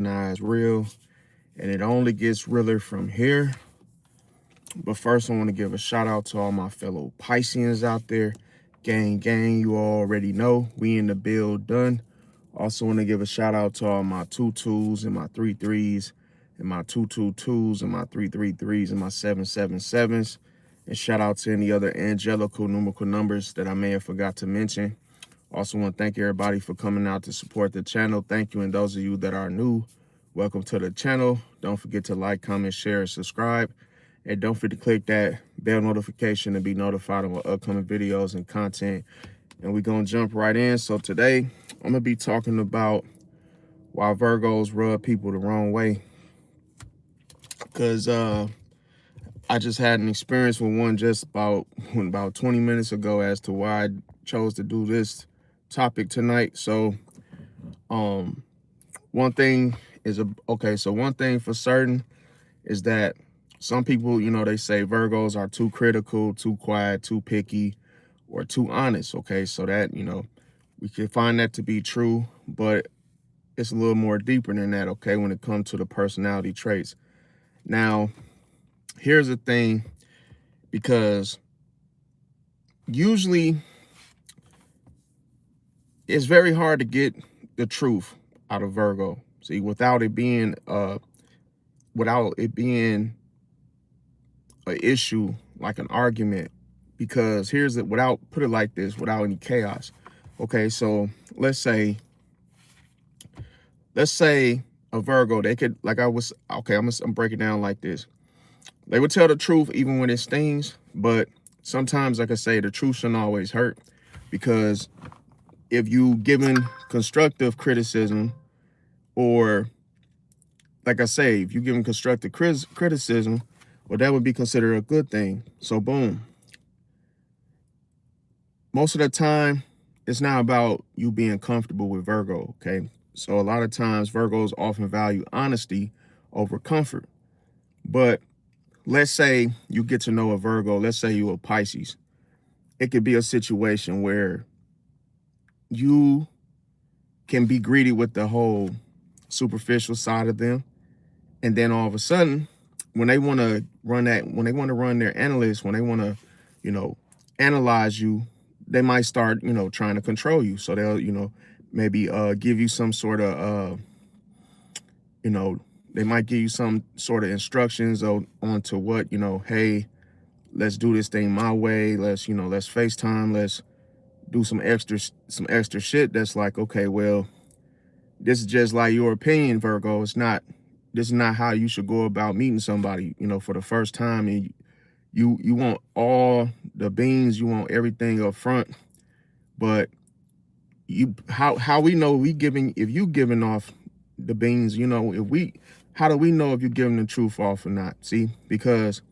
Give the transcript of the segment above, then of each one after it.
Recognize real, and it only gets realer from here. But first, I want to give a shout out to all my fellow Pisceans out there. Gang, you already know we in the build done. Also want to give a shout out to all my 2 2s and my 3 3s and my 2 2 2s and my 3 3 3s and my 7 7 7s. And shout out to any other angelical numerical numbers that I may have forgot to mention. Also want to thank everybody for coming out to support the channel. Thank you. And those of you that are new, welcome to the channel. Don't forget to like, comment, share, and subscribe. And don't forget to click that bell notification to be notified of our upcoming videos and content. And we're going to jump right in. So today, I'm going to be talking about why Virgos rub people the wrong way. Because I just had an experience with one just about 20 minutes ago as to why I chose to do this topic tonight. So one thing for certain is that some people, they say Virgos are too critical, too quiet, too picky, or too honest. Okay, so that, we can find that to be true, but it's a little more deeper than that, okay, when it comes to the personality traits. Now, here's the thing, because usually it's very hard to get the truth out of Virgo. See, without it being an issue, like an argument, because put it like this, without any chaos. Okay, so let's say a Virgo, they could, I'm breaking down like this. They would tell the truth even when it stings, but sometimes, like I say, the truth shouldn't always hurt, because if you given constructive criticism, or like I say, if you give them constructive criticism, well, that would be considered a good thing. So boom. Most of the time, it's not about you being comfortable with Virgo, okay? So a lot of times, Virgos often value honesty over comfort. But let's say you get to know a Virgo, let's say you're a Pisces. It could be a situation where you can be greedy with the whole superficial side of them. And then all of a sudden, when they want to run their analysts, when they want to, analyze you, they might start, trying to control you. So they'll, maybe give you some sort of, they might give you some sort of instructions onto what, hey, let's do this thing my way. Let's FaceTime. Let's do some extra shit. That's like, okay, well, this is just like your opinion, Virgo. This is not how you should go about meeting somebody, for the first time. And you want all the beans, you want everything up front. But how we know if you giving off the beans, how do we know if you're giving the truth off or not? See, because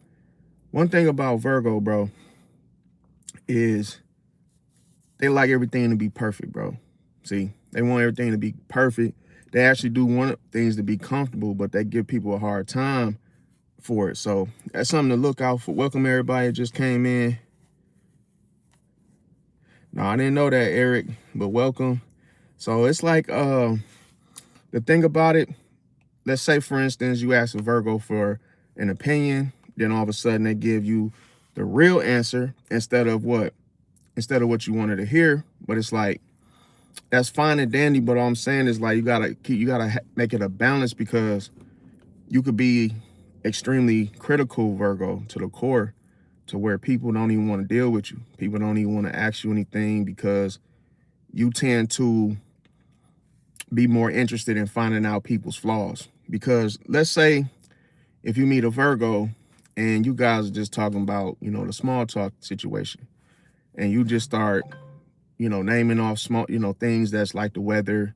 one thing about Virgo, bro, is they like everything to be perfect, bro. See, they want everything to be perfect. They actually do want things to be comfortable, but they give people a hard time for it. So that's something to look out for. Welcome everybody that just came in. No, I didn't know that, Eric, but welcome. So it's like the thing about it, let's say, for instance, you ask a Virgo for an opinion, then all of a sudden they give you the real answer instead of what you wanted to hear. But it's like, that's fine and dandy, but all I'm saying is, like, you gotta make it a balance, because you could be extremely critical, Virgo, to the core, to where people don't even want to deal with you. People don't even want to ask you anything, because you tend to be more interested in finding out people's flaws. Because let's say if you meet a Virgo and you guys are just talking about, the small talk situation, and you just start, naming off small, things that's like the weather.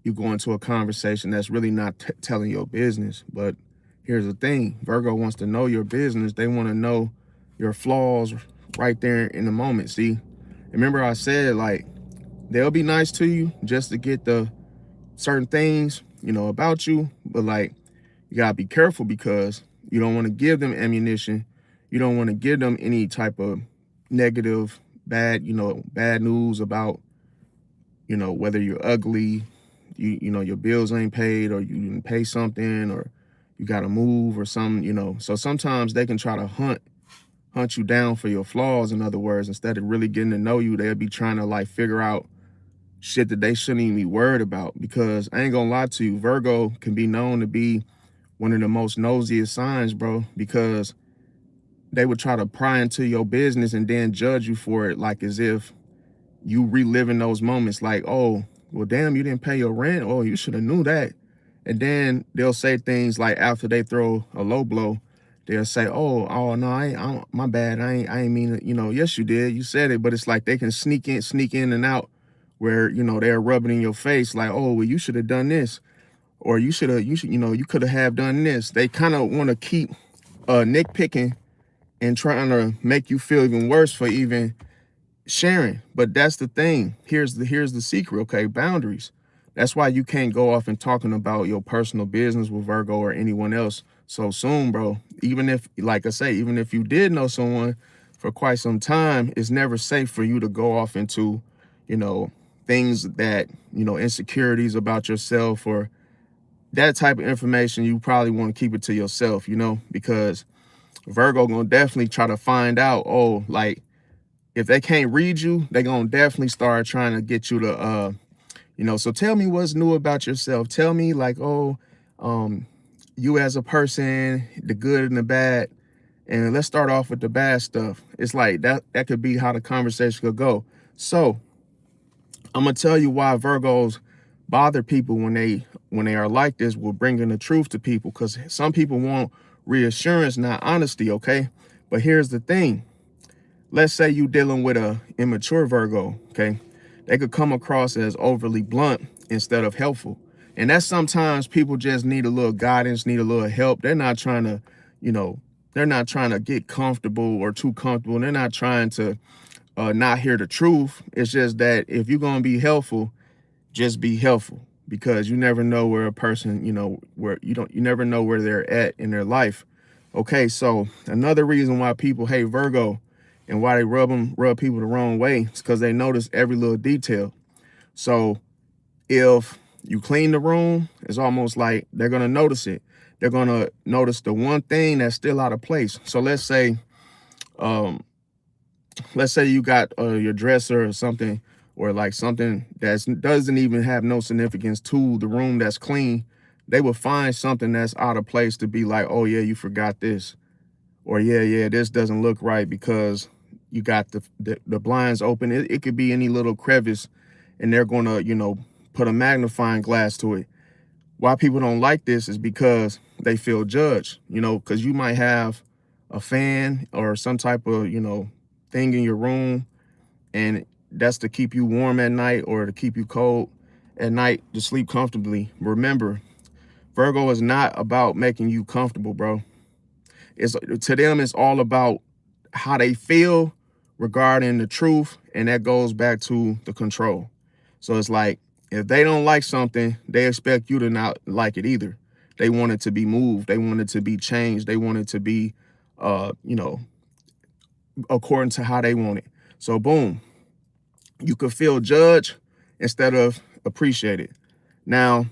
You go into a conversation that's really not telling your business. But here's the thing, Virgo wants to know your business. They want to know your flaws right there in the moment. See, remember I said, like, they'll be nice to you just to get the certain things, about you. But, like, you gotta be careful, because you don't want to give them ammunition. You don't want to give them any type of negative, bad news about, whether you're ugly, you know, your bills ain't paid, or you didn't pay something, or you got to move or something, you know. So sometimes they can try to hunt you down for your flaws. In other words, instead of really getting to know you, they'll be trying to like figure out shit that they shouldn't even be worried about. Because I ain't gonna lie to you, Virgo can be known to be one of the most nosiest signs, bro, because they would try to pry into your business and then judge you for it, like as if you reliving those moments, like, oh, well, damn, you didn't pay your rent. Oh, you should have knew that. And then they'll say things like, after they throw a low blow, they'll say, oh no, my bad. I ain't mean it. You know, yes, you did. You said it, but it's like they can sneak in and out where, you know, they're rubbing in your face like, oh, well, you should have done this, or you should, you know, you could have done this. They kind of want to keep nitpicking and trying to make you feel even worse for even sharing. But that's the thing. Here's the secret, okay? Boundaries. That's why you can't go off and talking about your personal business with Virgo or anyone else so soon, bro. Even if, like I say, even if you did know someone for quite some time, it's never safe for you to go off into, you know, things that, you know, insecurities about yourself or that type of information. You probably want to keep it to yourself, you know, because Virgo gonna definitely try to find out, oh, like, if they can't read you, they gonna definitely start trying to get you to, you know, so tell me what's new about yourself. Tell me like, oh, you as a person, the good and the bad. And let's start off with the bad stuff. It's like that could be how the conversation could go. So I'm gonna tell you why Virgos bother people when they are like this, with bringing the truth to people, because some people want reassurance, not honesty, okay? But here's the thing. Let's say you dealing with a immature Virgo, okay? They could come across as overly blunt instead of helpful. And that's sometimes people just need a little guidance, need a little help. They're not trying to, you know, they're not trying to get comfortable or too comfortable. They're not trying to not hear the truth. It's just that if you're going to be helpful, just be helpful, because you never know where a person, you know, where you never know where they're at in their life. Okay, so another reason why people hate Virgo and why they rub people the wrong way is because they notice every little detail. So if you clean the room, it's almost like they're gonna notice it. They're gonna notice the one thing that's still out of place. So let's say you got your dresser or something, or like something that doesn't even have no significance to the room that's clean. They will find something that's out of place to be like, oh yeah, you forgot this, or yeah, this doesn't look right because you got the blinds open. It could be any little crevice, and they're gonna, you know, put a magnifying glass to it. Why people don't like this is because they feel judged, you know, because you might have a fan or some type of, you know, thing in your room, and that's to keep you warm at night or to keep you cold at night to sleep comfortably. Remember, Virgo is not about making you comfortable, bro. It's, to them, it's all about how they feel regarding the truth, and that goes back to the control. So it's like, if they don't like something, they expect you to not like it either. They want it to be moved. They want it to be changed. They want it to be, you know, according to how they want it. So boom, you could feel judged instead of appreciated. Now,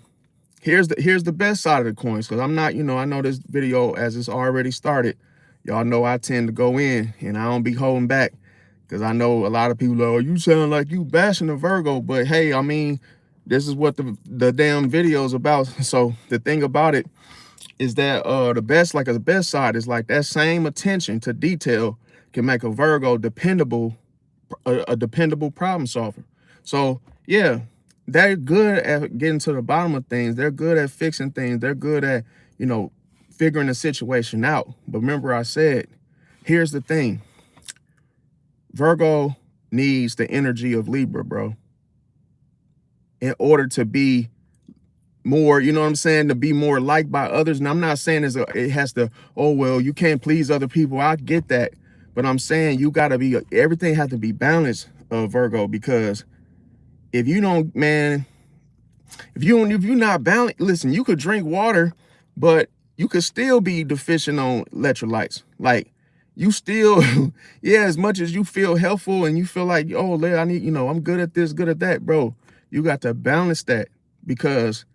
here's the best side of the coin, because I'm not, you know, I know this video as it's already started. Y'all know I tend to go in and I don't be holding back, because I know a lot of people are, oh, you sound like you bashing a Virgo. But hey, I mean, this is what the damn video is about. So the thing about it is that the best side is like that same attention to detail can make a Virgo a dependable problem solver. So yeah, they're good at getting to the bottom of things. They're good at fixing things. They're good at, you know, figuring the situation out. But remember I said, here's the thing. Virgo needs the energy of Libra, bro, in order to be more, you know what I'm saying, to be more liked by others. And I'm not saying it has to, oh, well, you can't please other people. I get that. But I'm saying you got to be, everything has to be balanced, Virgo, because if you don't, man, if you're not balanced, listen, you could drink water, but you could still be deficient on electrolytes. Like, you still, yeah, as much as you feel helpful and you feel like, oh, I need, you know, I'm good at this, good at that, bro, you got to balance that, because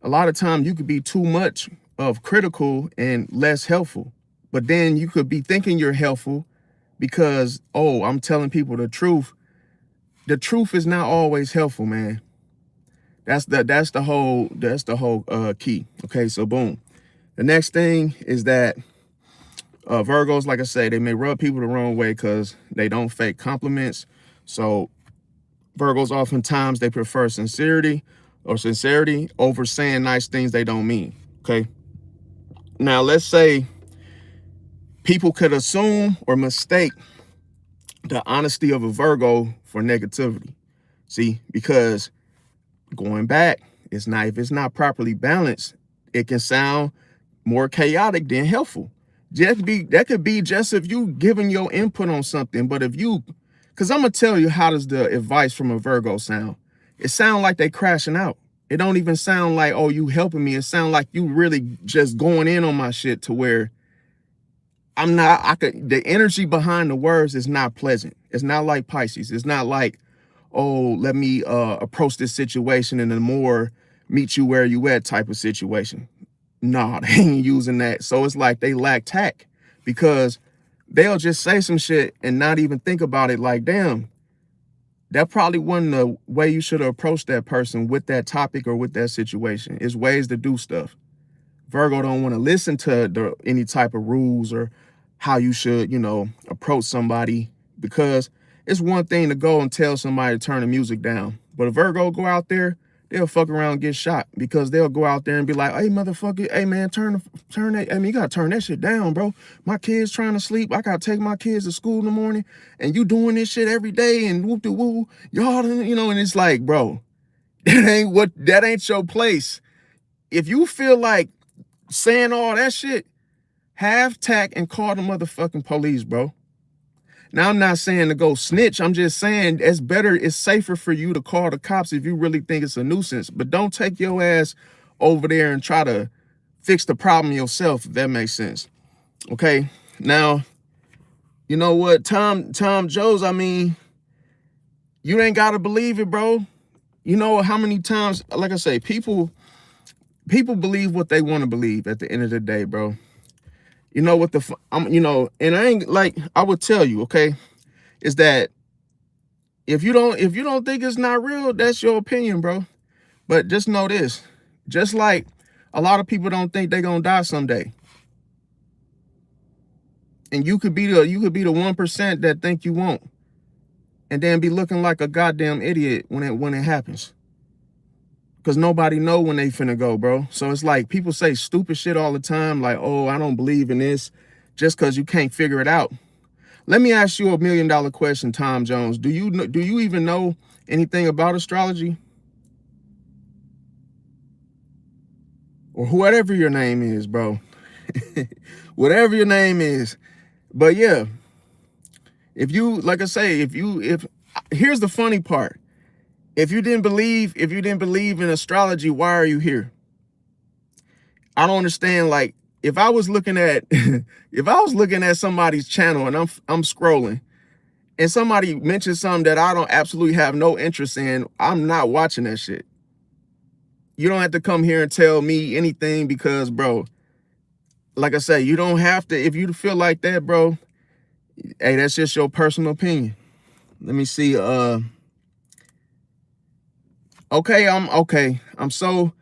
a lot of time you could be too much of critical and less helpful. But then you could be thinking you're helpful because, oh, I'm telling people the truth. The truth is not always helpful, man. That's the whole key. Okay, so boom. The next thing is that Virgos, like I say, they may rub people the wrong way because they don't fake compliments. So Virgos oftentimes they prefer sincerity over saying nice things they don't mean. Okay. Now let's say people could assume or mistake the honesty of a Virgo for negativity. See, because going back, if it's not properly balanced, it can sound more chaotic than helpful. That could be just if you giving your input on something, but if you, because I'm gonna tell you how does the advice from a Virgo sound. It sounds like they crashing out. It don't even sound like, oh, you helping me. It sounds like you really just going in on my shit to where the energy behind the words is not pleasant. It's not like Pisces. It's not like, oh, let me approach this situation in a more meet you where you at type of situation. Nah, they ain't using that. So it's like they lack tact because they'll just say some shit and not even think about it like, damn, that probably wasn't the way you should approach that person with that topic or with that situation. It's ways to do stuff. Virgo don't want to listen to any type of rules or how you should, approach somebody, because it's one thing to go and tell somebody to turn the music down. But a Virgo go out there, they'll fuck around and get shot because they'll go out there and be like, hey, motherfucker, hey, man, turn that. I mean, you got to turn that shit down, bro. My kid's trying to sleep. I got to take my kids to school in the morning and you doing this shit every day and whoop-de-woo. Y'all, and it's like, bro, that ain't your place. If you feel like saying all that shit, have tact and call the motherfucking police, bro. Now, I'm not saying to go snitch. I'm just saying it's safer for you to call the cops if you really think it's a nuisance. But don't take your ass over there and try to fix the problem yourself, if that makes sense. Okay. Now, you know what? Tom Jones, I mean, you ain't got to believe it, bro. You know how many times, like I say, people believe what they want to believe at the end of the day, bro. You know what and I ain't like, I would tell you, okay, is that if you don't think it's not real, that's your opinion, bro. But just know this, just like a lot of people don't think they're gonna die someday. And you could be the 1% that think you won't, and then be looking like a goddamn idiot when it happens. Because nobody know when they finna go, bro. So it's like people say stupid shit all the time, like, oh, I don't believe in this, just because you can't figure it out. Let me ask you $1 million question, Tom Jones. Do you even know anything about astrology? Or whatever your name is, bro. Whatever your name is. But yeah, if here's the funny part. If you didn't believe in astrology, why are you here? I don't understand. Like, if I was looking at somebody's channel and I'm scrolling and somebody mentions something that I don't absolutely have no interest in, I'm not watching that shit. You don't have to come here and tell me anything because, bro, like I say, you don't have to. If you feel like that, bro, hey, that's just your personal opinion. Let me see. Okay, I'm so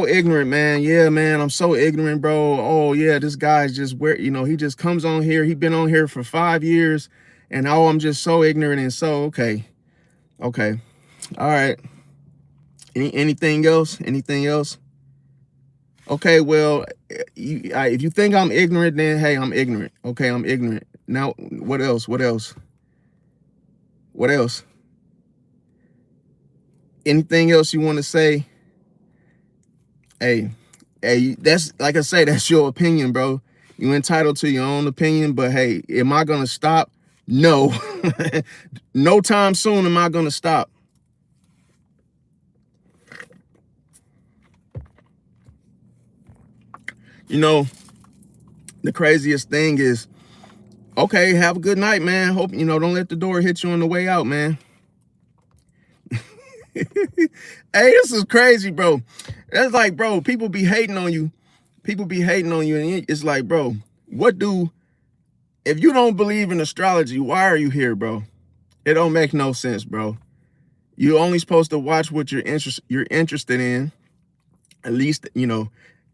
ignorant, man. Yeah, man, I'm so ignorant, bro. Oh yeah, this guy's just he just comes on here. He been on here for 5 years, and I'm just so ignorant and so okay. All right. Anything else? Okay, well, if you think I'm ignorant, then hey, I'm ignorant. Okay, I'm ignorant. Now, what else? Anything else you want to say? Hey, that's, like I say, that's your opinion, bro. You entitled to your own opinion, but hey, am I gonna stop? No. No time soon am I gonna stop. The craziest thing is, okay, have a good night, man. Hope, don't let the door hit you on the way out, man. this is crazy, bro. That's like, bro, people be hating on you. People be hating on you, and it's like, bro, if you don't believe in astrology, why are you here, bro? It don't make no sense, bro. You're only supposed to watch what you're interested in. At least,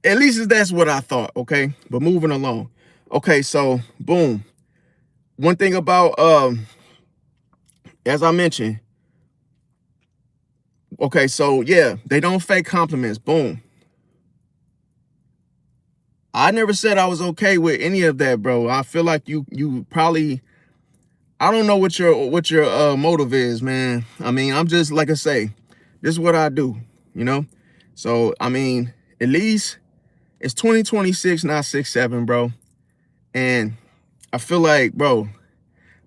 at least that's what I thought, okay? But moving along. Okay, so boom. One thing about as I mentioned, okay, so yeah, they don't fake compliments. Boom. I never said I was okay with any of that, bro. I feel like you probably, I don't know what your motive is, man. I mean, I'm just, like I say, this is what I do, you know? So, I mean, at least it's 2026, not 6-7, bro. And I feel like, bro,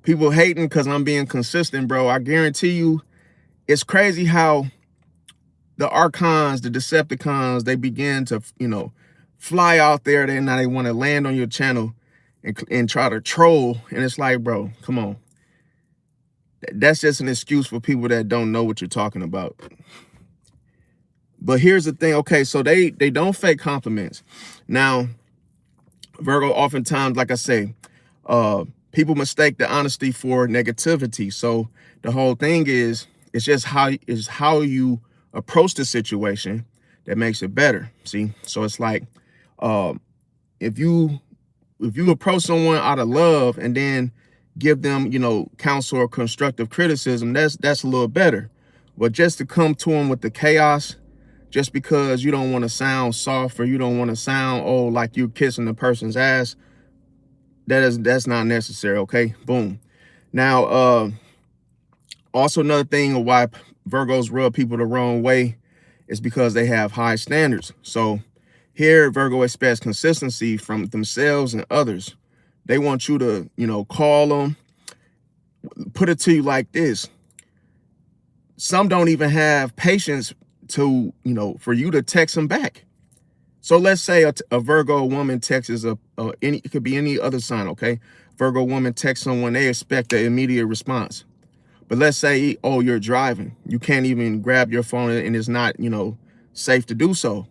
people hating because I'm being consistent, bro. I guarantee you, it's crazy how the archons, the Decepticons, they begin to, fly out there. Now they want to land on your channel and try to troll. And it's like, bro, come on. That's just an excuse for people that don't know what you're talking about. But here's the thing. Okay, so they don't fake compliments. Now, Virgo, oftentimes, like I say, people mistake the honesty for negativity. So the whole thing is, it's just how you approach the situation that makes it better. See, so it's like, if you approach someone out of love and then give them, counsel or constructive criticism, that's a little better. But just to come to them with the chaos, just because you don't want to sound soft or you don't want to sound, like you're kissing the person's ass, that's not necessary. Okay, boom. Now, also another thing of why Virgos rub people the wrong way is because they have high standards. So here, Virgo expects consistency from themselves and others. They want you to, call them, put it to you like this. Some don't even have patience to, for you to text them back. So let's say a Virgo woman texts it could be any other sign, okay? Virgo woman texts someone, they expect an immediate response. But let's say, you're driving. You can't even grab your phone and it's not, safe to do so.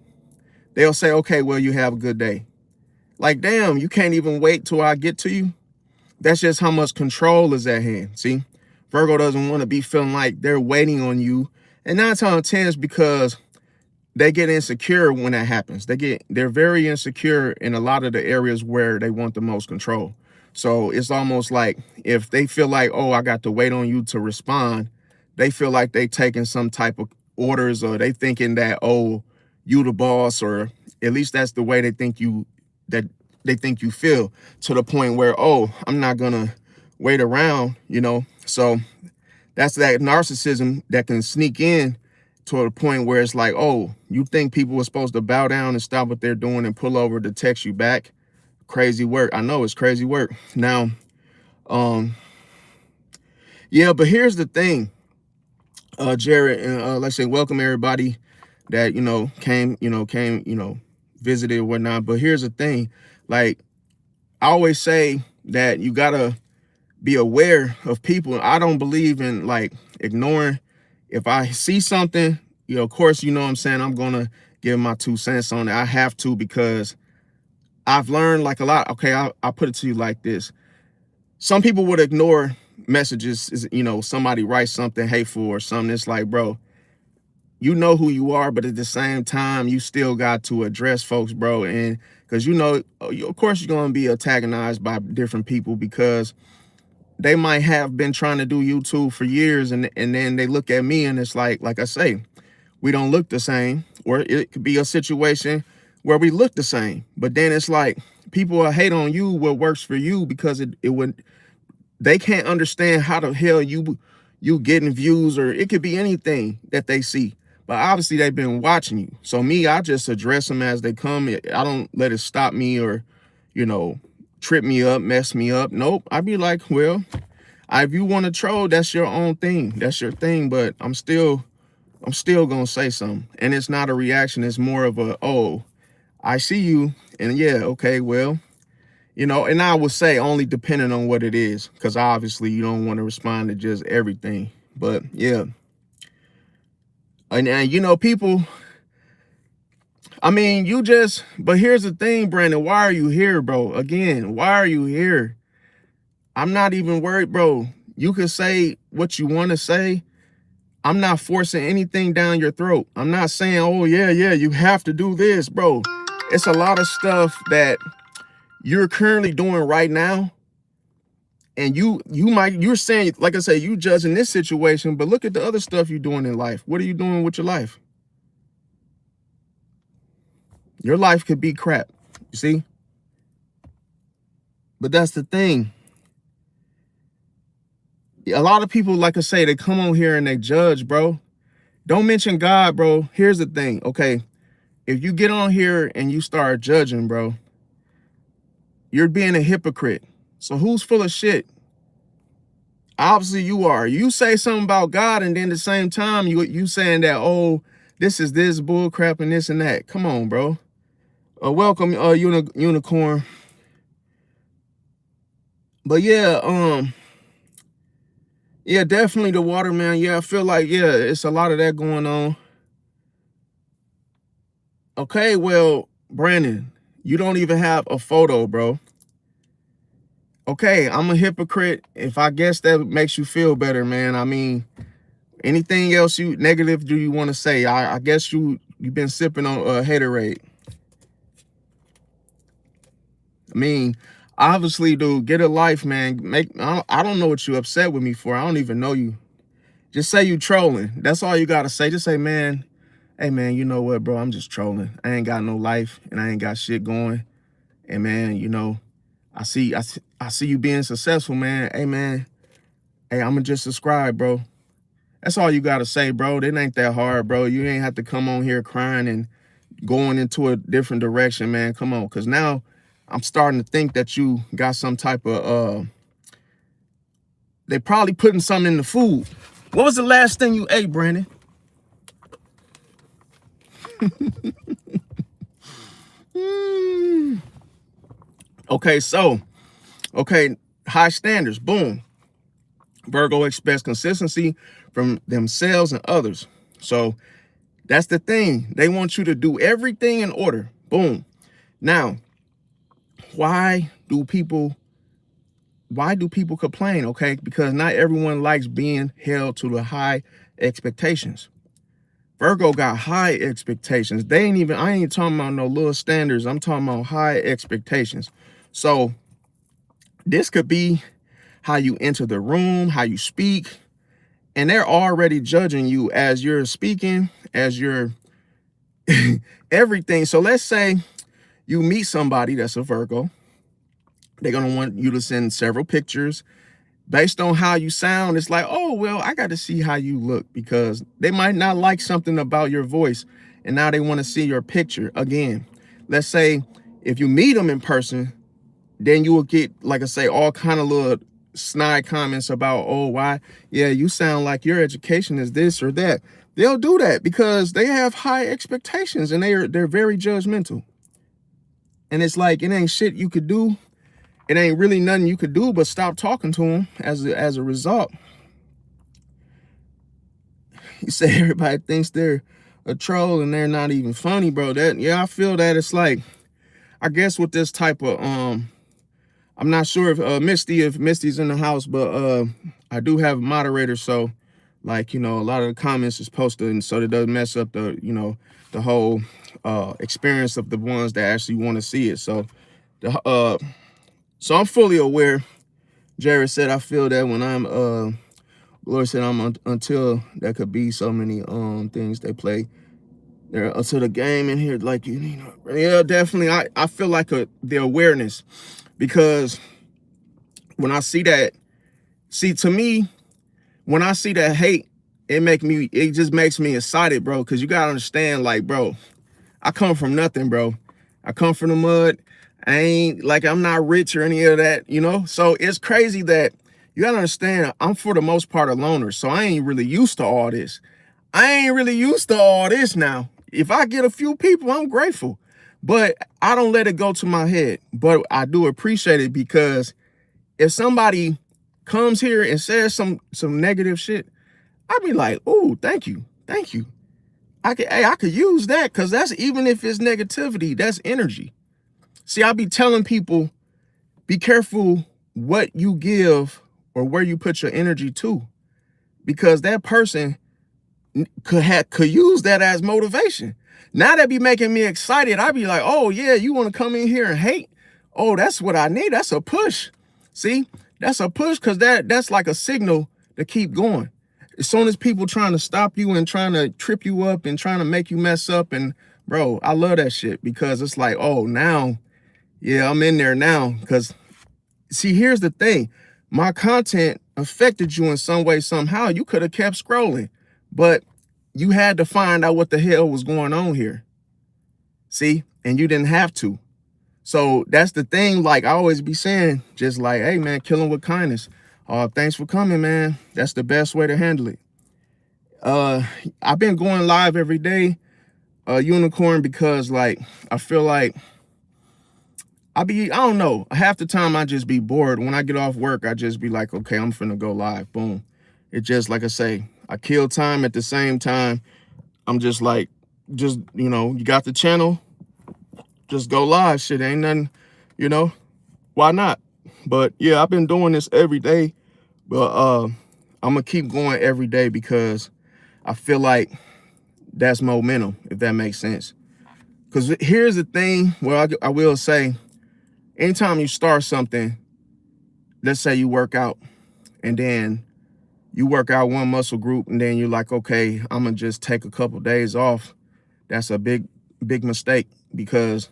They'll say, okay, well, you have a good day. Like, damn, you can't even wait till I get to you. That's just how much control is at hand. See, Virgo doesn't want to be feeling like they're waiting on you. And 9 times out of 10 is because they get insecure when that happens. They're very insecure in a lot of the areas where they want the most control. So it's almost like if they feel like, I got to wait on you to respond, they feel like they taking some type of orders, or they thinking that, you the boss, or at least that's the way they think you feel, to the point where, I'm not gonna wait around, So that's that narcissism that can sneak in to a point where it's like, you think people are supposed to bow down and stop what they're doing and pull over to text you back. Crazy work. I know it's crazy work. Now, yeah, but here's the thing, Jared, and let's say welcome everybody that, came, visited or whatnot. But here's the thing, like, I always say that you gotta be aware of people. I don't believe in like ignoring. If I see something, of course, what I'm saying, I'm gonna give my 2 cents on it. I have to, because I've learned like a lot. Okay, I'll put it to you like this. Some people would ignore messages, somebody writes something hateful or something. It's like, bro, you know who you are, but at the same time, you still got to address folks, bro. And because, of course, you're going to be antagonized by different people, because they might have been trying to do YouTube for years. And then they look at me and it's like I say, we don't look the same. Or it could be a situation where we look the same. But then it's like people will hate on you what works for you, because they can't understand how the hell you getting views, or it could be anything that they see. But obviously they've been watching you. So me, I just address them as they come. I don't let it stop me or, trip me up, mess me up. Nope. I'd be like, well, if you want to troll, that's your own thing. That's your thing. But I'm still going to say something. And it's not a reaction. It's more of a, I see you. And yeah, okay, well, and I would say only depending on what it is, because obviously you don't want to respond to just everything. But yeah. And you know, people, I mean, but here's the thing, Brandon, why are you here, bro? Again, why are you here? I'm not even worried, bro. You can say what you want to say. I'm not forcing anything down your throat. I'm not saying, oh, yeah, you have to do this, bro. It's a lot of stuff that you're currently doing right now. And you're saying, like I say, you judging this situation, but look at the other stuff you're doing in life. What are you doing with your life? Your life could be crap, you see? But that's the thing. A lot of people, like I say, they come on here and they judge, bro. Don't mention God, bro. Here's the thing, okay? If you get on here and you start judging, bro, you're being a hypocrite. So who's full of shit? Obviously you are. You say something about God and then at the same time you saying that, oh, this is this bull crap and this and that. Come on, bro. Welcome, unicorn. But yeah, definitely the water, man. Yeah, I feel like, yeah, it's a lot of that going on. Okay, well, Brandon, you don't even have a photo, bro. Okay, I'm a hypocrite. If I guess that makes you feel better, man. I mean, anything else negative do you want to say? I guess you've been sipping on haterade. I mean, obviously, dude, get a life, man. I don't know what you upset with me for. I don't even know you. Just say you trolling. That's all you gotta say. Just say, man, hey man, you know what, bro? I'm just trolling. I ain't got no life and I ain't got shit going. And man, you know, I see you being successful, man. Hey man, hey, I'ma just subscribe, bro. That's all you gotta say, bro. It ain't that hard, bro. You ain't have to come on here crying and going into a different direction, man. Come on, cause now I'm starting to think that you got some type of they probably putting something in the food. What was the last thing you ate, Brandon? Okay, high standards, boom. Virgo expects consistency from themselves and others. So that's the thing. They want you to do everything in order, boom. Now, why do people complain? Okay, because not everyone likes being held to the high expectations. Virgo got high expectations. I ain't talking about no little standards. I'm talking about high expectations. So this could be how you enter the room, how you speak, and they're already judging you as you're speaking, as you're everything. So let's say you meet somebody that's a Virgo. They're going to want you to send several pictures. Based on how you sound, it's like, oh, well, I got to see how you look, because they might not like something about your voice and now they want to see your picture. Again, let's say if you meet them in person, then you will get, like I say, all kind of little snide comments about, oh, why? Yeah, you sound like your education is this or that. They'll do that because they have high expectations and they're very judgmental. And it's like, it ain't shit you could do. It ain't really nothing you could do but stop talking to them as a result. You say everybody thinks they're a troll and they're not even funny, bro. I feel that. It's like, I guess with this type of I'm not sure if Misty's in the house, but I do have a moderator, so like, you know, a lot of the comments is posted, and so it doesn't mess up the, you know, the whole experience of the ones that actually want to see it. So so I'm fully aware. Jared said, I feel that when I'm Lord said, until there could be so many things they play there until the game in here, like, you know, yeah, definitely. I feel like the awareness, because when I see that, to me, when I see that hate, it just makes me excited, bro. Cause you gotta understand, like, bro, I come from nothing, bro. I come from the mud. I'm not rich or any of that, you know? So it's crazy that you gotta understand, I'm for the most part a loner. So I ain't really used to all this. Now. If I get a few people, I'm grateful. But I don't let it go to my head. But I do appreciate it, because if somebody comes here and says some negative shit, I'd be like, oh, thank you. I could use that, because that's, even if it's negativity, that's energy. See, I be telling people, be careful what you give or where you put your energy to, because that person could use that as motivation. Now that be making me excited. I be like, oh yeah, you want to come in here and hate? Oh, that's what I need. That's a push. See, that's a push, because that's like a signal to keep going. As soon as people trying to stop you and trying to trip you up and trying to make you mess up, and bro, I love that shit, because it's like, oh, now, yeah, I'm in there now. Because see, here's the thing. My content affected you in some way, somehow. You could have kept scrolling, but you had to find out what the hell was going on here. See? And you didn't have to. So that's the thing. Like I always be saying, just like, hey man, kill 'em with kindness. Thanks for coming, man. That's the best way to handle it. I've been going live every day, unicorn, because like I feel like I don't know, half the time I just be bored. When I get off work, I just be like, okay, I'm finna go live. Boom. It just, like I say, I kill time. At the same time, I'm just like, you got the channel, just go live. Shit ain't nothing, why not? But yeah, I've been doing this every day, but I'm gonna keep going every day, because I feel like that's momentum, if that makes sense. Because here's the thing, well, I will say, anytime you start something, let's say you work out, and then you work out one muscle group, and then you're like, okay, I'm gonna just take a couple days off. That's a big mistake, because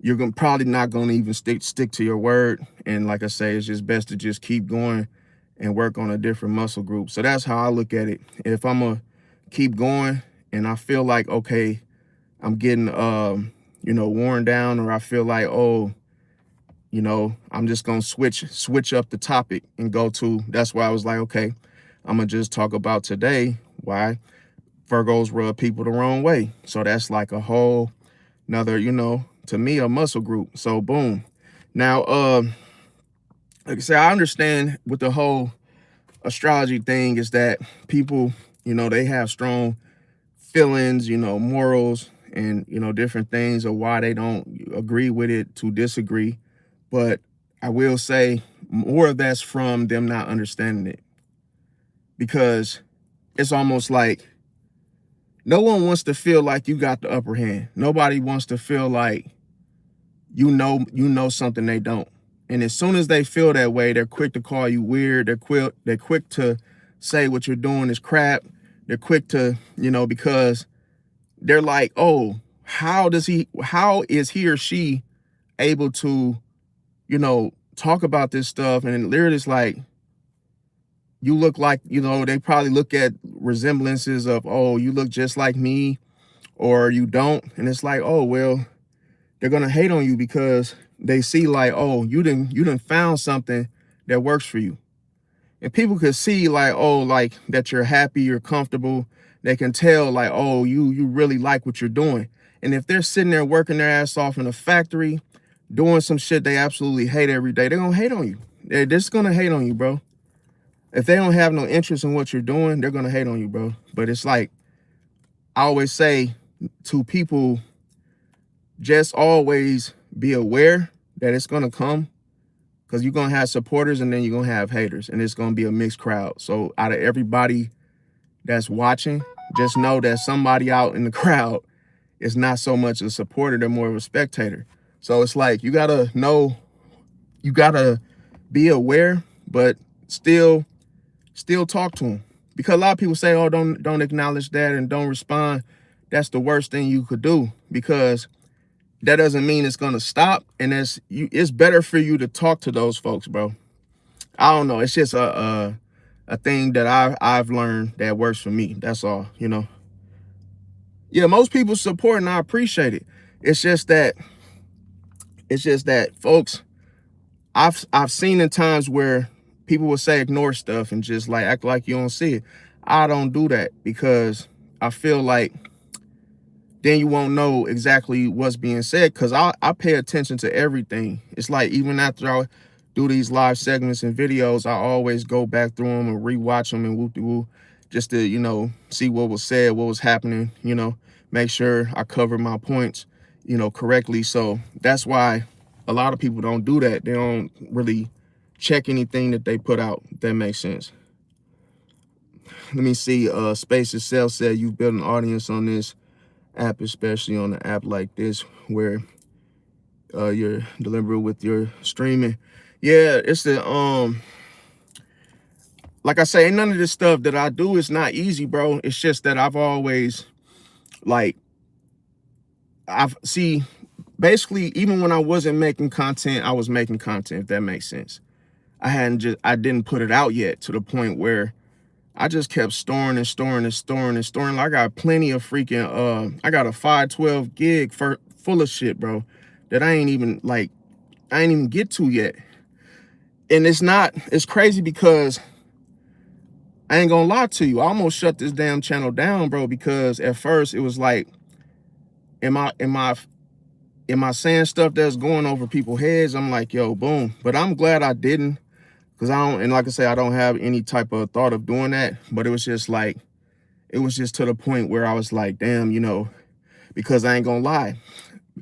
you're probably not gonna even stick to your word. And like I say, it's just best to just keep going and work on a different muscle group. So that's how I look at it. If I'm gonna keep going and I feel like, okay, I'm getting worn down, or I feel like, oh, I'm just gonna switch up the topic and go to, that's why I was like, okay, I'm gonna just talk about today why Virgos rub people the wrong way. So that's like a whole another, to me, a muscle group. So boom. Now, like I said, I understand with the whole astrology thing is that people, they have strong feelings, morals, and, different things of why they don't agree with it, to disagree. But I will say more of that's from them not understanding it, because it's almost like no one wants to feel like you got the upper hand. Nobody wants to feel like you know something they don't. And as soon as they feel that way, they're quick to call you weird. They're quick to say what you're doing is crap. They're quick to, because they're like, oh, how is he or she able to, talk about this stuff? And literally it's like, you look like, they probably look at resemblances of, oh, you look just like me, or you don't. And it's like, oh, well, they're going to hate on you because they see like, oh, you didn't found something that works for you. And people could see like, oh, like that you're happy, you're comfortable. They can tell like, oh, you really like what you're doing. And if they're sitting there working their ass off in a factory, doing some shit they absolutely hate every day, they're going to hate on you. They're just going to hate on you, bro. If they don't have no interest in what you're doing, they're going to hate on you, bro. But it's like, I always say to people, just always be aware that it's going to come, because you're going to have supporters and then you're going to have haters, and it's going to be a mixed crowd. So out of everybody that's watching, just know that somebody out in the crowd is not so much a supporter, they're more of a spectator. So it's like, you got to know, you got to be aware, but still talk to them. Because a lot of people say, oh, don't acknowledge that and don't respond. That's the worst thing you could do, because that doesn't mean it's gonna stop. And it's better for you to talk to those folks, bro. I don't know. It's just a thing that I've learned that works for me. That's all, Yeah, most people support and I appreciate it. It's just that folks, I've seen in times where people will say ignore stuff and just like act like you don't see it. I don't do that, because I feel like then you won't know exactly what's being said, because I pay attention to everything. It's like, even after I do these live segments and videos, I always go back through them and rewatch them and whoop-de-whoop, just to, you know, see what was said, what was happening, you know, make sure I cover my points, you know, correctly. So that's why a lot of people don't do that. They don't really check anything that they put out, if that makes sense. Let me see. Space itself said you've built an audience on this app, especially on an app like this where you're deliberate with your streaming. Yeah, it's the like I say, none of this stuff that I do is not easy, bro. It's just that I've always like basically, even when I wasn't making content, I was making content, if that makes sense. I didn't put it out yet to the point where I just kept storing and storing and storing and storing. I got plenty of freaking I got a 512 gig full of shit, bro, that I ain't even get to yet. And it's crazy because I ain't gonna lie to you, I almost shut this damn channel down, bro, because at first it was like, am I saying stuff that's going over people's heads? I'm like, yo, boom. But I'm glad I didn't, because and like I say, I don't have any type of thought of doing that. But it was just to the point where I was like, damn, you know, because I ain't gonna lie.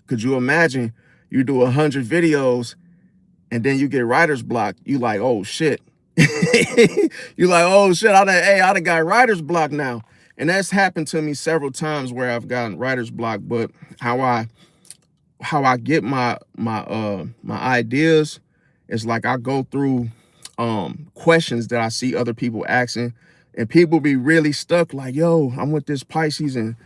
Could you imagine you do 100 videos and then you get writer's block? You like, oh shit. You like, oh shit, I done got writer's block now. And that's happened to me several times where I've gotten writer's block. But how I get my ideas is like I go through questions that I see other people asking, and people be really stuck like, yo, I'm with this Pisces, and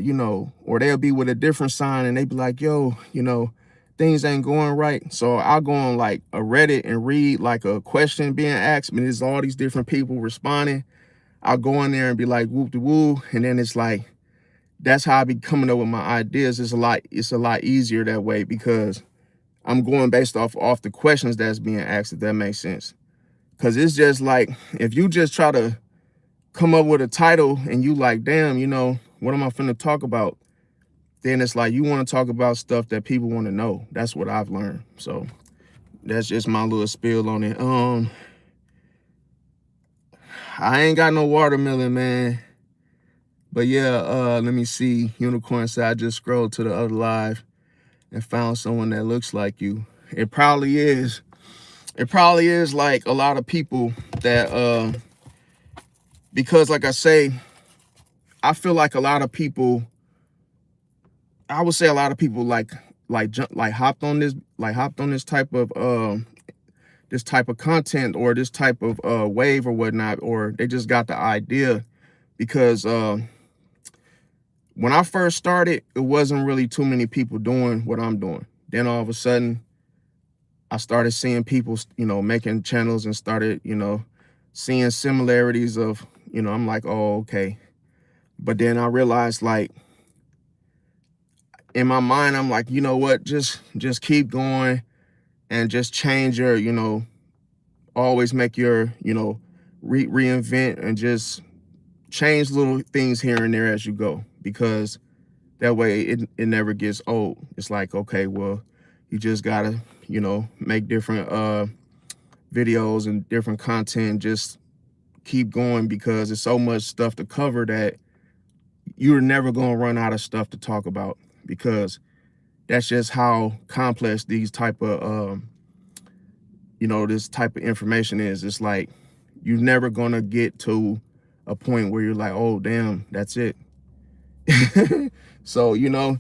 you know, or they'll be with a different sign and they be like, yo, you know, things ain't going right. So I'll go on like a Reddit and read like a question being asked, and there's all these different people responding. I'll go in there and be like, whoop de woo, and then it's like, that's how I be coming up with my ideas. It's a lot easier that way because I'm going based off the questions that's being asked, if that makes sense. Because it's just like, if you just try to come up with a title and you like, damn, you know, what am I finna talk about? Then it's like, you want to talk about stuff that people want to know. That's what I've learned. So that's just my little spiel on it. I ain't got no watermelon, man. But yeah, let me see. Unicorn said, I just scrolled to the other live and found someone that looks like you. It probably is. It probably is like a lot of people that, because like I say, I feel like a lot of people, I would say a lot of people hopped on this type of content or this type of wave or whatnot, or they just got the idea because when I first started, it wasn't really too many people doing what I'm doing. Then all of a sudden, I started seeing people, you know, making channels and started, you know, seeing similarities of, you know, I'm like, oh, okay. But then I realized, like, in my mind, I'm like, you know what, just keep going and just change your, you know, always make your, you know, reinvent and just change little things here and there as you go, because that way it never gets old. It's like, okay, well, you just gotta, you know, make different videos and different content, just keep going, because there's so much stuff to cover that you're never gonna run out of stuff to talk about, because that's just how complex these type of you know, this type of information is. It's like you're never gonna get to a point where you're like, oh damn, that's it. So, you know,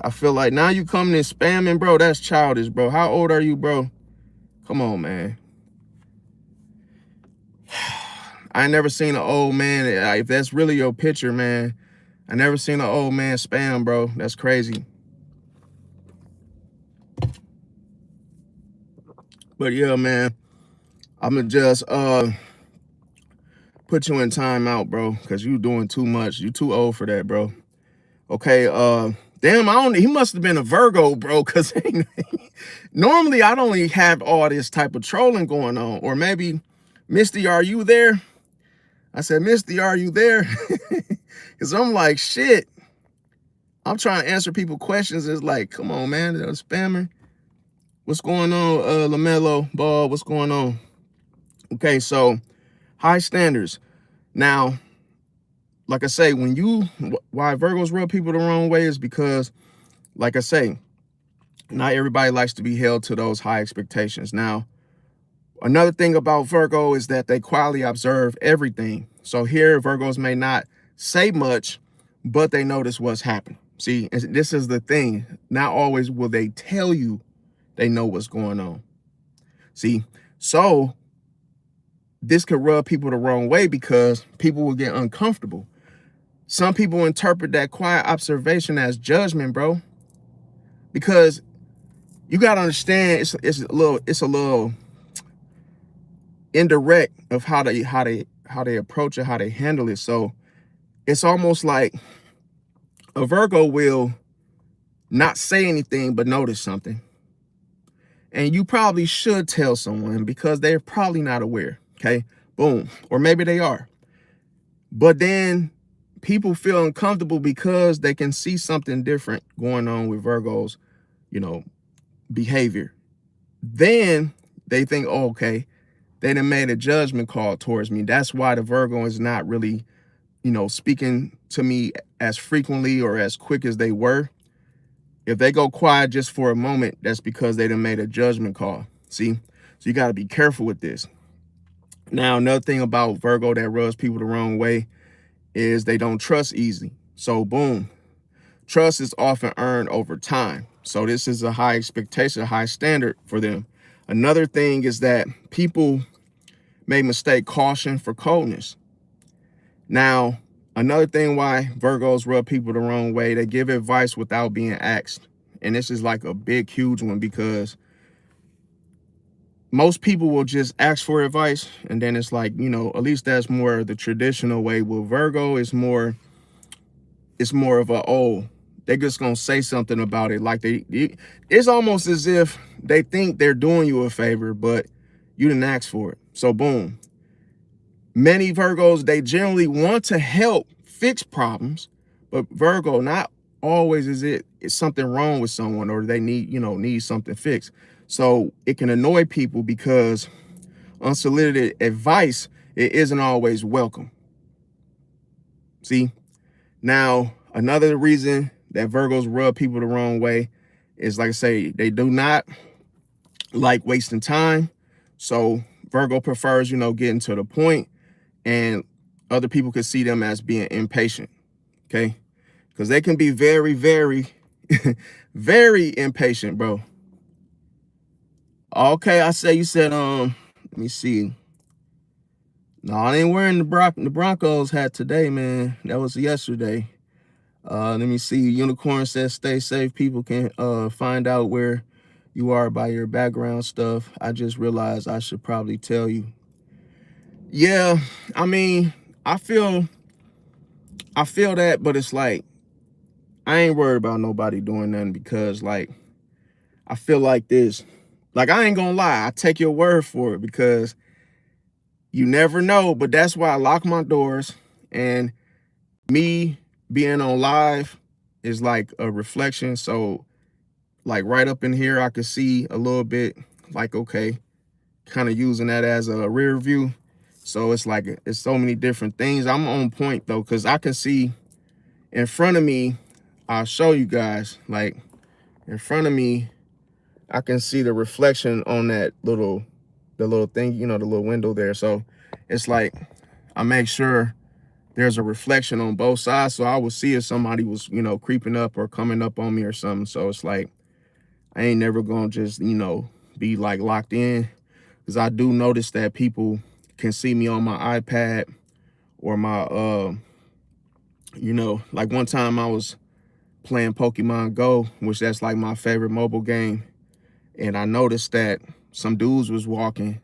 I feel like now you coming in spamming, bro, that's childish, bro. How old are you, bro? Come on, man. I ain't never seen an old man. If that's really your picture, man, I never seen an old man spam, bro. That's crazy. But yeah, man, I'ma just put you in timeout, bro, because you doing too much. You too old for that, bro. Okay, damn, he must have been a Virgo, bro, because normally I don't even have all this type of trolling going on. Or maybe, Misty, are you there? I said, Misty, are you there? Because I'm like, shit. I'm trying to answer people questions. It's like, come on, man, they're a spammer. What's going on, LaMelo Ball? What's going on? Okay, so high standards. Now, like I say, why Virgos rub people the wrong way is because, like I say, not everybody likes to be held to those high expectations. Now, another thing about Virgo is that they quietly observe everything. So here, Virgos may not say much, but they notice what's happening. See, and this is the thing. Not always will they tell you they know what's going on. See, so this could rub people the wrong way because people will get uncomfortable. Some people interpret that quiet observation as judgment, bro. Because you gotta understand, it's a little indirect of how they approach it, how they handle it. So it's almost like a Virgo will not say anything but notice something. And you probably should tell someone because they're probably not aware. Okay, boom. Or maybe they are. But then people feel uncomfortable because they can see something different going on with Virgos, behavior. Then they think, oh, okay, they done made a judgment call towards me. That's why the Virgo is not really, speaking to me as frequently or as quick as they were. If they go quiet just for a moment, that's because they done made a judgment call. See? So you got to be careful with this. Now, another thing about Virgo that rubs people the wrong way is they don't trust easy. So boom, trust is often earned over time. So this is a high expectation, a high standard for them. Another thing is that people may mistake caution for coldness. Now, another thing why Virgos rub people the wrong way, they give advice without being asked. And this is like a big, huge one because most people will just ask for advice. And then it's like, at least that's more the traditional way. With Virgo, it's more of they're just going to say something about it. Like it's almost as if they think they're doing you a favor, but you didn't ask for it. So boom. Many Virgos, they generally want to help fix problems, but Virgo, not always is something wrong with someone or they need something fixed. So it can annoy people because unsolicited advice, it isn't always welcome. See? Now, another reason that Virgos rub people the wrong way is, like I say, they do not like wasting time. So Virgo prefers, getting to the point, and other people could see them as being impatient. Okay? Because they can be very, very, very impatient, bro. Okay, you said, let me see. No, I ain't wearing the Broncos hat today, man. That was yesterday. Let me see. Unicorn says, stay safe. People can find out where you are by your background stuff. I just realized I should probably tell you. Yeah, I mean, I feel that, but it's like, I ain't worried about nobody doing nothing because, like, I feel like this. Like, I ain't gonna lie. I take your word for it because you never know. But that's why I lock my doors. And me being on live is like a reflection. So, like, right up in here, I could see a little bit, like, okay, kind of using that as a rear view. So it's like, it's so many different things. I'm on point, though, because I can see in front of me. I'll show you guys, like, in front of me, I can see the reflection on that the little thing, the little window there. So it's like, I make sure there's a reflection on both sides. So I would see if somebody was, creeping up or coming up on me or something. So it's like, I ain't never gonna just, be like locked in. Because I do notice that people can see me on my iPad or my, like one time I was playing Pokemon Go, which that's like my favorite mobile game. And I noticed that some dudes was walking.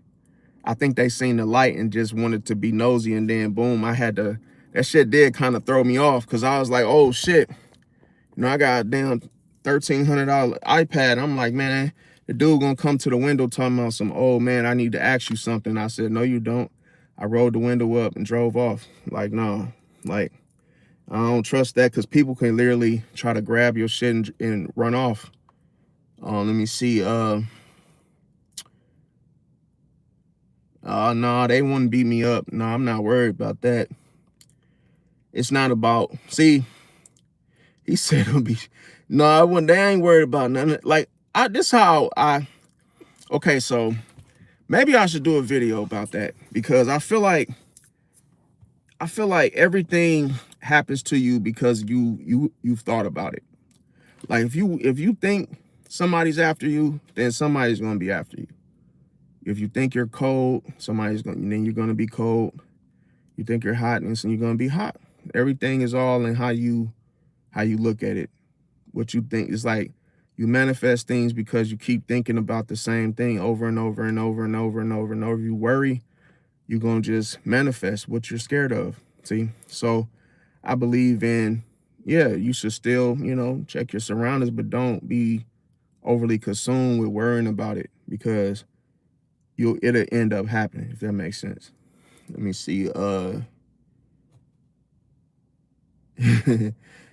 I think they seen the light and just wanted to be nosy. And then boom, that shit did kind of throw me off because I was like, oh shit. I got a damn $1,300 iPad. I'm like, man, the dude gonna come to the window talking about some, oh man, I need to ask you something. I said, no, you don't. I rolled the window up and drove off. Like, no, like, I don't trust that because people can literally try to grab your shit and run off. Let me see. Oh, no, they wouldn't beat me up. No, I'm not worried about that. It's not about, see, he said it'll be, no, I wouldn't, they ain't worried about nothing. Like, this how okay, so maybe I should do a video about that because I feel like everything happens to you because you've thought about it. Like if you think somebody's after you, then somebody's gonna be after you. If you think you're cold, then you're gonna be cold. You think you're hot, and you're gonna be hot. Everything is all in how you look at it. What you think is like you manifest things because you keep thinking about the same thing over and over and over and over and over and over. You worry, you're gonna just manifest what you're scared of. See? So I believe in, yeah, you should still, check your surroundings, but don't be overly consumed with worrying about it because it'll end up happening, if that makes sense. Let me see.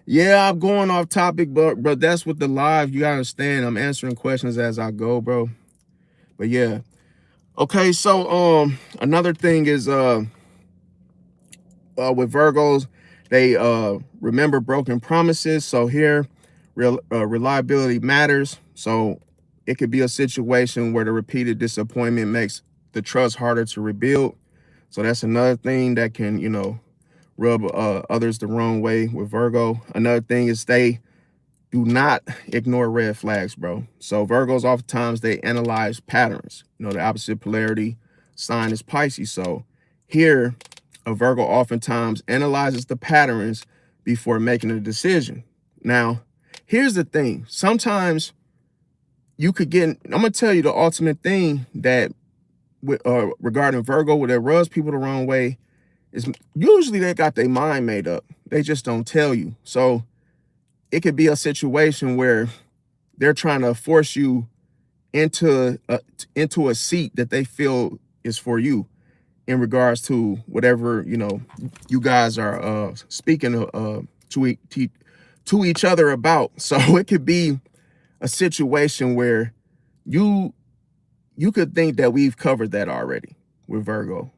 Yeah, I'm going off topic, but that's what the live, you gotta understand. I'm answering questions as I go, bro. But yeah. Okay, so another thing is with Virgos, they remember broken promises. So here, reliability matters. So it could be a situation where the repeated disappointment makes the trust harder to rebuild. So that's another thing that can, rub others the wrong way with Virgo. Another thing is they do not ignore red flags, bro. So Virgos oftentimes they analyze patterns. The opposite polarity sign is Pisces. So here, a Virgo oftentimes analyzes the patterns before making a decision. Now, here's the thing. Sometimes you could get, I'm gonna tell you the ultimate thing that regarding Virgo, that rubs people the wrong way is usually they got their mind made up. They just don't tell you. So it could be a situation where they're trying to force you into a seat that they feel is for you in regards to whatever, you guys are speaking to each other about. So it could be a situation where you could think that we've covered that already with Virgo.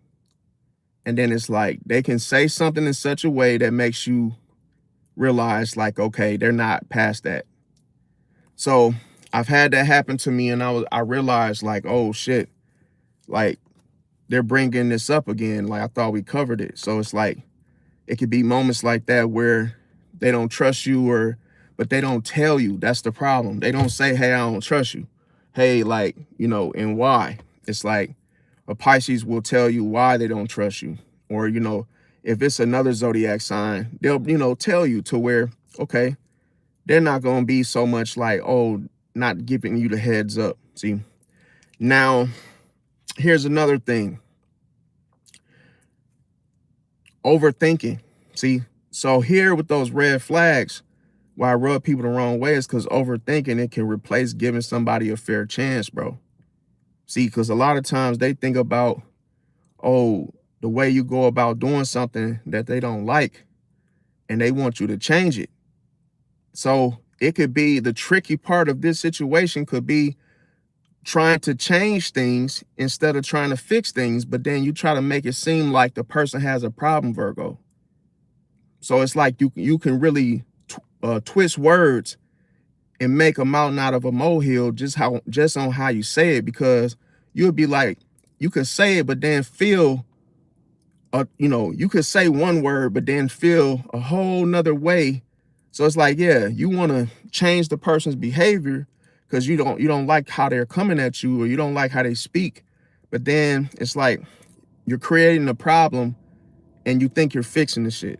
And then it's like they can say something in such a way that makes you realize like, okay, they're not past that. So I've had that happen to me, and I realized like, oh shit, like they're bringing this up again. Like I thought we covered it. So it's like it could be moments like that where they don't trust you, but they don't tell you. That's the problem. They don't say, hey, I don't trust you. Hey, like, and why? It's like a Pisces will tell you why they don't trust you. Or, if it's another zodiac sign, they'll, tell you to where, okay, they're not going to be so much like, oh, not giving you the heads up. See, now here's another thing. Overthinking. See, so here with those red flags, why I rub people the wrong way is because overthinking, it can replace giving somebody a fair chance, bro. See, because a lot of times they think about, oh, the way you go about doing something that they don't like, and they want you to change it. So it could be the tricky part of this situation could be trying to change things instead of trying to fix things, but then you try to make it seem like the person has a problem, Virgo. So it's like you can really twist words and make a mountain out of a molehill just on how you say it, because you'll be like, you can say it, but then feel, you could say one word, but then feel a whole nother way. So it's like, yeah, you want to change the person's behavior because you don't like how they're coming at you, or you don't like how they speak. But then it's like you're creating a problem and you think you're fixing the shit.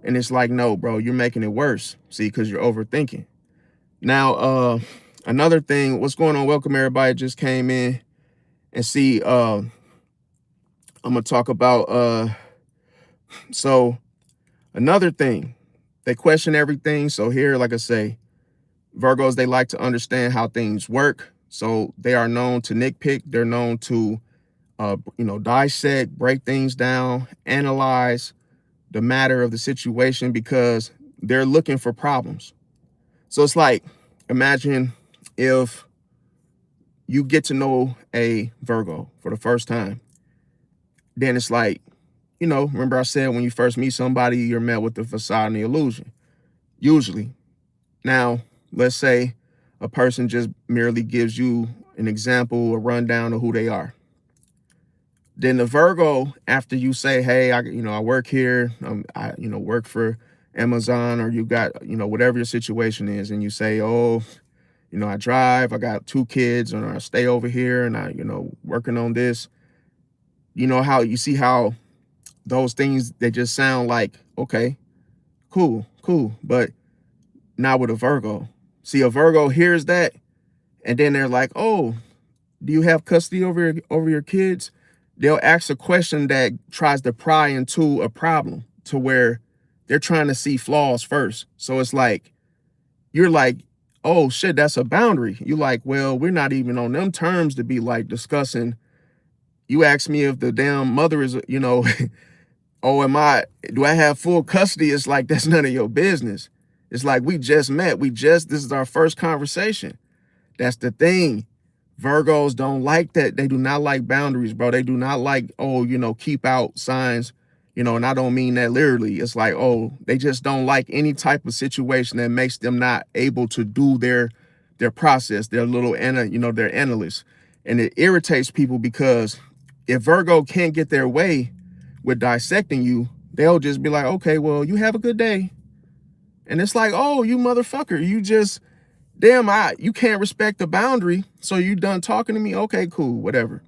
And it's like, no, bro, you're making it worse. See, because you're overthinking. Now, another thing, what's going on? Welcome everybody just came in. And see, I'm gonna talk about so another thing, they question everything. So here, like I say, Virgos, they like to understand how things work. So they are known to nitpick. They're known to, dissect, break things down, analyze the matter of the situation because they're looking for problems. So it's like, imagine if you get to know a Virgo for the first time, then it's like, remember I said when you first meet somebody, you're met with the facade and the illusion, usually. Now, let's say a person just merely gives you an example, a rundown of who they are. Then the Virgo, after you say, hey, I work here, I work for Amazon, or you got, whatever your situation is, and you say, oh, I drive, I got 2 kids, and I stay over here, and I, working on this. How you see how those things, they just sound like, okay, cool, but not with a Virgo. See, a Virgo hears that, and then they're like, oh, do you have custody over your kids? They'll ask a question that tries to pry into a problem, to where they're trying to see flaws first. So it's like, you're like, oh shit, that's a boundary. You like, well, we're not even on them terms to be like discussing. You ask me if the damn mother is, oh, do I have full custody? It's like, that's none of your business. It's like, we just met. This is our first conversation. That's the thing. Virgos don't like that. They do not like boundaries, bro. They do not like, oh, keep out signs, and I don't mean that literally. It's like, oh, they just don't like any type of situation that makes them not able to do their process, their little, their analysts. And it irritates people, because if Virgo can't get their way with dissecting you, they'll just be like, okay, well, you have a good day. And it's like, oh, you motherfucker, you just, damn, you can't respect the boundary, so you done talking to me? Okay, cool, whatever.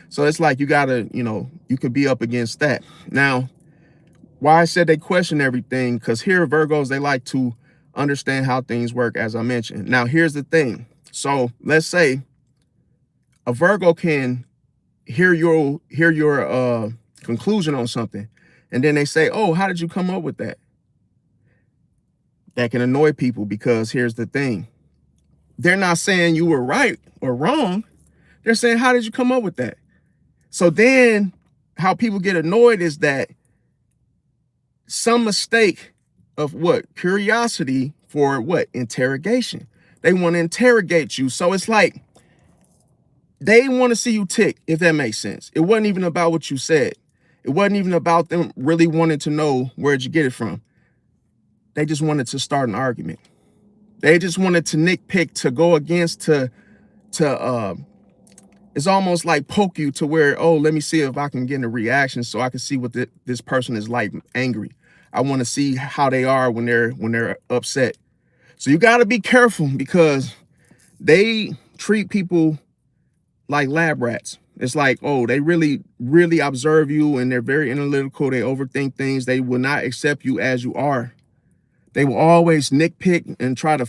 So it's like, you gotta, you could be up against that. Now, why I said they question everything, because here Virgos, they like to understand how things work, as I mentioned. Now, here's the thing. So let's say a Virgo can hear your conclusion on something, and then they say, oh, how did you come up with that? That can annoy people, because here's the thing. They're not saying you were right or wrong. They're saying, how did you come up with that? So then how people get annoyed is that some mistake of what? Curiosity for what? Interrogation. They want to interrogate you. So it's like, they want to see you tick, if that makes sense. It wasn't even about what you said. It wasn't even about them really wanting to know where'd you get it from. They just wanted to start an argument. They just wanted to nitpick, to go against, it's almost like poke you, to where, oh, let me see if I can get a reaction, so I can see what this person is like, angry. I want to see how they are when they're upset. So you got to be careful, because they treat people like lab rats. It's like, oh, they really, really observe you, and they're very analytical. They overthink things. They will not accept you as you are. They will always nitpick and try to,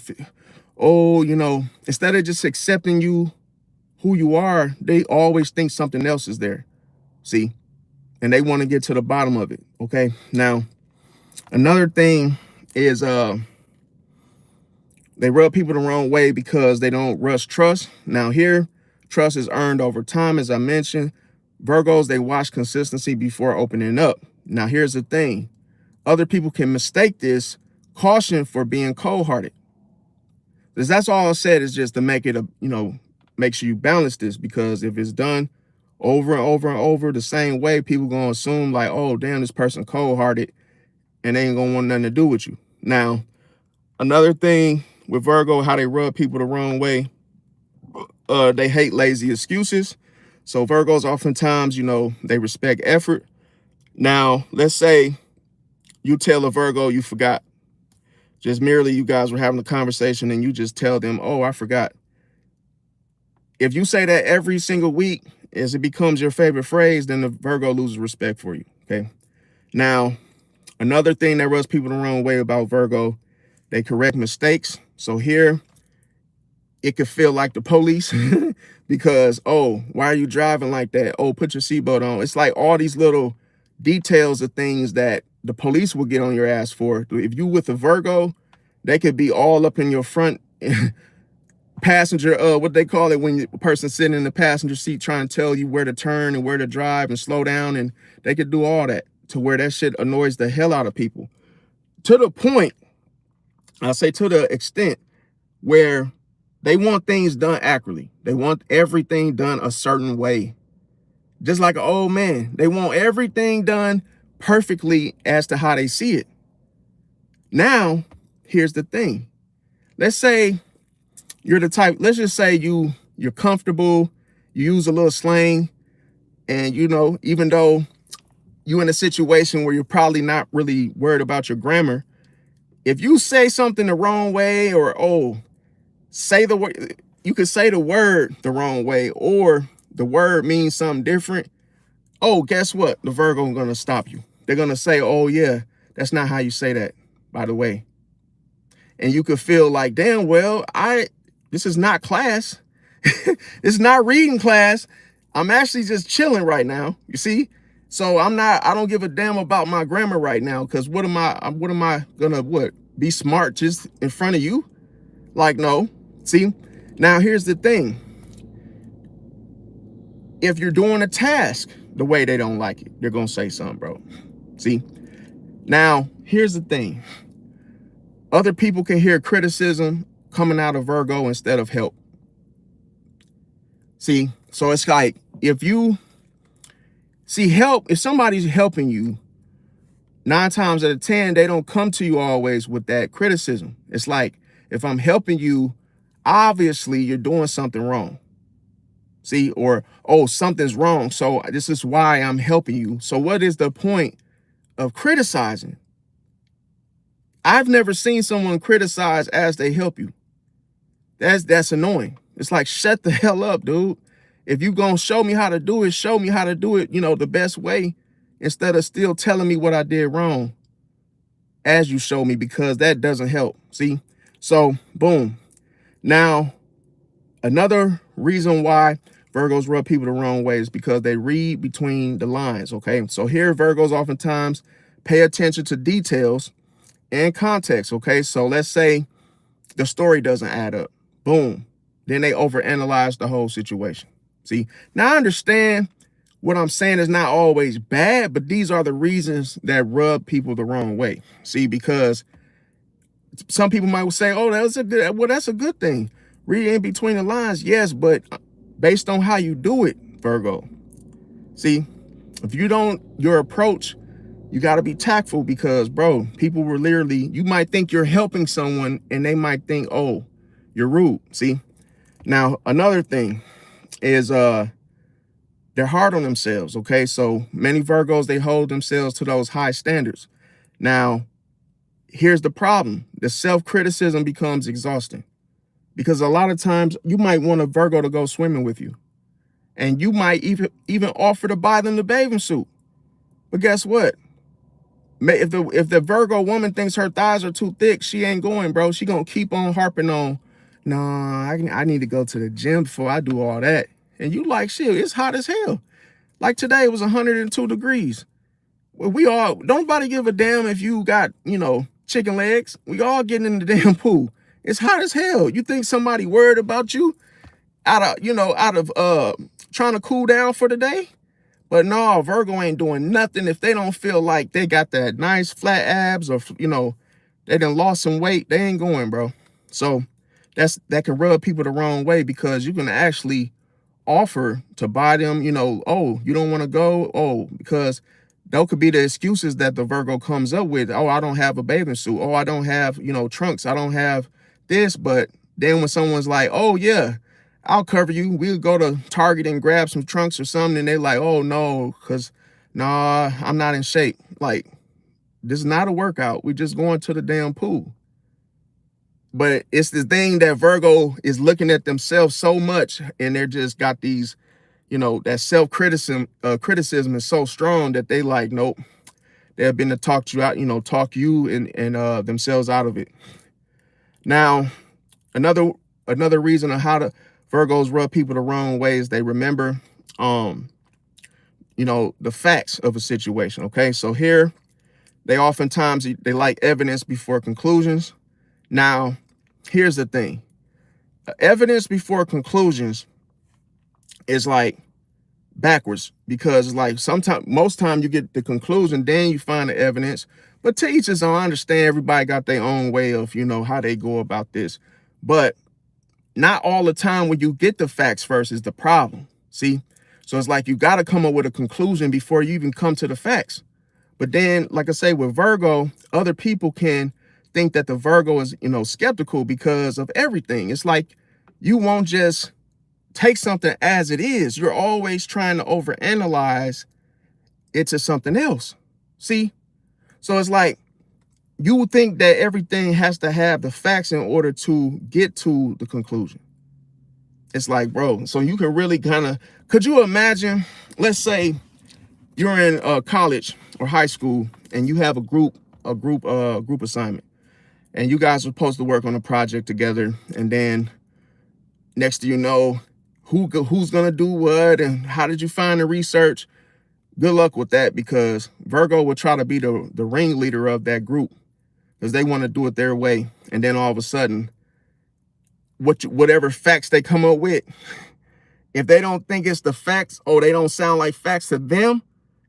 instead of just accepting you who you are, they always think something else is there. See? And they want to get to the bottom of it. Okay. Now, another thing is they rub people the wrong way because they don't rush trust. Now here, trust is earned over time, as I mentioned. Virgos, they watch consistency before opening up. Now here's the thing. Other people can mistake this caution for being cold-hearted. Because that's all I said, is just to make it make sure you balance this, because if it's done over and over and over the same way, people gonna assume like, oh, damn, this person cold-hearted, and they ain't gonna want nothing to do with you. Now, another thing with Virgo, how they rub people the wrong way, they hate lazy excuses. So Virgos oftentimes, they respect effort. Now, let's say you tell a Virgo you forgot. Just merely you guys were having a conversation and you just tell them, oh, I forgot. If you say that every single week, as it becomes your favorite phrase, then the Virgo loses respect for you, okay? Now, another thing that rubs people the wrong way about Virgo, they correct mistakes. So here, it could feel like the police because, oh, why are you driving like that? Oh, put your seatbelt on. It's like all these little details of things that the police will get on your ass for. If you with a Virgo, they could be all up in your front passenger, what they call it when the person sitting in the passenger seat trying to tell you where to turn and where to drive and slow down, and they could do all that, to where that shit annoys the hell out of people. To the point, I'll say to the extent where They want things done accurately. They want everything done a certain way. Just like an old man, they want everything done perfectly as to how they see it. Now, here's the thing. Let's say you're the type, let's just say you're comfortable, you use a little slang, and even though you're in a situation where you're probably not really worried about your grammar, if you say something the wrong way, or say the word, you could say the word the wrong way, or the word means something different. Oh, guess what? The Virgo is gonna stop you. They're gonna say, oh yeah, that's not how you say that, by the way. And you could feel like, damn, well, this is not class. It's not reading class. I'm actually just chilling right now. You see? So I don't give a damn about my grammar right now, because what am I gonna be smart just in front of you? Like, no. See? Now here's the thing. If you're doing a task the way they don't like it, they're gonna say something, bro. See? Now, here's the thing. Other people can hear criticism coming out of Virgo instead of help. See? So it's like, if somebody's helping you, 9 times out of 10, they don't come to you always with that criticism. It's like, if I'm helping you, obviously you're doing something wrong. See? Or, oh, something's wrong, so this is why I'm helping you. So what is the point of criticizing? I've never seen someone criticize as they help you. That's annoying. It's like, shut the hell up, dude. If you gonna show me how to do it, show me how to do it, the best way, instead of still telling me what I did wrong as you show me, because that doesn't help. See? So, boom. Now, another reason why Virgos rub people the wrong way is because they read between the lines, okay? So here, Virgos oftentimes pay attention to details and context, okay? So let's say the story doesn't add up. Boom. Then they overanalyze the whole situation. See? Now, I understand what I'm saying is not always bad, but these are the reasons that rub people the wrong way. See? Because some people might say, oh, that's a good thing. Read in between the lines. Yes, but based on how you do it, Virgo. See? If your approach, you got to be tactful, because, bro, people were literally, you might think you're helping someone and they might think, oh, you're rude. See? Now, another thing is they're hard on themselves, okay? So many Virgos, they hold themselves to those high standards. Now, here's the problem. The self-criticism becomes exhausting, because a lot of times you might want a Virgo to go swimming with you, and you might even offer to buy them the bathing suit. But guess what? If the Virgo woman thinks her thighs are too thick, she ain't going, bro. She gonna keep on harping on, no, I need to go to the gym before I do all that. And you like, shit, it's hot as hell. Like today, it was 102 degrees. Well, nobody give a damn if you got, chicken legs. We all getting in the damn pool. It's hot as hell. You think somebody worried about you out of trying to cool down for the day? But no, Virgo ain't doing nothing if they don't feel like they got that nice flat abs, or, they done lost some weight. They ain't going, bro. So that can rub people the wrong way, because you can actually offer to buy them, oh, you don't want to go? Oh, because those could be the excuses that the Virgo comes up with. Oh, I don't have a bathing suit. Oh, I don't have, trunks. I don't have this. But then when someone's like, oh, yeah, I'll cover you, we'll go to Target and grab some trunks or something, and they're like, oh, no, because, nah, I'm not in shape. Like, this is not a workout. We're just going to the damn pool. But it's the thing that Virgo is looking at themselves so much, and they're just got these, that criticism is so strong that they like, nope, they've been to talk you out, talk you and themselves out of it. Now, another reason of how the Virgos rub people the wrong way is they remember, the facts of a situation. Okay, so here, they oftentimes, they like evidence before conclusions. Now, here's the thing. Evidence before conclusions is like backwards, because like most time you get the conclusion, then you find the evidence. But to each his own. I understand everybody got their own way of, how they go about this. But not all the time when you get the facts first is the problem. See? So it's like you got to come up with a conclusion before you even come to the facts. But then, like I say, with Virgo, other people can think that the Virgo is, skeptical because of everything. It's like you won't just take something as it is. You're always trying to overanalyze it to something else. See? So it's like you would think that everything has to have the facts in order to get to the conclusion. It's like, bro, so you can really could you imagine, let's say you're in college or high school and you have a group assignment and you guys are supposed to work on a project together, and then next to who's gonna do what and how did you find the research. Good luck with that, because Virgo will try to be the ringleader of that group because they want to do it their way. And then all of a sudden, whatever facts they come up with, if they don't think it's the facts or they don't sound like facts to them,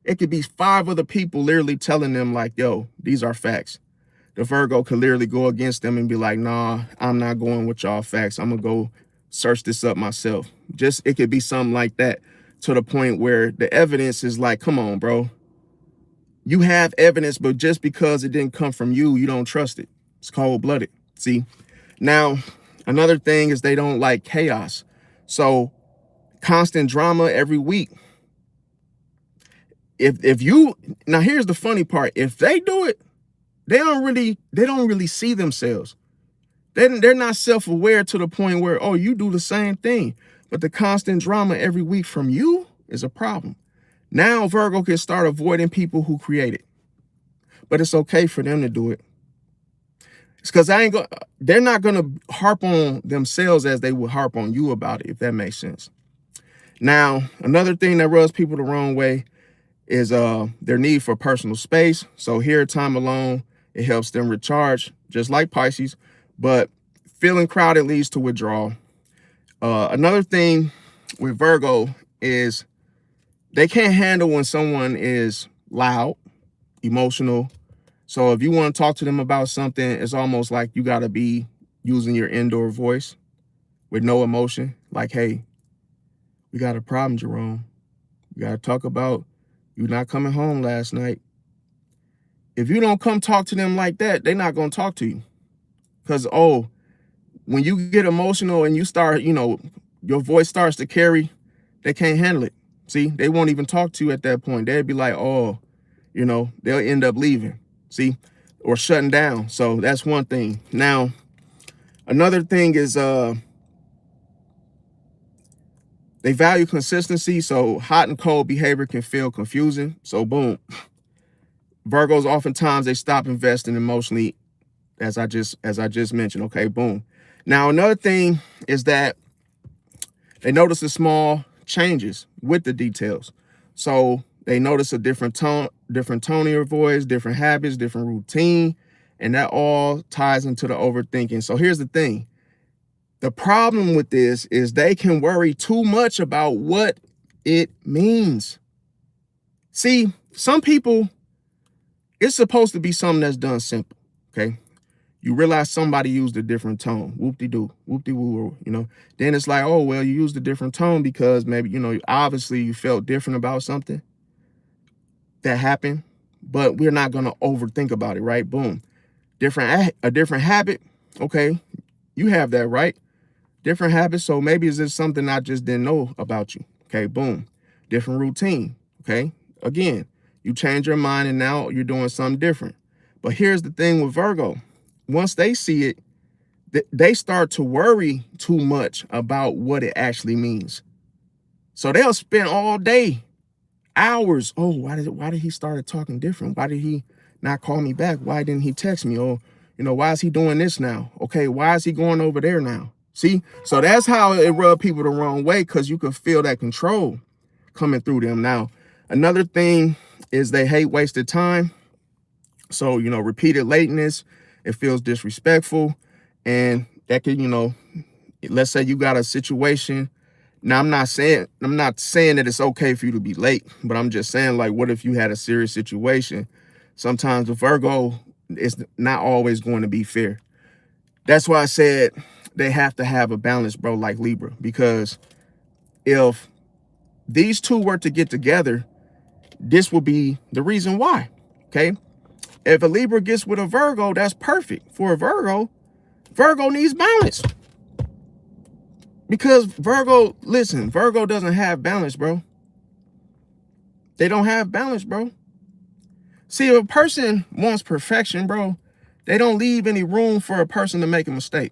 it could be 5 other people literally telling them like, yo, these are facts. The Virgo could literally go against them and be like, nah, I'm not going with y'all facts. I'm going to go search this up myself. It could be something like that, to the point where the evidence is like, come on, bro. You have evidence, but just because it didn't come from you, you don't trust it. It's cold-blooded. See? Now, another thing is they don't like chaos. So constant drama every week. Now here's the funny part. If they do it, they don't really see themselves. They're not self-aware to the point where, oh, you do the same thing. But the constant drama every week from you is a problem. Now Virgo can start avoiding people who create it. But it's okay for them to do it. It's because they're not gonna harp on themselves as they would harp on you about it, if that makes sense. Now, another thing that rubs people the wrong way is their need for personal space. So here, time alone, it helps them recharge, just like Pisces. But feeling crowded leads to withdrawal. Another thing with Virgo is they can't handle when someone is loud, emotional. So if you want to talk to them about something, it's almost like you got to be using your indoor voice with no emotion. Like, hey, we got a problem, Jerome. We got to talk about you not coming home last night. If you don't come talk to them like that, they're not going to talk to you. Because, when you get emotional and you start, your voice starts to carry, they can't handle it. See, they won't even talk to you at that point. They'd be like, they'll end up leaving, see, or shutting down. So that's one thing. Now, another thing is they value consistency. So hot and cold behavior can feel confusing. So boom, Virgos, oftentimes they stop investing emotionally, as I just mentioned. Okay, boom. Now, another thing is that they notice the small changes with the details. So they notice a different tone in your voice, different habits, different routine, and that all ties into the overthinking. So here's the thing. The problem with this is they can worry too much about what it means. See, some people, it's supposed to be something that's done simple, okay? You realize somebody used a different tone. Whoop-de-doo, whoop-de-woo, Then it's like, oh, well, you used a different tone because maybe, obviously you felt different about something that happened, but we're not going to overthink about it, right? Boom. A different habit. Okay, you have that, right? Different habits. So maybe it's just something I just didn't know about you. Okay, boom. Different routine. Okay, again, you change your mind and now you're doing something different. But here's the thing with Virgo. Once they see it, they start to worry too much about what it actually means. So they'll spend all day, hours. Oh, why did he start talking different? Why did he not call me back? Why didn't he text me? Or, why is he doing this now? Okay, why is he going over there now? See? So that's how it rubs people the wrong way, because you can feel that control coming through them. Now, another thing is they hate wasted time. So, repeated lateness, it feels disrespectful. And that could, let's say you got a situation. Now, I'm not saying that it's okay for you to be late, but I'm just saying, like, what if you had a serious situation? Sometimes with Virgo, it's not always going to be fair. That's why I said they have to have a balance, bro, like Libra. Because if these two were to get together, this would be the reason why, okay? If a Libra gets with a Virgo, that's perfect. For a Virgo, Virgo needs balance. Because Virgo, listen, Virgo doesn't have balance, bro. They don't have balance, bro. See, if a person wants perfection, bro, they don't leave any room for a person to make a mistake.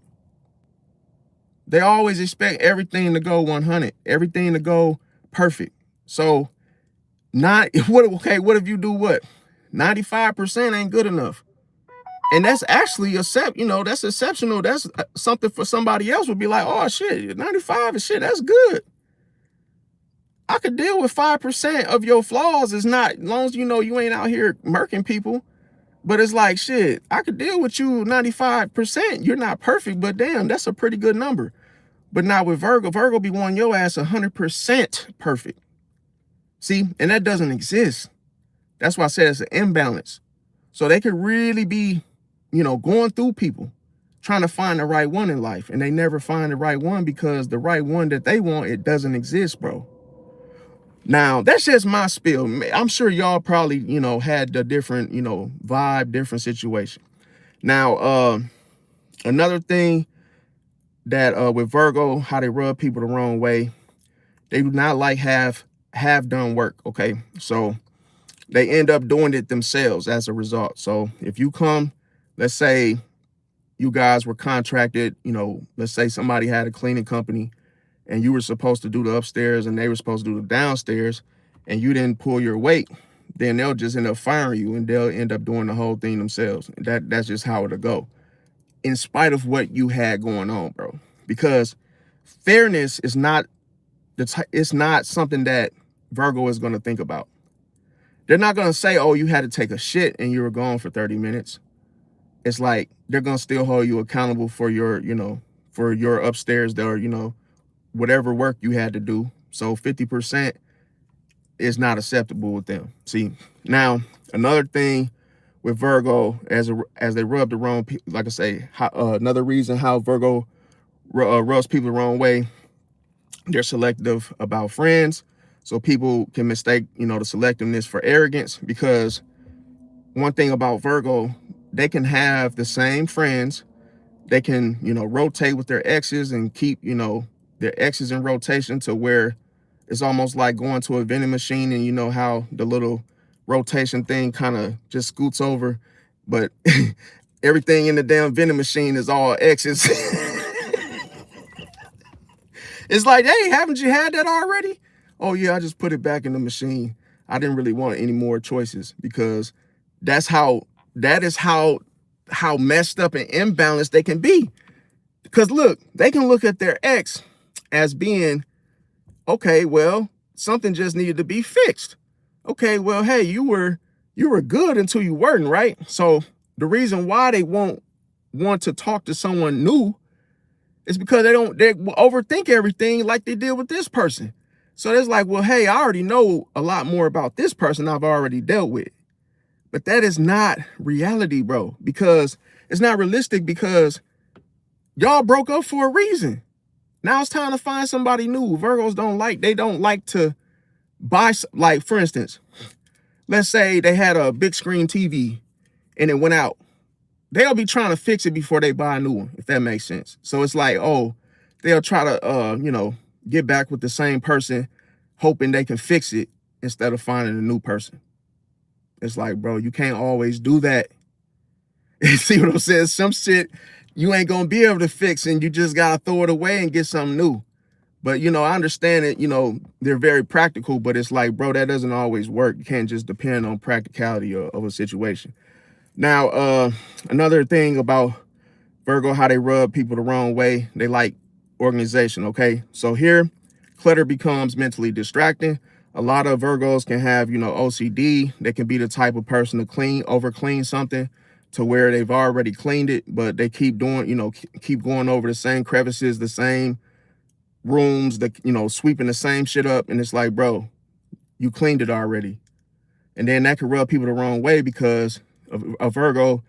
They always expect everything to go 100, everything to go perfect. So what if you do what? 95% ain't good enough. And that's actually that's exceptional. That's something for somebody else would be like, oh shit, 95 is shit, that's good. I could deal with 5% of your flaws, as long as you ain't out here murking people. But it's like, shit, I could deal with you 95%. You're not perfect, but damn, that's a pretty good number. But not with Virgo be wanting your ass 100% perfect. See, and that doesn't exist. That's why I said it's an imbalance. So they could really be, going through people, trying to find the right one in life. And they never find the right one because the right one that they want, it doesn't exist, bro. Now, that's just my spiel. I'm sure y'all probably, had the different, vibe, different situation. Now, another thing that with Virgo, how they rub people the wrong way, they do not like have done work, okay? So they end up doing it themselves as a result. So if you come, let's say you guys were contracted, let's say somebody had a cleaning company and you were supposed to do the upstairs and they were supposed to do the downstairs and you didn't pull your weight, then they'll just end up firing you and they'll end up doing the whole thing themselves. That's just how it'll go, in spite of what you had going on, bro. Because fairness is not it's not something that Virgo is going to think about. They're not going to say, oh, you had to take a shit and you were gone for 30 minutes. It's like they're going to still hold you accountable for your, for your upstairs there, whatever work you had to do. So 50% is not acceptable with them. See, now another thing with Virgo, as they rub the wrong people, like I say, another reason how Virgo rubs people the wrong way, they're selective about friends. So people can mistake, the selectiveness for arrogance, because one thing about Virgo, they can have the same friends. They can, rotate with their exes and keep, their exes in rotation to where it's almost like going to a vending machine and you know how the little rotation thing kind of just scoots over, but everything in the damn vending machine is all exes. It's like, hey, haven't you had that already? Oh yeah, I just put it back in the machine. I didn't really want any more choices, because that is how messed up and imbalanced they can be. Because look, they can look at their ex as being, okay, well, something just needed to be fixed. Okay, well, hey, you were good until you weren't, right? So the reason why they won't want to talk to someone new is because they overthink everything like they did with this person. So it's like, well, hey, I already know a lot more about this person I've already dealt with. But that is not reality, bro, because it's not realistic, because y'all broke up for a reason. Now it's time to find somebody new. Virgos don't like to buy, like, for instance, let's say they had a big screen TV and it went out. They'll be trying to fix it before they buy a new one, if that makes sense. So it's like, oh, they'll try to, get back with the same person, hoping they can fix it instead of finding a new person. It's like, bro, you can't always do that. See what I'm saying? Some shit you ain't gonna be able to fix, and you just gotta throw it away and get something new. But, I understand it, they're very practical, but it's like, bro, that doesn't always work. You can't just depend on practicality of a situation. Now, another thing about Virgo, how they rub people the wrong way, they like organization, okay? So here, clutter becomes mentally distracting. A lot of Virgos can have, OCD. They can be the type of person to over clean something to where they've already cleaned it, but they keep doing, keep going over the same crevices, the same rooms, sweeping the same shit up. And it's like, bro, you cleaned it already. And then that could rub people the wrong way, because a Virgo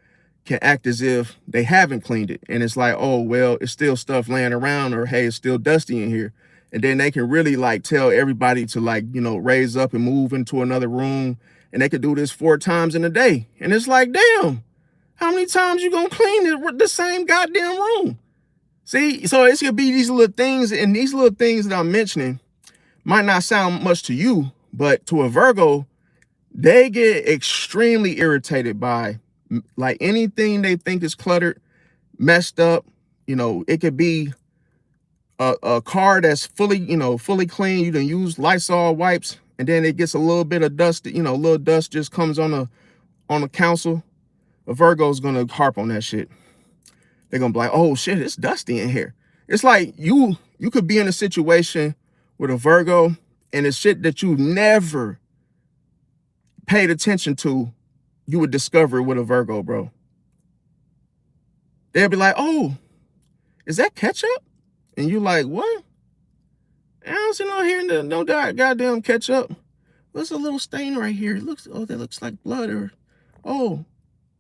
can act as if they haven't cleaned it. And it's like, oh, well, it's still stuff laying around, or hey, it's still dusty in here. And then they can really like tell everybody to like, you know, raise up and move into another room. And they could do this 4 times in a day. And it's like, damn, how many times you gonna clean the same goddamn room? See, so it's gonna be these little things, and these little things that I'm mentioning might not sound much to you, but to a Virgo, they get extremely irritated by like anything they think is cluttered, messed up. You know, it could be a car that's fully, you know, fully clean. You done use Lysol wipes, and then it gets a little bit of dust, you know, a little dust just comes on the console. A Virgo's gonna harp on that shit. They're gonna be like, oh shit, it's dusty in here. It's like you could be in a situation with a Virgo, and it's shit that you never paid attention to, you would discover it with a Virgo, bro. They'll be like, oh, is that ketchup? And you like, what? I don't see no here, no goddamn ketchup. What's a little stain right here? It looks, oh, that looks like blood, or, oh,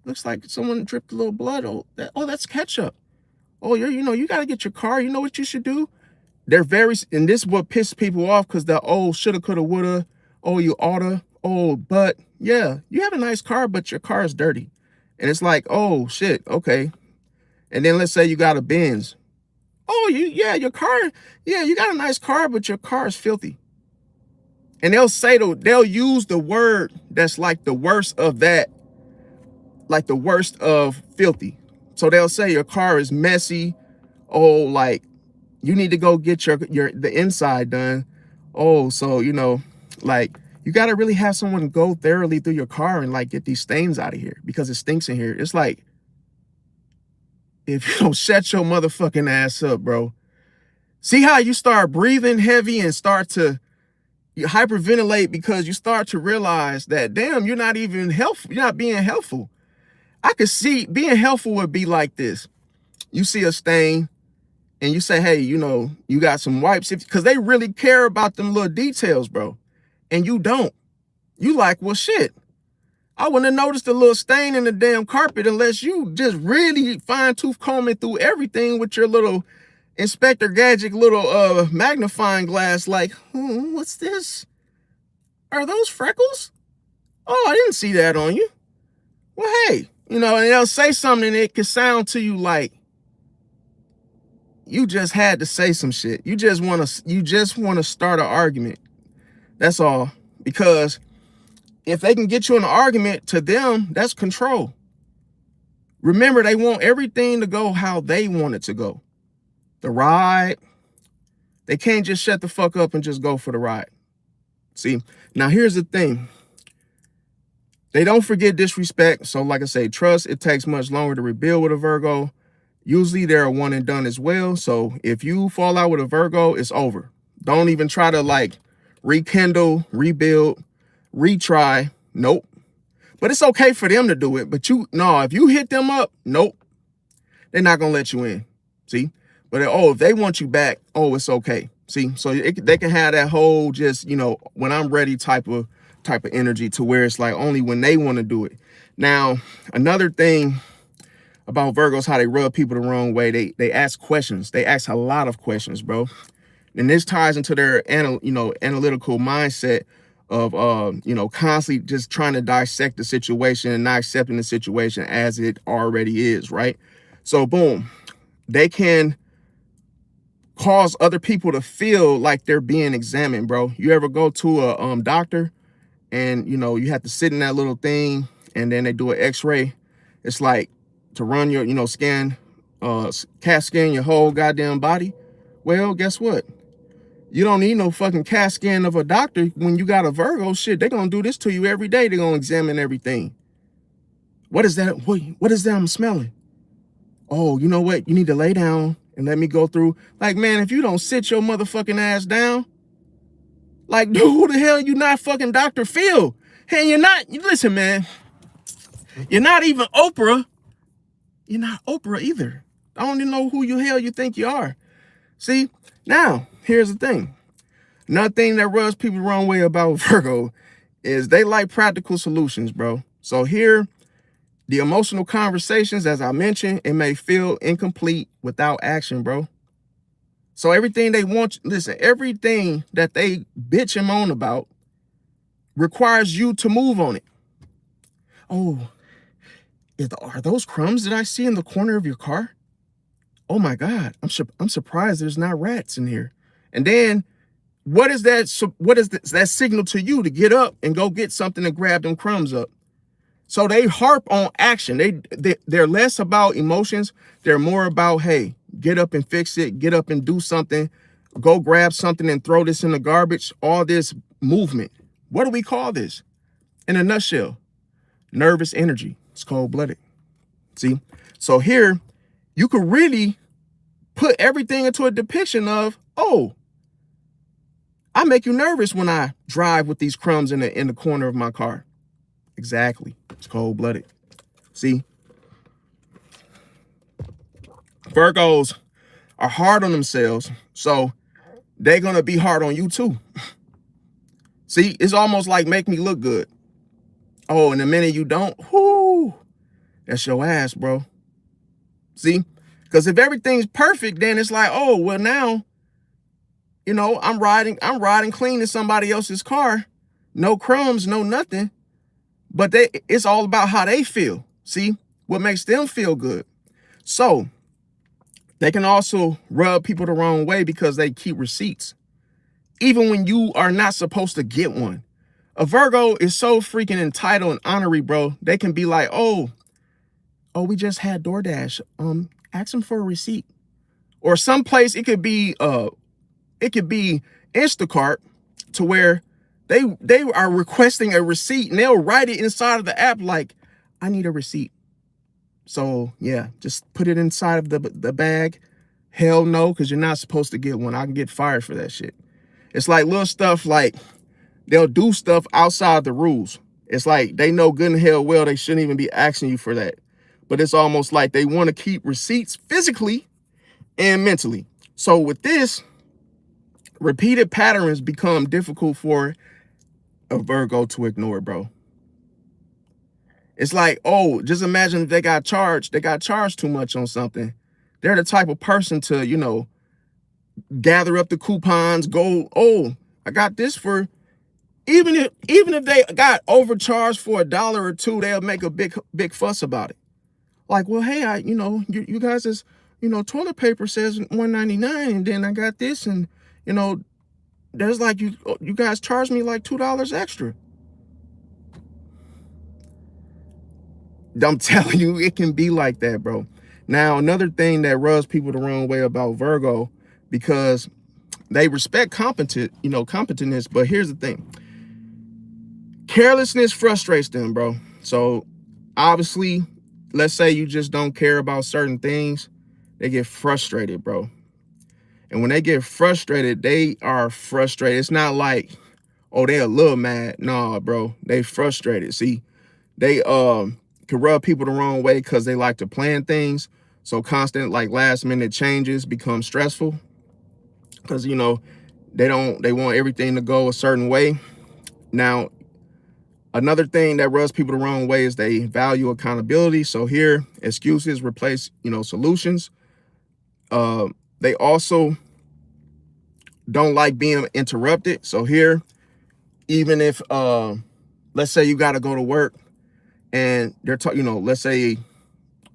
looks like someone dripped a little blood. Oh, that's ketchup. Oh, you know, you got to get your car. You know what you should do? They're very, and this is what pisses people off, because the, oh, shoulda, coulda, woulda, oh, you oughta, oh, but, yeah, you have a nice car, but your car is dirty. And it's like, oh, shit, okay. And then let's say you got a Benz. Oh, your car, yeah, you got a nice car, but your car is filthy. And they'll use the word that's like the worst of that, like the worst of filthy. So they'll say your car is messy. Oh, like you need to go get the inside done. Oh, so, you know, like you got to really have someone go thoroughly through your car and like get these stains out of here because it stinks in here. It's like, if you don't shut your motherfucking ass up, bro. See how you start breathing heavy and start to hyperventilate because you start to realize that, damn, you're not even helpful. You're not being helpful. I could see being helpful would be like this. You see a stain and you say, hey, you know, you got some wipes, because they really care about them little details, bro. And you don't. You like, well, shit, I wouldn't have noticed a little stain in the damn carpet unless you just really fine tooth combing through everything with your little Inspector Gadget little magnifying glass, like, what's this? Are those freckles? Oh, I didn't see that on you. Well, hey, you know, and they'll say something and it can sound to you like you just had to say some shit. You just want to start an argument. That's all. Because if they can get you in an argument, to them, that's control. Remember, they want everything to go how they want it to go. The ride, they can't just shut the fuck up and just go for the ride. See, now here's the thing. They don't forget disrespect. So like I say, trust, it takes much longer to rebuild with a Virgo. Usually they're a one and done as well. So if you fall out with a Virgo, it's over. Don't even try to like rekindle, rebuild, retry. Nope. But it's okay for them to do it. But if you hit them up, nope. They're not going to let you in. See? But, if they want you back, it's okay. See? So they can have that whole just, you know, when I'm ready type of energy, to where it's like only when they want to do it. Now, another thing about Virgos, how they rub people the wrong way, they ask questions. They ask a lot of questions, bro. And this ties into their analytical mindset of constantly just trying to dissect the situation and not accepting the situation as it already is, right? So boom, they can cause other people to feel like they're being examined, bro. You ever go to a doctor and you have to sit in that little thing and then they do an x-ray? It's like to run your CAT scan your whole goddamn body. Well, guess what? You don't need no fucking CAT scan of a doctor when you got a Virgo. Shit, they're gonna do this to you every day. They're gonna examine everything. What is that? What is that I'm smelling? Oh, you know what? You need to lay down and let me go through. Like, man, if you don't sit your motherfucking ass down, like, dude, who the hell you not fucking Dr. Phil? Hey, listen, man, you're not even Oprah. You're not Oprah either. I don't even know who the hell you think you are. See, now, here's the thing. Another thing that rubs people the wrong way about Virgo is they like practical solutions, bro. So here, The emotional conversations, as I mentioned, it may feel incomplete without action, bro. So everything they want, listen, everything that they bitch and moan about requires you to move on it. Oh, are those crumbs that I see in the corner of your car? Oh my God, I'm surprised there's not rats in here. And then what is that? What is that signal to you to get up and go get something and grab them crumbs up? So they harp on action. They're less about emotions. They're more about, hey, get up and fix it. Get up and do something. Go grab something and throw this in the garbage. All this movement. What do we call this? In a nutshell, nervous energy. It's cold-blooded. See? So here, you could really put everything into a depiction of, oh, I make you nervous when I drive with these crumbs in the corner of my car. Exactly. It's cold-blooded. See? Virgos are hard on themselves, so they're going to be hard on you too. See, it's almost like make me look good. Oh, and the minute you don't, whoo, that's your ass, bro. See? Because if everything's perfect, then it's like, oh, well now, you know, I'm riding clean in somebody else's car. No crumbs, no nothing. But it's all about how they feel. See? What makes them feel good. So they can also rub people the wrong way because they keep receipts, even when you are not supposed to get one. A Virgo is so freaking entitled and honorary, bro. They can be like, oh, we just had DoorDash. Ask them for a receipt. Or someplace it could be Instacart, to where they are requesting a receipt and they'll write it inside of the app like, I need a receipt. So yeah, just put it inside of the bag. Hell no, because you're not supposed to get one. I can get fired for that shit. It's like little stuff like they'll do stuff outside the rules. It's like they know good and hell well they shouldn't even be asking you for that. But it's almost like they want to keep receipts physically and mentally. So with this, repeated patterns become difficult for a Virgo to ignore, bro. It's like, oh, just imagine if they got charged too much on something. They're the type of person to, you know, gather up the coupons, go, oh, I got this for, even if they got overcharged for $1 or $2, they'll make a big fuss about it. Like, well, hey, you guys is, toilet paper says $1.99, and then I got this, and there's like you guys charged me like $2 extra. I'm telling you, it can be like that, bro. Now, another thing that rubs people the wrong way about Virgo, because they respect competentness, but here's the thing. Carelessness frustrates them, bro. So obviously, let's say you just don't care about certain things, they get frustrated, bro. And when they get frustrated, they are frustrated. It's not like, oh, they a little mad. Nah, bro, they frustrated. See, they can rub people the wrong way because they like to plan things. So constant, like, last minute changes become stressful because, they want everything to go a certain way. Now, another thing that rubs people the wrong way is they value accountability. So here, excuses replace, solutions. They also don't like being interrupted. So here, even if, let's say you got to go to work and they're, let's say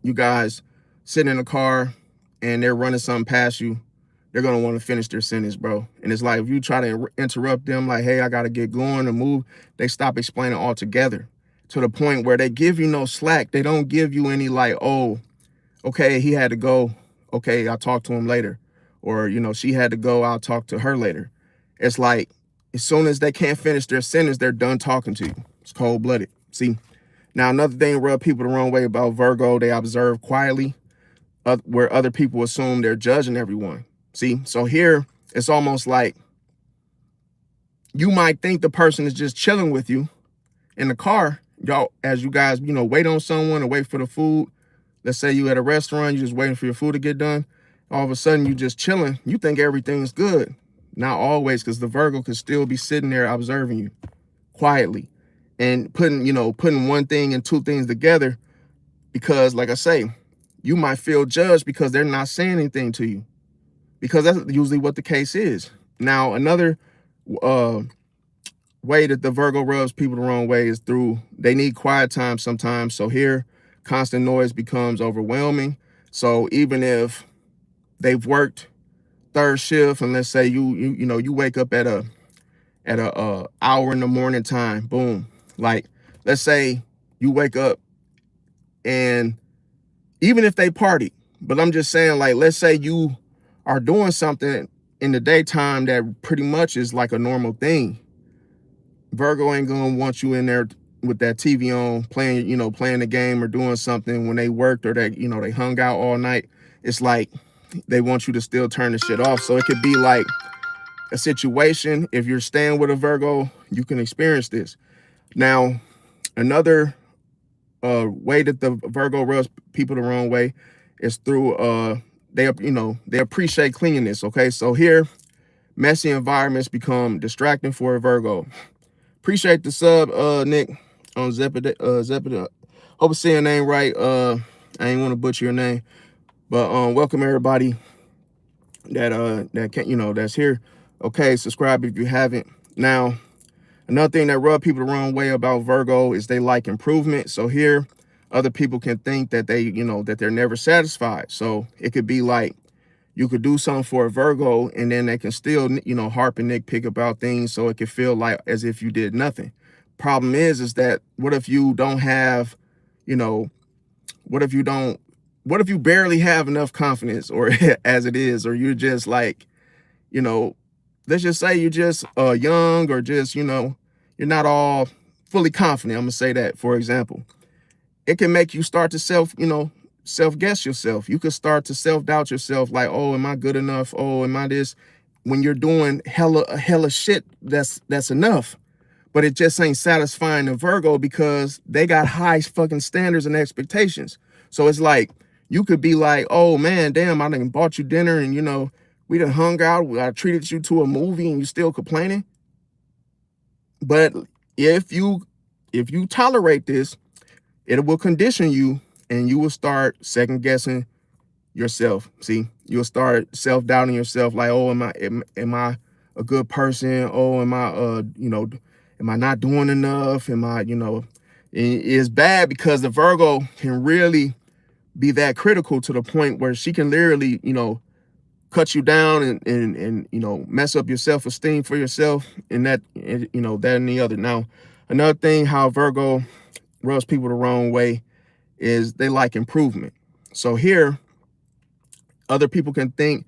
you guys sit in a car and they're running something past you, they're going to want to finish their sentence, bro. And it's like, if you try to interrupt them, like, hey, I got to get going and move, they stop explaining altogether, to the point where they give you no slack. They don't give you any like, oh, okay, he had to go. Okay, I'll talk to him later. Or, she had to go, I'll talk to her later. It's like, as soon as they can't finish their sentence, they're done talking to you. It's cold-blooded. See? Now, another thing rub people the wrong way about Virgo, they observe quietly, where other people assume they're judging everyone. See? So here, it's almost like you might think the person is just chilling with you in the car, y'all, as you guys, wait on someone or wait for the food. Let's say you at a restaurant, you're just waiting for your food to get done. All of a sudden, you just chilling. You think everything's good. Not always, because the Virgo could still be sitting there observing you quietly and putting one thing and two things together because, like I say, you might feel judged because they're not saying anything to you, because that's usually what the case is. Now, another uh, way that the Virgo rubs people the wrong way is through they need quiet time sometimes. So here, constant noise becomes overwhelming. So even if they've worked third shift, and let's say you wake up at a hour in the morning time, boom. Like, let's say you wake up, and even if they party, but I'm just saying, like, let's say you are doing something in the daytime that pretty much is like a normal thing. Virgo ain't gonna want you in there with that TV on, playing the game or doing something when they worked, or they hung out all night. It's like they want you to still turn the shit off. So it could be like a situation. If you're staying with a Virgo, you can experience this. Now, another way that the Virgo rubs people the wrong way is through they appreciate cleanliness. Okay, so here, messy environments become distracting for a Virgo. Appreciate the sub, Nick, on Zepida. Hope I'm saying your name right. I ain't want to butcher your name, but welcome everybody that can that's here. Okay, subscribe if you haven't. Now, another thing that rub people the wrong way about Virgo is they like improvement. So here, other people can think that that they're never satisfied. So it could be like you could do something for a Virgo, and then they can still, harp and nitpick about things, so it can feel like as if you did nothing. Problem is that what if you don't have, what if you barely have enough confidence, or as it is, or you're just like, let's just say you're just young, or just, you're not all fully confident. I'm gonna say that, for example. It can make you start to self-guess yourself. You could start to self-doubt yourself, like, oh, am I good enough? Oh, am I this? When you're doing hella shit, that's enough. But it just ain't satisfying the Virgo, because they got high fucking standards and expectations. So it's like, you could be like, oh man, damn, I done bought you dinner, and we done hung out, I treated you to a movie, and you still complaining. But if you tolerate this, it will condition you, and you will start second guessing yourself. See, you'll start self-doubting yourself, like, oh, am I a good person? Oh, am I not doing enough? It's bad, because the Virgo can really be that critical to the point where she can literally, cut you down, and mess up your self-esteem for yourself, and that and the other. Now, another thing how Virgo rubs people the wrong way is they like improvement. So here, other people can think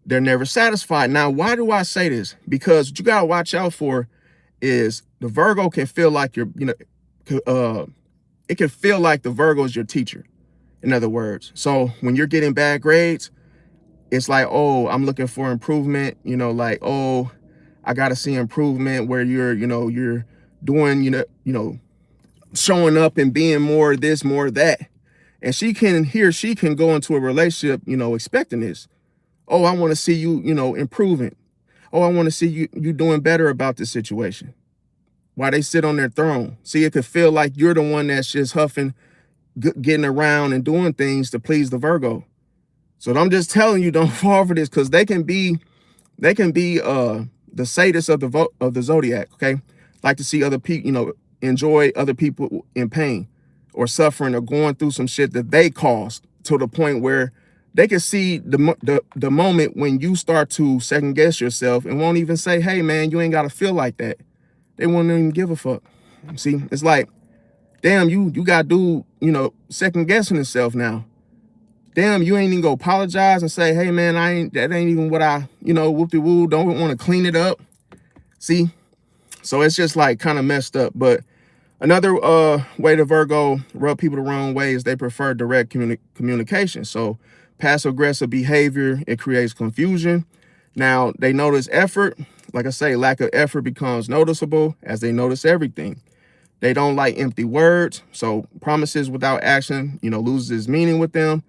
they're never satisfied. Now, why do I say this? Because what you gotta watch out for is the Virgo can feel like it can feel like the Virgo is your teacher. In other words, so when you're getting bad grades, it's like, oh, I'm looking for improvement. Like, oh, I gotta see improvement where you're doing, showing up and being more this, more that. And she can go into a relationship, expecting this. Oh, I want to see you, improving. Oh, I want to see you doing better about this situation. While they sit on their throne. See, it could feel like you're the one that's just huffing, getting around and doing things to please the Virgo. So I'm just telling you, don't fall for this, because they can be the sadists of the zodiac. Okay, like to see other people, enjoy other people in pain or suffering or going through some shit that they caused, to the point where they can see the moment when you start to second guess yourself, and won't even say, hey man, you ain't gotta feel like that. They won't even give a fuck. See, it's like, damn, you got dude, second guessing himself now. Damn, you ain't even go apologize and say, hey man, that ain't even what I, whoop-de-woo, don't want to clean it up. See? So it's just like kind of messed up. But another way the Virgo rub people the wrong way is they prefer direct communication. So passive-aggressive behavior, it creates confusion. Now, they notice effort. Like I say, lack of effort becomes noticeable as they notice everything. They don't like empty words. So promises without action, loses meaning with them.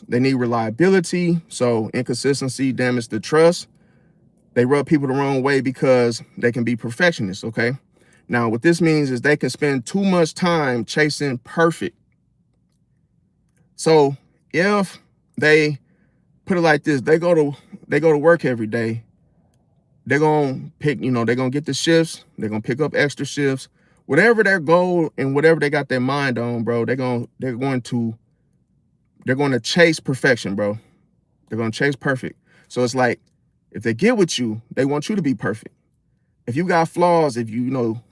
They need reliability. So inconsistency damages the trust. They rub people the wrong way because they can be perfectionists, okay? Now, what this means is they can spend too much time chasing perfect. So if they put it like this, they go to work every day, they're gonna pick, they're gonna get the shifts, they're gonna pick up extra shifts, whatever their goal and whatever they got their mind on, bro. They're going to chase perfection, bro. They're going to chase perfect. So it's like, if they get with you, they want you to be perfect. If you got flaws, if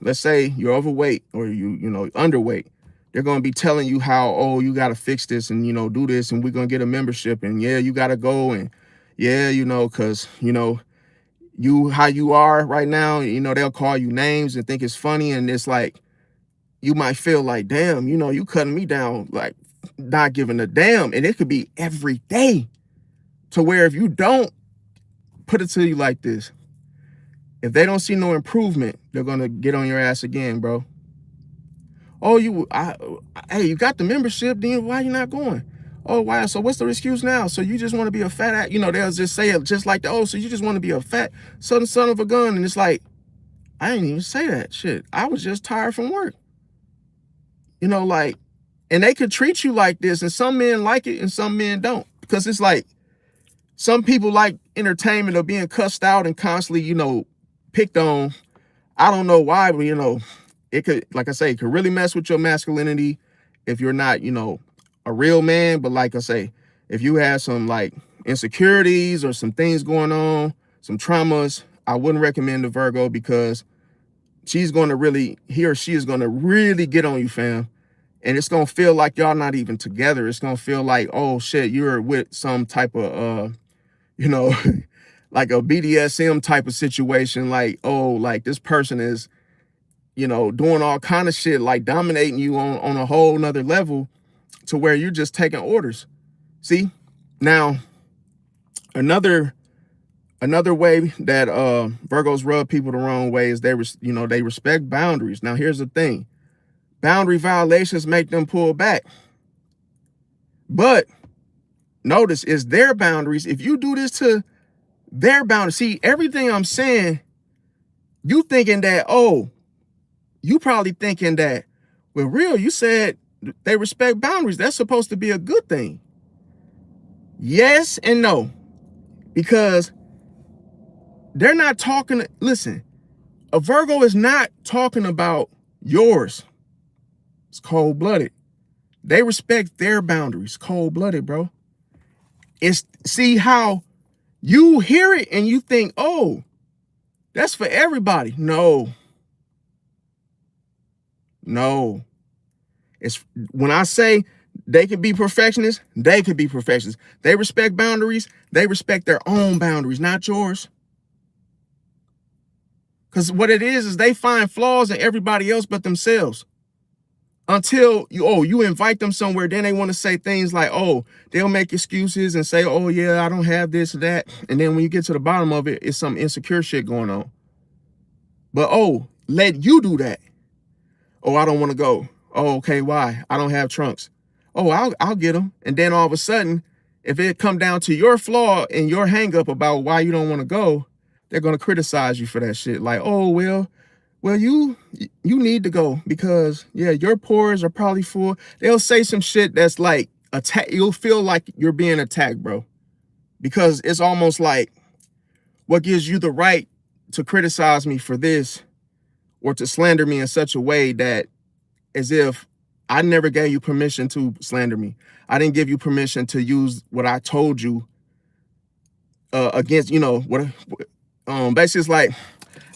let's say you're overweight or underweight, they're going to be telling you how, oh, you got to fix this and, do this, and we're going to get a membership, and yeah, you got to go, and yeah, because, you, how you are right now, they'll call you names and think it's funny. And it's like, you might feel like, damn, you cutting me down, like not giving a damn. And it could be every day, to where if you don't put it to you like this, if they don't see no improvement, they're going to get on your ass again, bro. Oh, hey, you got the membership, then why you not going? Oh, wow. So what's the excuse now? So you just want to be a fat ass? They'll just say it just like that. Oh, so you just want to be a fat son of a gun. And it's like, I didn't even say that shit. I was just tired from work. And they could treat you like this, and some men like it and some men don't. Because it's like, some people like entertainment of being cussed out and constantly, picked on. I don't know why, but it could, like I say, it could really mess with your masculinity if you're not, a real man. But like I say, if you have some like insecurities or some things going on, some traumas, I wouldn't recommend the Virgo, because he or she is going to really get on you, fam. And it's going to feel like y'all not even together. It's going to feel like, oh shit, you're with some type of, like a BDSM type of situation. Like, oh, like this person is, doing all kind of shit, like dominating you on a whole nother level, to where you're just taking orders. See, now another way that Virgos rub people the wrong way is they respect boundaries. Now here's the thing. Boundary violations make them pull back. But notice, it's their boundaries. If you do this to their boundaries, see, everything I'm saying, you thinking that, oh, you probably thinking that, well, real, you said they respect boundaries. That's supposed to be a good thing. Yes and no. Because they're not talking, listen, a Virgo is not talking about yours. It's cold-blooded. They respect their boundaries. Cold-blooded, bro. See how you hear it and you think, oh, that's for everybody. No. It's when I say they could be perfectionists, they could be perfectionists. They respect boundaries. They respect their own boundaries, not yours. Because what it is they find flaws in everybody else but themselves. Until you invite them somewhere, then they want to say things like, oh, they'll make excuses and say, oh yeah, I don't have this or that. And then when you get to the bottom of it, it's some insecure shit going on. But let you do that. Oh, I don't want to go. Oh, okay, why? I don't have trunks. Oh, I'll get them. And then all of a sudden, if it come down to your flaw and your hang up about why you don't want to go, they're gonna criticize you for that shit. Like, oh well, you need to go because yeah, your pores are probably full. They'll say some shit that's like attack. You'll feel like you're being attacked, bro, because it's almost like, what gives you the right to criticize me for this or to slander me in such a way that, as if I never gave you permission to slander me. I didn't give you permission to use what I told you against, what basically it's like,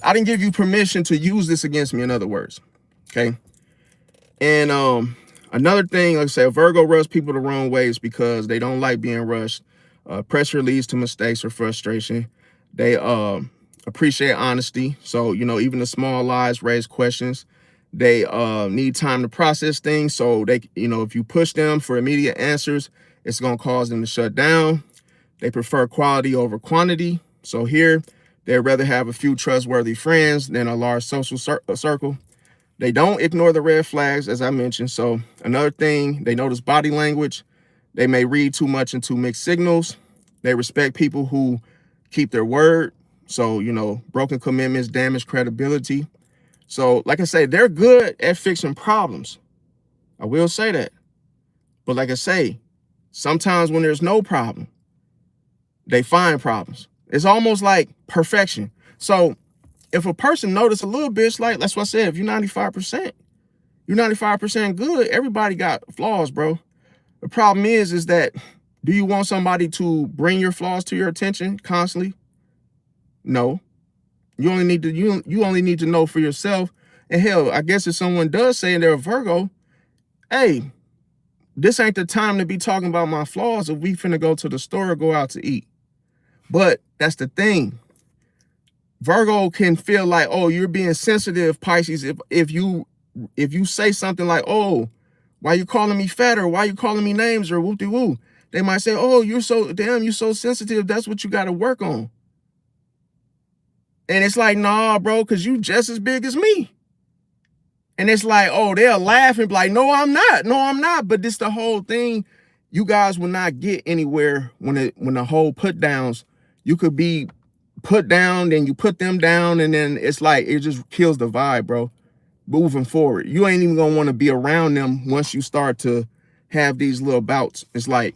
I didn't give you permission to use this against me, in other words. Okay. And another thing, like I said, Virgo rubs people the wrong ways because they don't like being rushed. Pressure leads to mistakes or frustration. They appreciate honesty. So, even the small lies raise questions. They need time to process things. So they, if you push them for immediate answers, it's going to cause them to shut down. They prefer quality over quantity. So here, they'd rather have a few trustworthy friends than a large social circle. They don't ignore the red flags, as I mentioned. So another thing, they notice body language. They may read too much into mixed signals. They respect people who keep their word. So, broken commitments damage credibility. So, like I say, they're good at fixing problems. I will say that. But like I say, Sometimes when there's no problem, they find problems. It's almost like perfection. So if a person notice a little bit, it's like, that's what I said, if you're 95%, you're 95% good. Everybody got flaws, bro. The problem is that, do you want somebody to bring your flaws to your attention constantly? No. You only need to you only need to know for yourself. And hell, I guess if someone does say they're a Virgo, hey, this ain't the time to be talking about my flaws if we finna go to the store or go out to eat. But that's the thing. Virgo can feel like, oh, you're being sensitive, Pisces, if you say something like, oh, why you calling me fat, or why you calling me names, or whoop-de-woo. They might say, oh, you're so sensitive. That's what you got to work on. And it's like, nah, bro, because you just as big as me. And it's like, oh, they'll laugh and be like, no, I'm not. No, I'm not. But this the whole thing. You guys will not get anywhere when the whole put downs. You could be put down, then you put them down, and then it's like, it just kills the vibe, bro. Moving forward, you ain't even gonna want to be around them once you start to have these little bouts. It's like,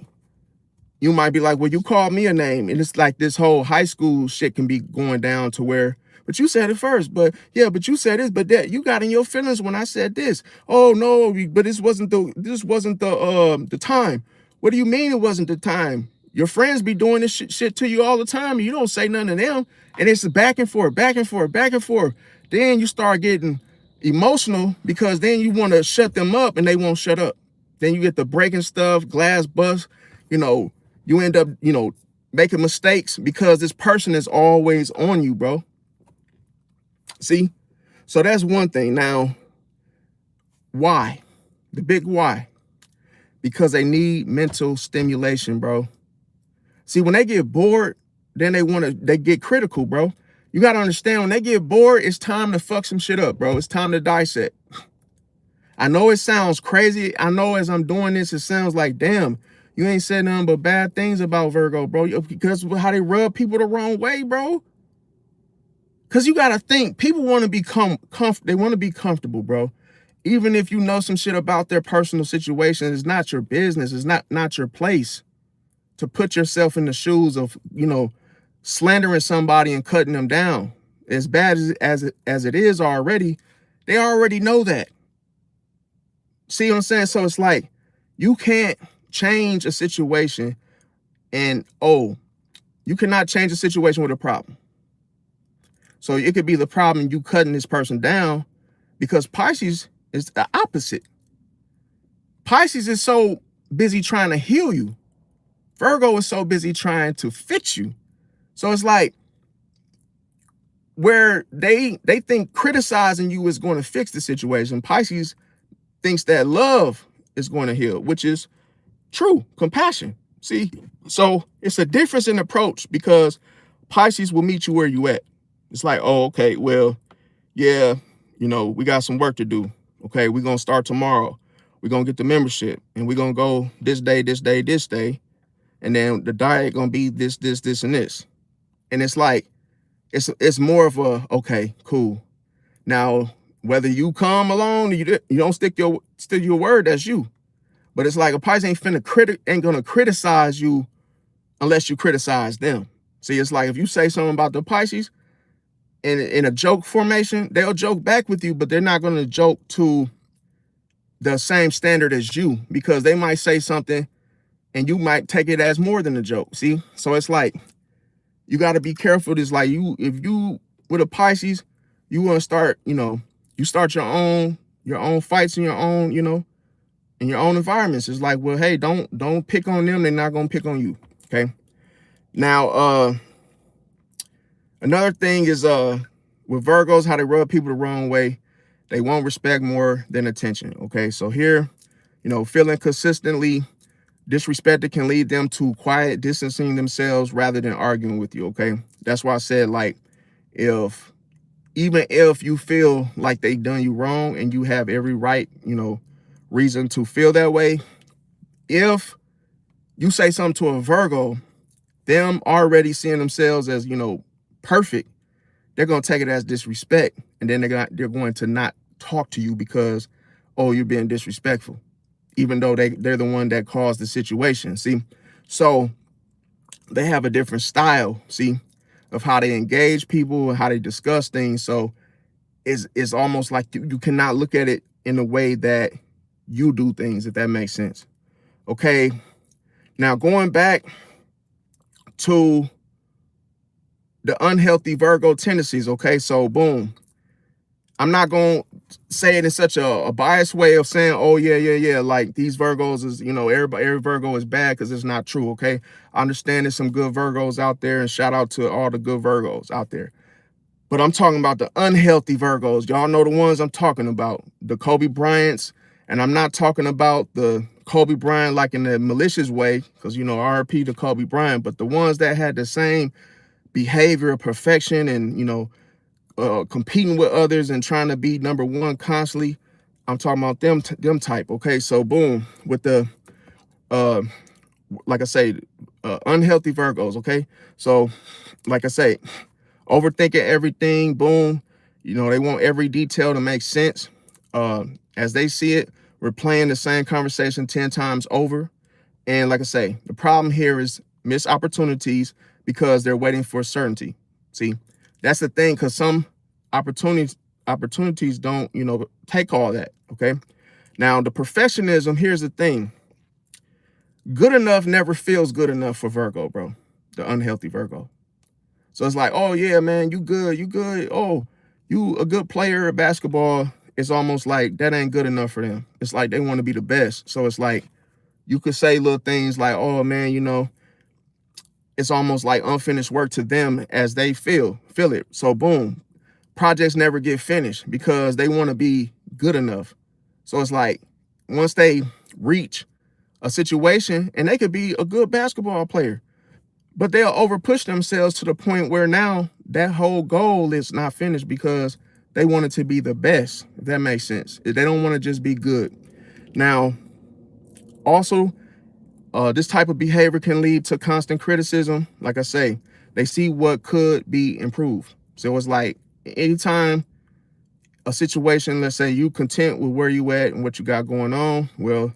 you might be like, well, you called me a name. And it's like this whole high school shit can be going down to where, but you said it first, but yeah, but you said this, but that you got in your feelings when I said this. Oh no, but this wasn't the time. What do you mean it wasn't the time? Your friends be doing this shit to you all the time, and you don't say nothing to them. And it's back and forth, back and forth, back and forth. Then you start getting emotional because then you want to shut them up and they won't shut up. Then you get the breaking stuff, glass bust, you end up, making mistakes because this person is always on you, bro. See? So that's one thing. Now, why? The big why. Because they need mental stimulation, bro. See, when they get bored, then they get critical, bro. You got to understand, when they get bored, it's time to fuck some shit up, bro. It's time to dissect. I know it sounds crazy. I know as I'm doing this, it sounds like, damn, you ain't said nothing but bad things about Virgo, bro. Because how they rub people the wrong way, bro. Because you got to think, people want to become they want to be comfortable, bro. Even if you know some shit about their personal situation, it's not your business. It's not your place to put yourself in the shoes of, slandering somebody and cutting them down. As bad as it is already, they already know that. See what I'm saying? So it's like, you can't change a situation and, you cannot change a situation with a problem. So it could be the problem you cutting this person down, because Pisces is the opposite. Pisces is so busy trying to heal you. Virgo is so busy trying to fix you. So it's like, where they think criticizing you is going to fix the situation, Pisces thinks that love is going to heal, which is true, compassion. See, so it's a difference in approach, because Pisces will meet you where you at. It's like, oh, okay, well, yeah, we got some work to do. Okay, we're going to start tomorrow. We're going to get the membership, and we're going to go this day, this day, this day. And then the diet going to be this, and this. And it's like, it's more of a, okay, cool. Now, whether you come along, you don't stick your word, that's you. But it's like, a Pisces ain't gonna criticize you unless you criticize them. See, it's like, if you say something about the Pisces in a joke formation, they'll joke back with you, but they're not gonna joke to the same standard as you, because they might say something and you might take it as more than a joke. See? So it's like, you got to be careful. It's like, if you with a Pisces, you want to start, you start your own fights in your own, in your own environments. It's like, well, hey, don't pick on them. They're not going to pick on you. Okay. Now, another thing is, with Virgos, how they rub people the wrong way. They want respect more than attention. Okay. So here, feeling consistently disrespected can lead them to quiet distancing themselves rather than arguing with you. Okay. That's why I said, like, even if you feel like they done you wrong and you have every right, reason to feel that way, if you say something to a Virgo, them already seeing themselves as, perfect, they're going to take it as disrespect. And then they're going to not talk to you because, oh, you're being disrespectful. even though they're the one that caused the situation. See, so they have a different style, see, of how they engage people and how they discuss things. So it's almost like you cannot look at it in the way that you do things, if that makes sense. Okay, now going back to the unhealthy Virgo tendencies. Okay, so boom, I'm not going to say it in such a biased way of saying, oh, yeah, like these Virgos is, every Virgo is bad, because it's not true, okay? I understand there's some good Virgos out there, and shout out to all the good Virgos out there. But I'm talking about the unhealthy Virgos. Y'all know the ones I'm talking about, the Kobe Bryants, and I'm not talking about the Kobe Bryant like in the malicious way, because, RP to Kobe Bryant, but the ones that had the same behavior of perfection and, competing with others and trying to be number one constantly. I'm talking about them type. Okay, so boom, with the like I say, unhealthy Virgos. Okay, so like I say, overthinking everything. Boom, they want every detail to make sense as they see it. We're playing the same conversation 10 times over, and like I say, the problem here is missed opportunities because they're waiting for certainty. See, that's the thing, because some opportunities don't, take all that. Okay. Now, the perfectionism, here's the thing. Good enough never feels good enough for Virgo, bro. The unhealthy Virgo. So it's like, oh yeah, man, you good. Oh, you a good player at basketball. It's almost like that ain't good enough for them. It's like they want to be the best. So it's like you could say little things like, oh man, it's almost like unfinished work to them as they feel it. So boom, projects never get finished because they want to be good enough. So it's like once they reach a situation, and they could be a good basketball player, but they'll overpush themselves to the point where now that whole goal is not finished because they want it to be the best, if that makes sense. They don't want to just be good. Now, also, this type of behavior can lead to constant criticism. Like I say, they see what could be improved. So it's like anytime a situation, let's say you content with where you at and what you got going on, well,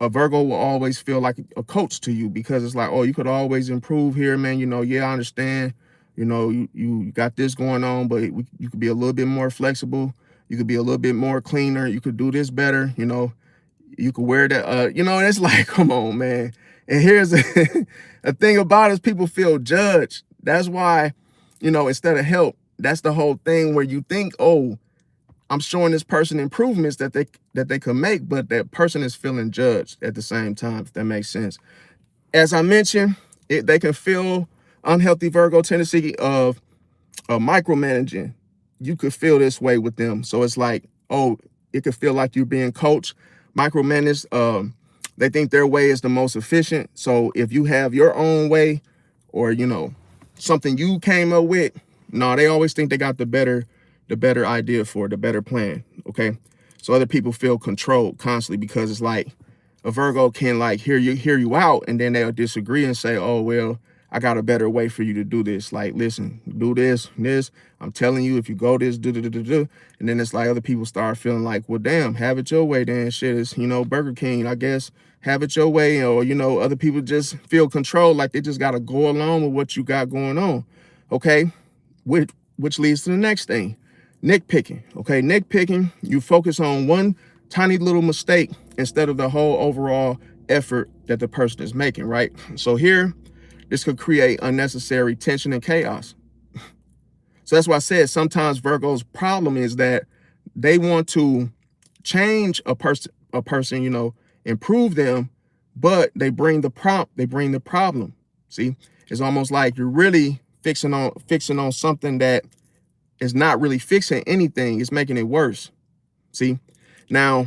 a Virgo will always feel like a coach to you, because it's like, oh, you could always improve here, man. Yeah, I understand. You got this going on, but you could be a little bit more flexible. You could be a little bit more cleaner. You could do this better. You could wear that, and it's like, come on, man. And here's a thing about it is people feel judged. That's why, instead of help, that's the whole thing where you think, oh, I'm showing this person improvements that they could make, but that person is feeling judged at the same time, if that makes sense. As I mentioned, they can feel unhealthy Virgo tendency of micromanaging. You could feel this way with them. So it's like, oh, it could feel like you're being coached, micromanaged. They think their way is the most efficient. So if you have your own way, or something you came up with, no, they always think they got the better idea for it, the better plan. Okay, so other people feel controlled constantly, because it's like a Virgo can like hear you out, and then they'll disagree and say, oh well, I got a better way for you to do this. Like, listen, do this. I'm telling you, if you go this, do. And then it's like other people start feeling like, well, damn, have it your way then. Shit is, Burger King, I guess, have it your way. Or, other people just feel controlled, like they just got to go along with what you got going on. Okay, which leads to the next thing. Nitpicking. Okay, nitpicking, you focus on one tiny little mistake instead of the whole overall effort that the person is making, right? So here, this could create unnecessary tension and chaos. So that's why I said sometimes Virgo's problem is that they want to change a person, improve them, but they bring the problem. See, it's almost like you're really fixing on something that is not really fixing anything. It's making it worse. See, now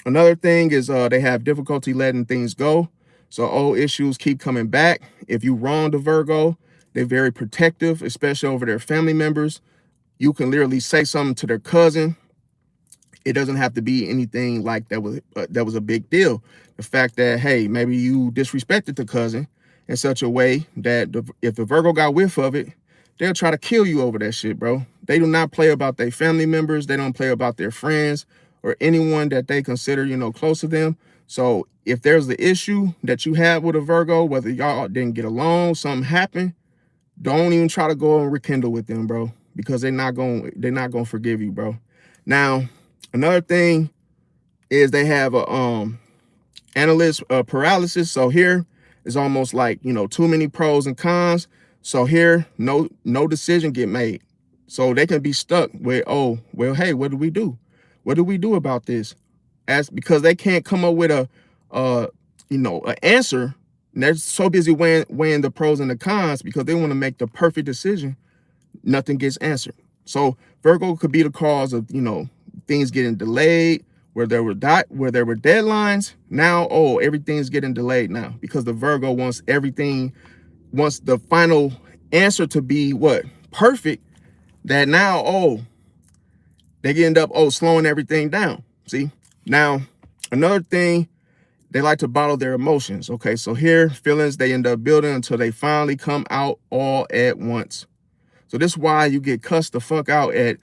another thing is they have difficulty letting things go. So old issues keep coming back. If you wronged a Virgo, they're very protective, especially over their family members. You can literally say something to their cousin. It doesn't have to be anything like that was a big deal. The fact that, hey, maybe you disrespected the cousin in such a way that if the Virgo got whiff of it, they'll try to kill you over that shit, bro. They do not play about their family members. They don't play about their friends or anyone that they consider, close to them. So if there's the issue that you have with a Virgo, whether y'all didn't get along, something happened, don't even try to go and rekindle with them, bro, because they're not going to forgive you, bro. Now, another thing is they have a analyst paralysis. So here is almost like, too many pros and cons. So here, no decision get made. So they can be stuck with, oh, well, hey, what do we do? What do we do about this? Because they can't come up with an answer. And they're so busy weighing the pros and the cons because they want to make the perfect decision. Nothing gets answered. So Virgo could be the cause of, things getting delayed, where there were deadlines. Now, everything's getting delayed now because the Virgo wants the final answer to be what? Perfect. That now, they end up, slowing everything down. See? Now, another thing, they like to bottle their emotions. Okay, so here, feelings, they end up building until they finally come out all at once. So this is why you get cussed the fuck out at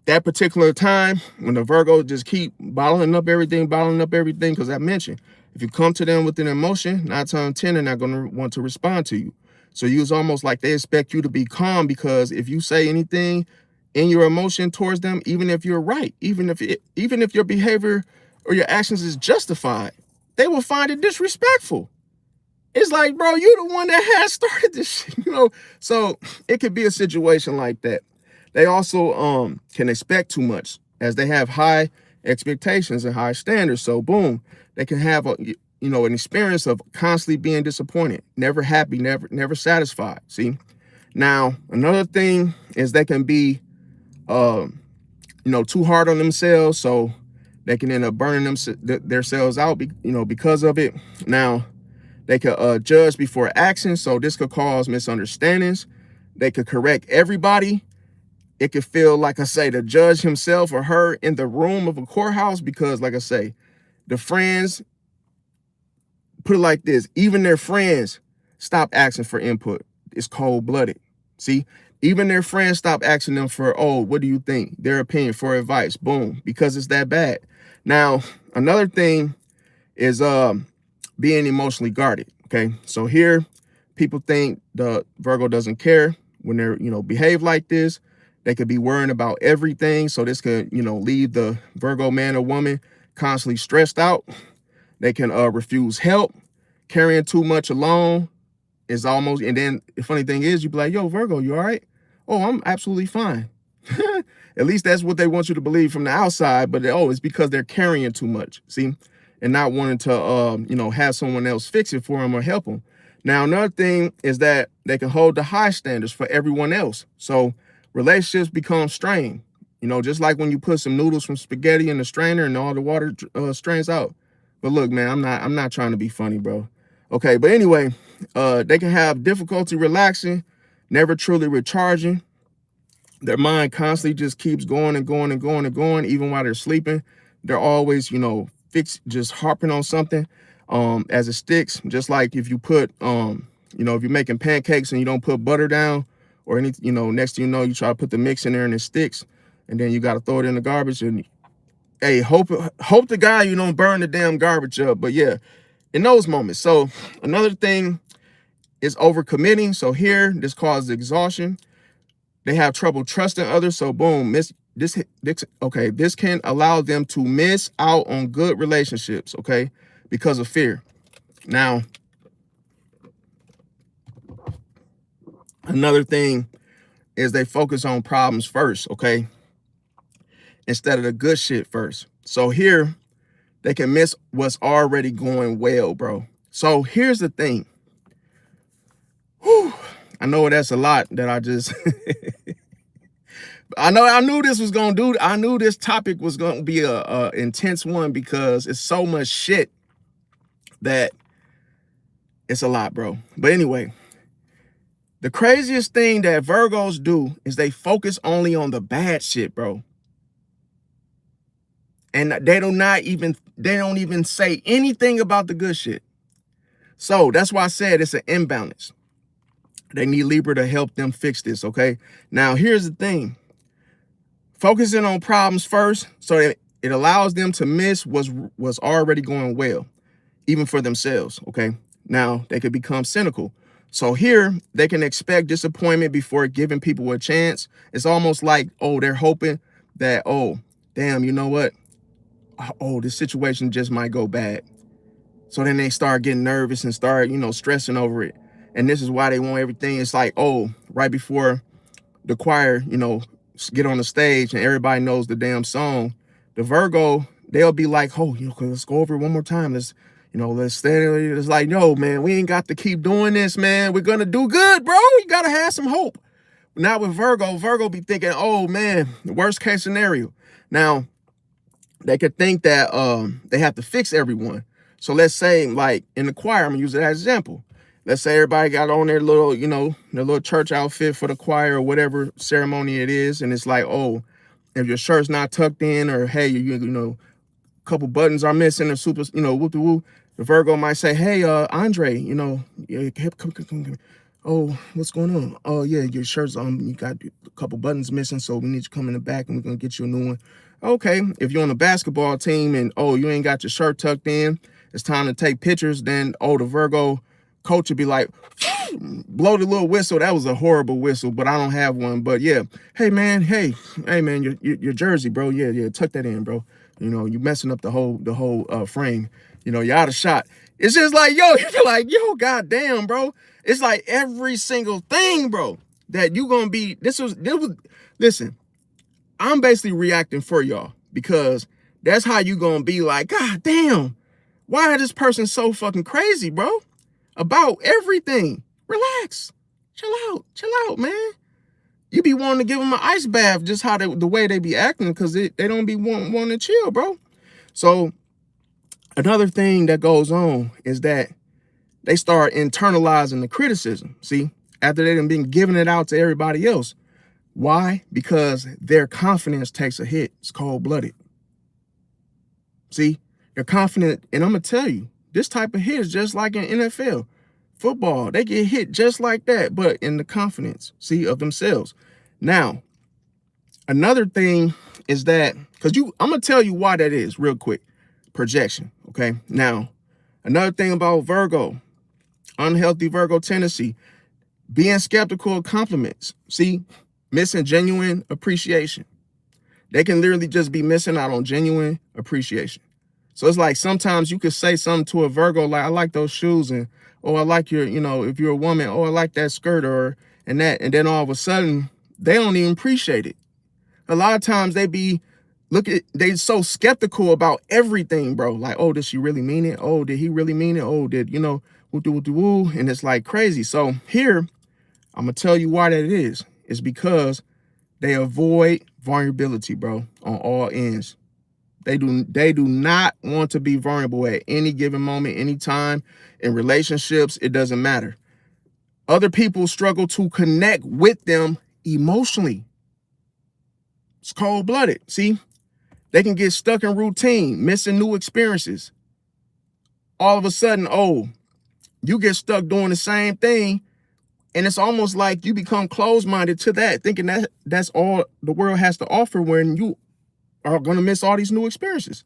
that particular time when the Virgo just keep bottling up everything, because I mentioned, if you come to them with an emotion, 9 times out of 10, they're not going to want to respond to you. So it's almost like they expect you to be calm, because if you say anything in your emotion towards them, even if you're right, even if your behavior or your actions is justified, they will find it disrespectful. It's like, bro, you the one that has started this shit, So it could be a situation like that. They also can expect too much, as they have high expectations and high standards. So boom, they can have an experience of constantly being disappointed, never happy, never satisfied. See, now another thing is they can be too hard on themselves, so they can end up burning themselves out, because of it. Now, they could judge before action, so this could cause misunderstandings. They could correct everybody. It could feel, like I say, the judge himself or her in the room of a courthouse, because, like I say, the friends, put it like this, even their friends stop asking for input. It's cold-blooded. See, even their friends stop asking them for, what do you think? Their opinion, for advice. Boom, because it's that bad. Now, another thing is being emotionally guarded. Okay, so here, people think the Virgo doesn't care when they're, behave like this. They could be worrying about everything. So this could, leave the Virgo man or woman constantly stressed out. They can refuse help. Carrying too much alone is almost, and then the funny thing is, you be like, yo, Virgo, you all right? Oh, I'm absolutely fine. At least that's what they want you to believe from the outside, but it's because they're carrying too much, see, and not wanting to, have someone else fix it for them or help them. Now, another thing is that they can hold the high standards for everyone else. So relationships become strained, just like when you put some noodles from spaghetti in the strainer and all the water strains out. But look, man, I'm not trying to be funny, bro. Okay, but anyway, they can have difficulty relaxing, never truly recharging. Their mind constantly just keeps going and going and going and going, even while they're sleeping. They're always, just harping on something as it sticks. Just like if you put, if you're making pancakes and you don't put butter down or anything, next thing you know, you try to put the mix in there and it sticks, and then you got to throw it in the garbage. And hey, hope to God you don't burn the damn garbage up. But yeah, in those moments. So another thing is overcommitting. So here, this causes exhaustion. They have trouble trusting others. So boom, this can allow them to miss out on good relationships, okay, because of fear. Now, another thing is they focus on problems first, okay, instead of the good shit first. So here, they can miss what's already going well, bro. So here's the thing. Whew, I know that's a lot that I just... I knew this topic was going to be a intense one, because it's so much shit that it's a lot, bro. But anyway, the craziest thing that Virgos do is they focus only on the bad shit, bro. And they don't even say anything about the good shit. So that's why I said it's an imbalance. They need Libra to help them fix this, okay? Now, here's the thing. Focusing on problems first, so that It allows them to miss what's already going well, even for themselves, okay? Now, they could become cynical. So here, they can expect disappointment before giving people a chance. It's almost like, oh, they're hoping that, oh, damn, you know what? Oh, this situation just might go bad. So then they start getting nervous and start, stressing over it. And this is why they want everything. It's like, oh, right before the choir, get on the stage and everybody knows the damn song, the Virgo, they'll be like, oh, let's go over it one more time. Let's stay. It's like, no, man, we ain't got to keep doing this, man. We're going to do good, bro. You got to have some hope. Now with Virgo be thinking, oh, man, the worst case scenario. Now, they could think that they have to fix everyone. So let's say, like, in the choir, I'm going to use it as an example. Let's say everybody got on their little, their little church outfit for the choir or whatever ceremony it is. And it's like, oh, if your shirt's not tucked in, or, hey, a couple buttons are missing, or super, whoop-de-woo, the Virgo might say, hey, Andre, come. Oh, what's going on? Oh, yeah, your shirt's you got a couple buttons missing, so we need you to come in the back and we're going to get you a new one. Okay, if you're on the basketball team and, oh, you ain't got your shirt tucked in, it's time to take pictures, then, oh, the Virgo coach would be like, blow the little whistle. That was a horrible whistle, but I don't have one. But yeah, hey man, your jersey, bro. Yeah, tuck that in, bro. You messing up the whole frame. You're out of shot. It's just like, yo, you're like, yo, goddamn, bro. It's like every single thing, bro, that you gonna be. This was. Listen, I'm basically reacting for y'all because that's how you gonna be like, God damn, why is this person so fucking crazy, bro? About everything. Relax. Chill out, man. You be wanting to give them an ice bath just how the way they be acting because they don't be wanting to chill, bro. So another thing that goes on is that they start internalizing the criticism. See, after they done been giving it out to everybody else. Why? Because their confidence takes a hit. It's cold-blooded. See, they're confident, and I'm going to tell you, this type of hit is just like in NFL. Football, they get hit just like that, but in the confidence, see, of themselves. Now, another thing is that, because I'm going to tell you why that is real quick. Projection, okay? Now, another thing about Virgo, unhealthy Virgo tendency, being skeptical of compliments. See, missing genuine appreciation. They can literally just be missing out on genuine appreciation. So it's like sometimes you could say something to a Virgo like, I like those shoes, and oh, I like your, if you're a woman, oh, I like that skirt and then all of a sudden they don't even appreciate it. A lot of times they so skeptical about everything, bro. Like, oh, did she really mean it? Oh, did he really mean it? Oh, did, woo, and it's like crazy. So here, I'm gonna tell you why that is. It's because they avoid vulnerability, bro, on all ends. They do not want to be vulnerable at any given moment, any time. In relationships, it doesn't matter. Other people struggle to connect with them emotionally. It's cold-blooded. See, they can get stuck in routine, missing new experiences. All of a sudden, oh, you get stuck doing the same thing, and it's almost like you become closed-minded to that, thinking that that's all the world has to offer when you are going to miss all these new experiences.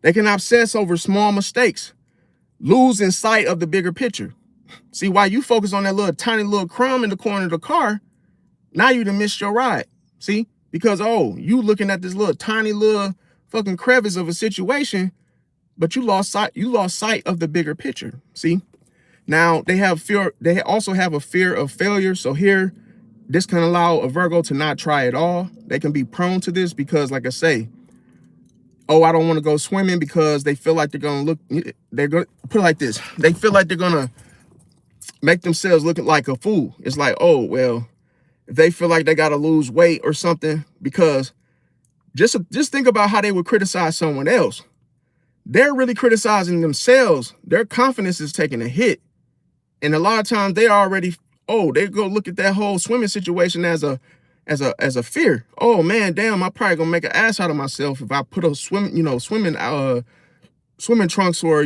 They can obsess over small mistakes, losing sight of the bigger picture. See, while you focus on that little tiny little crumb in the corner of the car, now you done missed your ride. See, because, oh, you looking at this little tiny little fucking crevice of a situation, but you lost sight of the bigger picture. See, now they also have a fear of failure. So here, this can allow a Virgo to not try at all. They can be prone to this because, like I say, oh, I don't want to go swimming because they feel like they're going to put it like this. They feel like they're going to make themselves look like a fool. It's like, oh, well, if they feel like they got to lose weight or something, because just think about how they would criticize someone else. They're really criticizing themselves. Their confidence is taking a hit. And a lot of times they go look at that whole swimming situation as a fear. Oh man, damn, I'm probably gonna make an ass out of myself if I put a swimming trunks or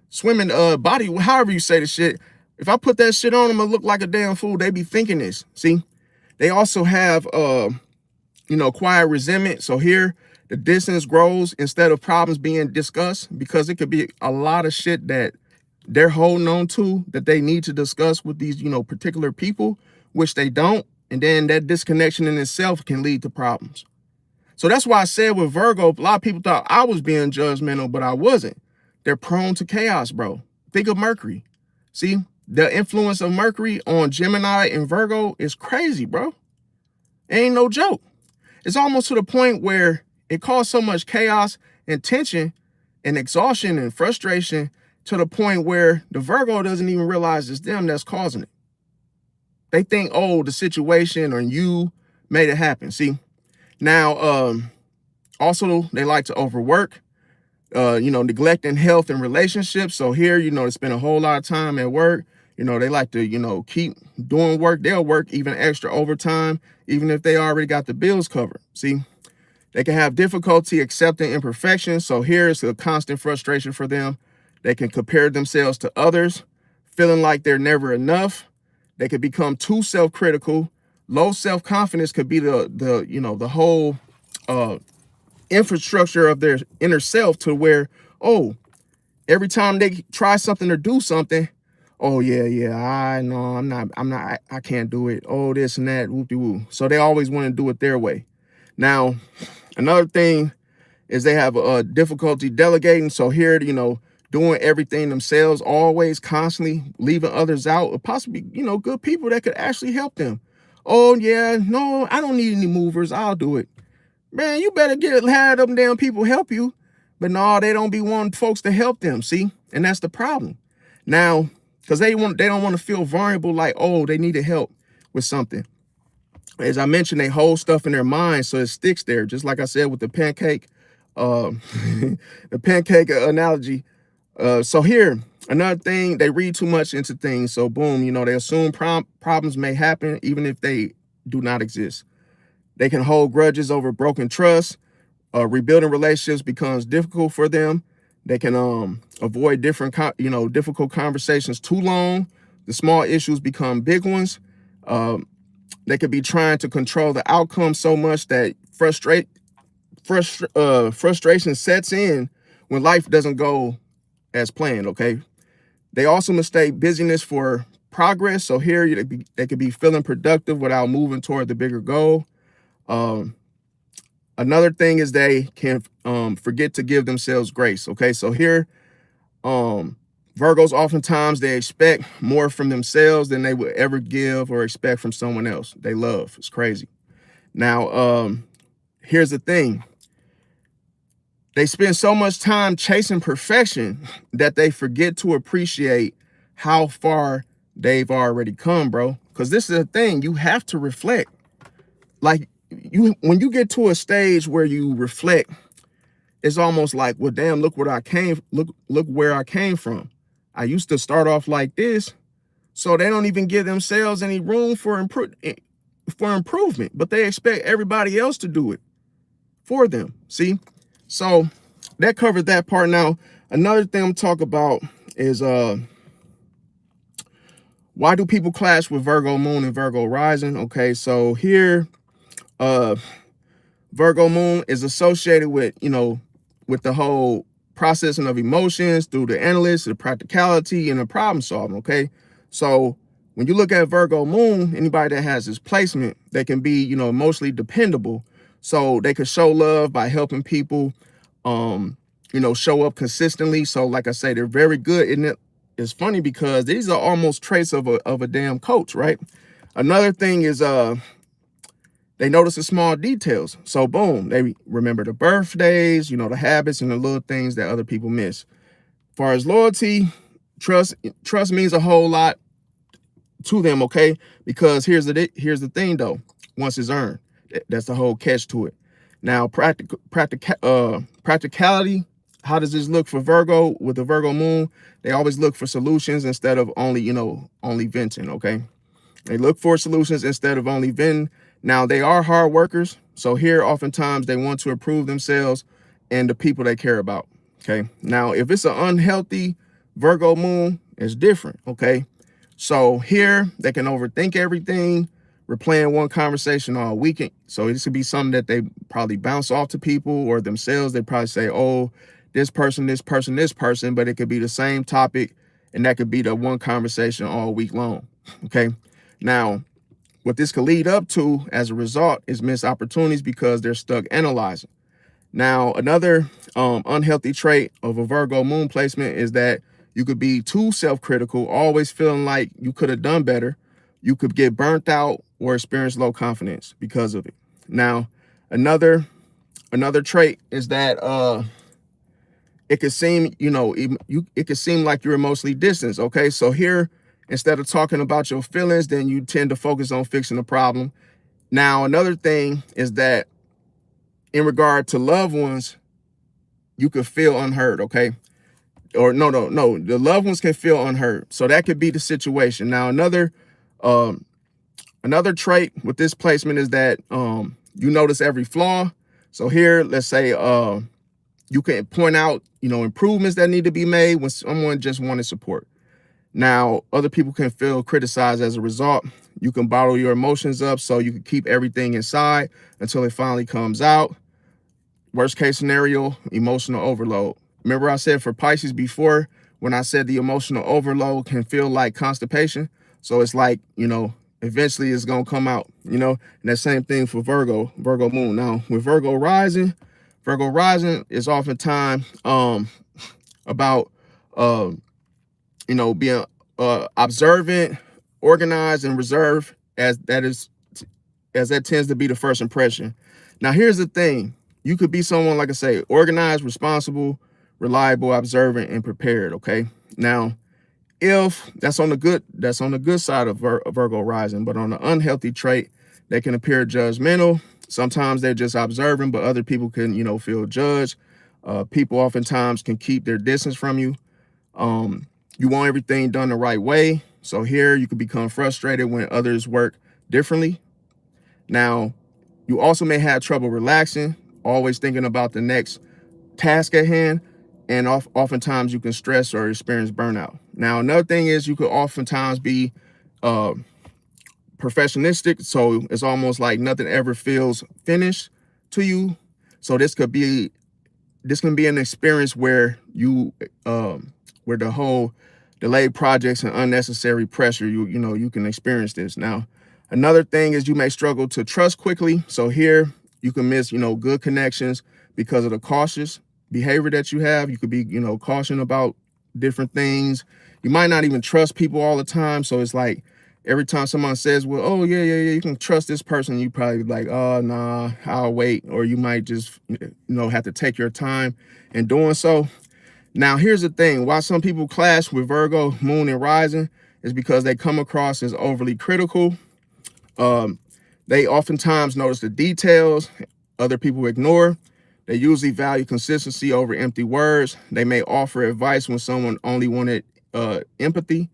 swimming body, however you say the shit. If I put that shit on, I'm gonna look like a damn fool. They be thinking this. See, they also have quiet resentment. So here The distance grows instead of problems being discussed, because it could be a lot of shit that they're holding on to that they need to discuss with these, particular people, which they don't. And then that disconnection in itself can lead to problems. So that's why I said with Virgo, a lot of people thought I was being judgmental, but I wasn't. They're prone to chaos, bro. Think of Mercury. See, the influence of Mercury on Gemini and Virgo is crazy, bro. It ain't no joke. It's almost to the point where it caused so much chaos and tension and exhaustion and frustration to the point where the Virgo doesn't even realize it's them that's causing it. They think, oh, the situation or you made it happen. See, now, also they like to overwork, neglecting health and relationships. So here, they spend a whole lot of time at work. They like to, keep doing work. They'll work even extra overtime, even if they already got the bills covered. See, they can have difficulty accepting imperfection. So here's a constant frustration for them. They can compare themselves to others, feeling like they're never enough. They could become too self-critical. Low self-confidence could be the whole infrastructure of their inner self, to where, oh, every time they try something or do something, oh yeah, I can't do it. Oh, this and that, whoop-de-woo. So they always want to do it their way. Now, another thing is they have a difficulty delegating. So here, doing everything themselves, always constantly leaving others out, or possibly, good people that could actually help them. Oh yeah, no, I don't need any movers. I'll do it. Man, you better have them damn people help you. But no, they don't be wanting folks to help them. See, and that's the problem. Now, because they don't want to feel vulnerable, like, oh, they need help with something. As I mentioned, they hold stuff in their mind, so it sticks there. Just like I said with the pancake, the pancake analogy. So here, another thing, they read too much into things. So boom, they assume problems may happen even if they do not exist. They can hold grudges over broken trust. Rebuilding relationships becomes difficult for them. They can avoid difficult conversations too long. The small issues become big ones. They could be trying to control the outcome so much that frustration sets in when life doesn't go as planned. Okay. They also mistake busyness for progress. So here they could be feeling productive without moving toward the bigger goal. Another thing is they can forget to give themselves grace. Okay, so here, Virgos, oftentimes they expect more from themselves than they would ever give or expect from someone else they love. It's crazy. Now, here's the thing. They spend so much time chasing perfection that they forget to appreciate how far they've already come, bro. Because this is the thing, you have to reflect. Like, when you get to a stage where you reflect, it's almost like, well, damn, look where I came from. I used to start off like this. So they don't even give themselves any room for improvement, but they expect everybody else to do it for them. See? So that covered that part. Now, another thing I'm talking about is why do people clash with Virgo moon and Virgo rising? Okay, so here, Virgo moon is associated with, with the whole processing of emotions through the analyst, the practicality, and the problem solving. Okay, so when you look at Virgo moon, anybody that has this placement, they can be, emotionally dependable. So they could show love by helping people, show up consistently. So like I say, they're very good. And it's funny because these are almost traits of a damn coach, right? Another thing is they notice the small details. So boom, they remember the birthdays, the habits and the little things that other people miss. As far as loyalty, trust means a whole lot to them, okay? Because here's the thing though, once it's earned, that's the whole catch to it. Now, practicality, how does this look for Virgo with the Virgo moon? They always look for solutions instead of only venting, okay? They look for solutions instead of only venting. Now, they are hard workers. So here, oftentimes, they want to improve themselves and the people they care about, okay? Now, if it's an unhealthy Virgo moon, it's different, okay? So here, they can overthink everything, replaying one conversation all weekend. So this could be something that they probably bounce off to people or themselves. They probably say, oh, this person, this person, this person, but it could be the same topic, and that could be the one conversation all week long. Okay. Now, what this could lead up to as a result is missed opportunities because they're stuck analyzing. Now, another unhealthy trait of a Virgo moon placement is that you could be too self-critical, always feeling like you could have done better. You could get burnt out or experience low confidence because of it. Now, another trait is that it could seem, it could seem like you're emotionally distanced. Okay, so here, instead of talking about your feelings, then you tend to focus on fixing the problem. Now, another thing is that in regard to loved ones, you could feel unheard. Okay, or no, the loved ones can feel unheard. So that could be the situation. Now, another trait with this placement is that you notice every flaw. So here, let's say you can point out, improvements that need to be made when someone just wanted support. Now, other people can feel criticized as a result. You can bottle your emotions up so you can keep everything inside until it finally comes out. Worst case scenario, emotional overload. Remember I said for Pisces before, when I said the emotional overload can feel like constipation. So it's like, eventually it's going to come out, and that same thing for Virgo moon. Now with Virgo rising is oftentimes about, being observant, organized, and reserved, as that tends to be the first impression. Now, here's the thing. You could be someone, like I say, organized, responsible, reliable, observant, and prepared. Okay. Now, if that's on the good side of Virgo rising, but on the unhealthy trait, they can appear judgmental. Sometimes they're just observing, but other people can, feel judged. People oftentimes can keep their distance from you. You want everything done the right way. So here you can become frustrated when others work differently. Now, you also may have trouble relaxing, always thinking about the next task at hand, and oftentimes you can stress or experience burnout. Now, another thing is you could oftentimes be perfectionistic, so it's almost like nothing ever feels finished to you. So this can be an experience where where the whole delayed projects and unnecessary pressure, you can experience this. Now, another thing is you may struggle to trust quickly. So here you can miss, good connections because of the cautious behavior that you have. You could be, cautious about different things. You might not even trust people all the time. So it's like every time someone says, well, oh, yeah, you can trust this person, you probably like, oh, nah, I'll wait. Or you might just, have to take your time in doing so. Now, here's the thing. Why some people clash with Virgo, moon, and rising is because they come across as overly critical. They oftentimes notice the details other people ignore. They usually value consistency over empty words. They may offer advice when someone only wanted empathy.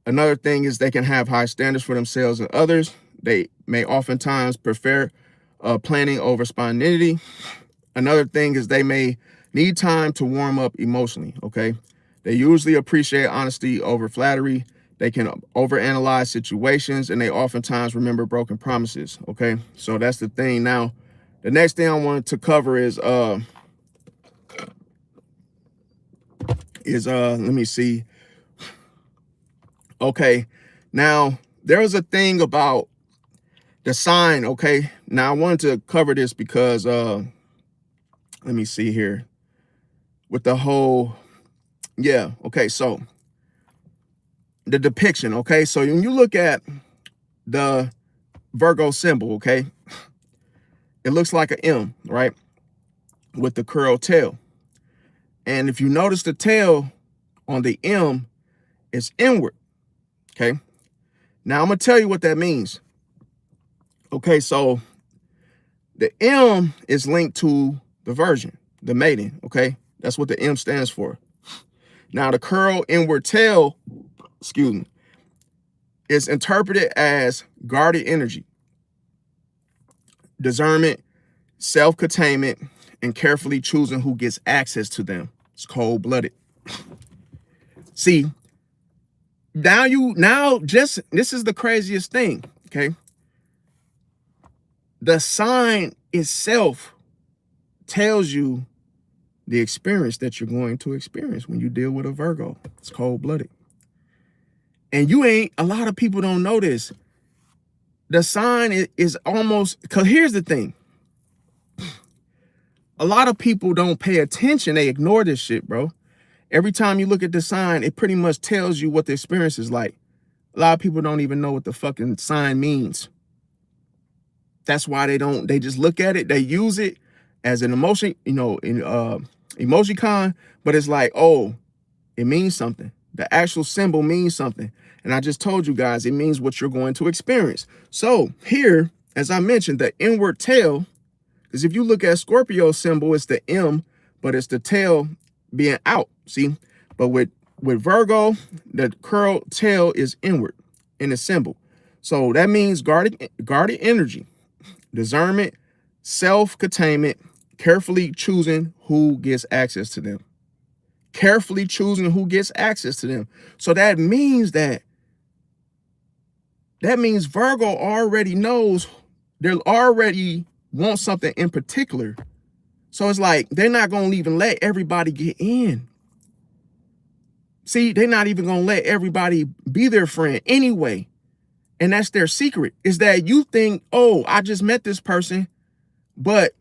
Another thing is they can have high standards for themselves and others. They may oftentimes prefer planning over spontaneity. Another thing is they may need time to warm up emotionally, okay? They usually appreciate honesty over flattery. They can overanalyze situations, and they oftentimes remember broken promises, okay? So that's the thing. Now, the next thing I wanted to cover is let me see. Okay, now there was a thing about the sign, okay? Now I wanted to cover this because let me see here. With the whole, okay, so the depiction, okay? So when you look at the Virgo symbol, okay, it looks like an M, right? With the curled tail. And if you notice the tail on the M, it's inward, okay? Now I'm gonna tell you what that means. Okay, so the M is linked to the virgin, the maiden, okay? That's what the M stands for. Now the curled inward tail, is interpreted as guarded energy, discernment, self-containment, and carefully choosing who gets access to them. It's cold-blooded. See, this is the craziest thing, okay? the sign itself tells you the experience that you're going to experience when you deal with a Virgo. It's cold-blooded. And a lot of people don't know this. The sign is almost, because here's the thing. A lot of people don't pay attention. They ignore this shit, bro. Every time you look at the sign, it pretty much tells you what the experience is like. A lot of people don't even know what the fucking sign means. That's why they just look at it. They use it as an emotion, in emojicon, but it's like, oh, it means something. The actual symbol means something. And I just told you guys, it means what you're going to experience. So here, as I mentioned, the inward tail, because if you look at Scorpio symbol, it's the M, but it's the tail being out, see? But with Virgo, the curled tail is inward in the symbol. So that means guarded energy, discernment, self-containment, carefully choosing who gets access to them. Carefully choosing who gets access to them. So that means Virgo already knows, they already want something in particular. So it's like, they're not going to even let everybody get in. See, they're not even going to let everybody be their friend anyway. And that's their secret, is that you think, oh, I just met this person, but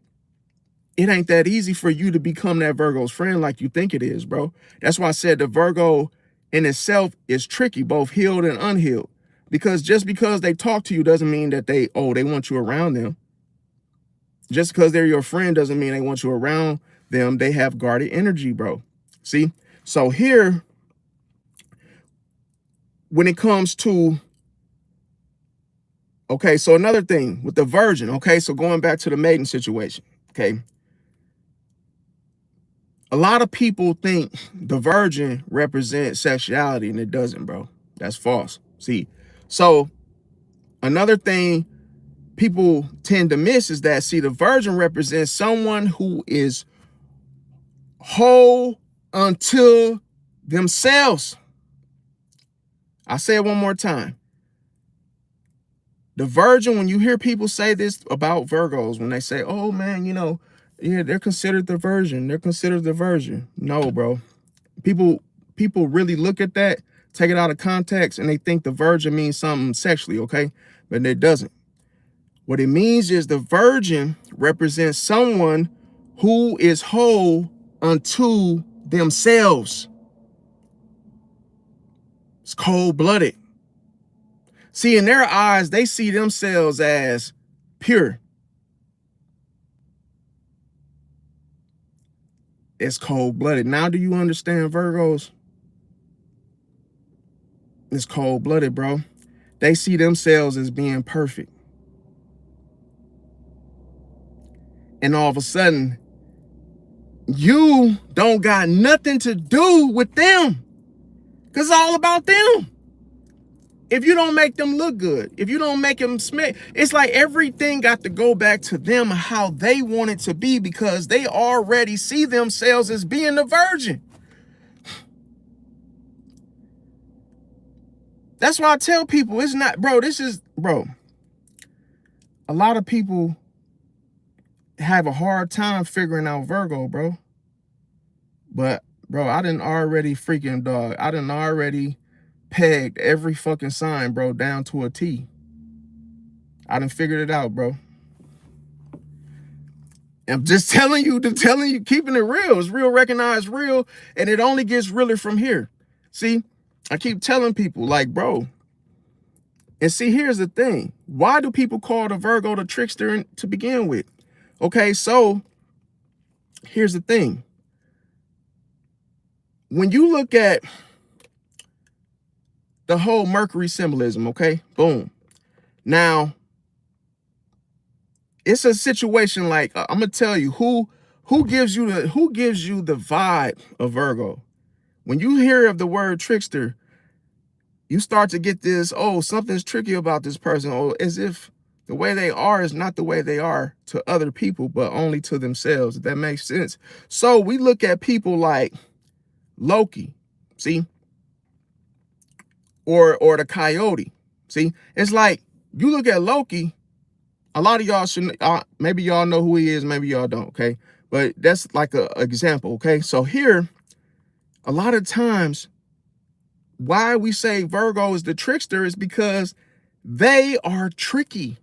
it ain't that easy for you to become that Virgo's friend like you think it is, bro. That's why I said the Virgo in itself is tricky, both healed and unhealed. Because just because they talk to you doesn't mean that they want you around them. Just because they're your friend doesn't mean they want you around them. They have guarded energy, bro. See? So here, when it comes to, okay, so another thing with the Virgin, okay, so going back to the maiden situation, okay. A lot of people think the Virgin represents sexuality, and it doesn't, bro. That's false. See, so another thing people tend to miss is that, see, the Virgin represents someone who is whole unto themselves. I say it one more time. The Virgin, when you hear people say this about Virgos, when they say, oh man, yeah, they're considered the Virgin. They're considered the Virgin. No, bro. People really look at that, take it out of context, and they think the Virgin means something sexually, okay? But it doesn't. What it means is the Virgin represents someone who is whole unto themselves. It's cold-blooded. See, in their eyes, they see themselves as pure. It's cold-blooded. Now, do you understand, Virgos? It's cold-blooded, bro. They see themselves as being perfect. And all of a sudden, you don't got nothing to do with them. Because it's all about them. If you don't make them look good, if you don't make them smell, it's like everything got to go back to them, how they want it to be, because they already see themselves as being the Virgin. That's why I tell people, it's not, bro, a lot of people have a hard time figuring out Virgo, bro. But, bro, I done already pegged every fucking sign, bro, down to a T. I done figured it out, bro. I'm just telling you, keeping it real. It's real, recognized real, and it only gets realer from here. See, I keep telling people, like, bro, and see, here's the thing. Why do people call the Virgo the trickster to begin with? Okay, so here's the thing. When you look at the whole Mercury symbolism, okay, boom. Now, it's a situation like, I'm gonna tell you who gives you the vibe of Virgo. When you hear of the word trickster, you start to get this, oh, something's tricky about this person, or as if the way they are is not the way they are to other people, but only to themselves, if that makes sense. So we look at people like Loki, see, or the coyote, see. It's like, you look at Loki, A lot of y'all should, maybe y'all know who he is, maybe y'all don't, okay? But that's like a example, okay? So here, a lot of times, why we say Virgo is the trickster is because they are tricky.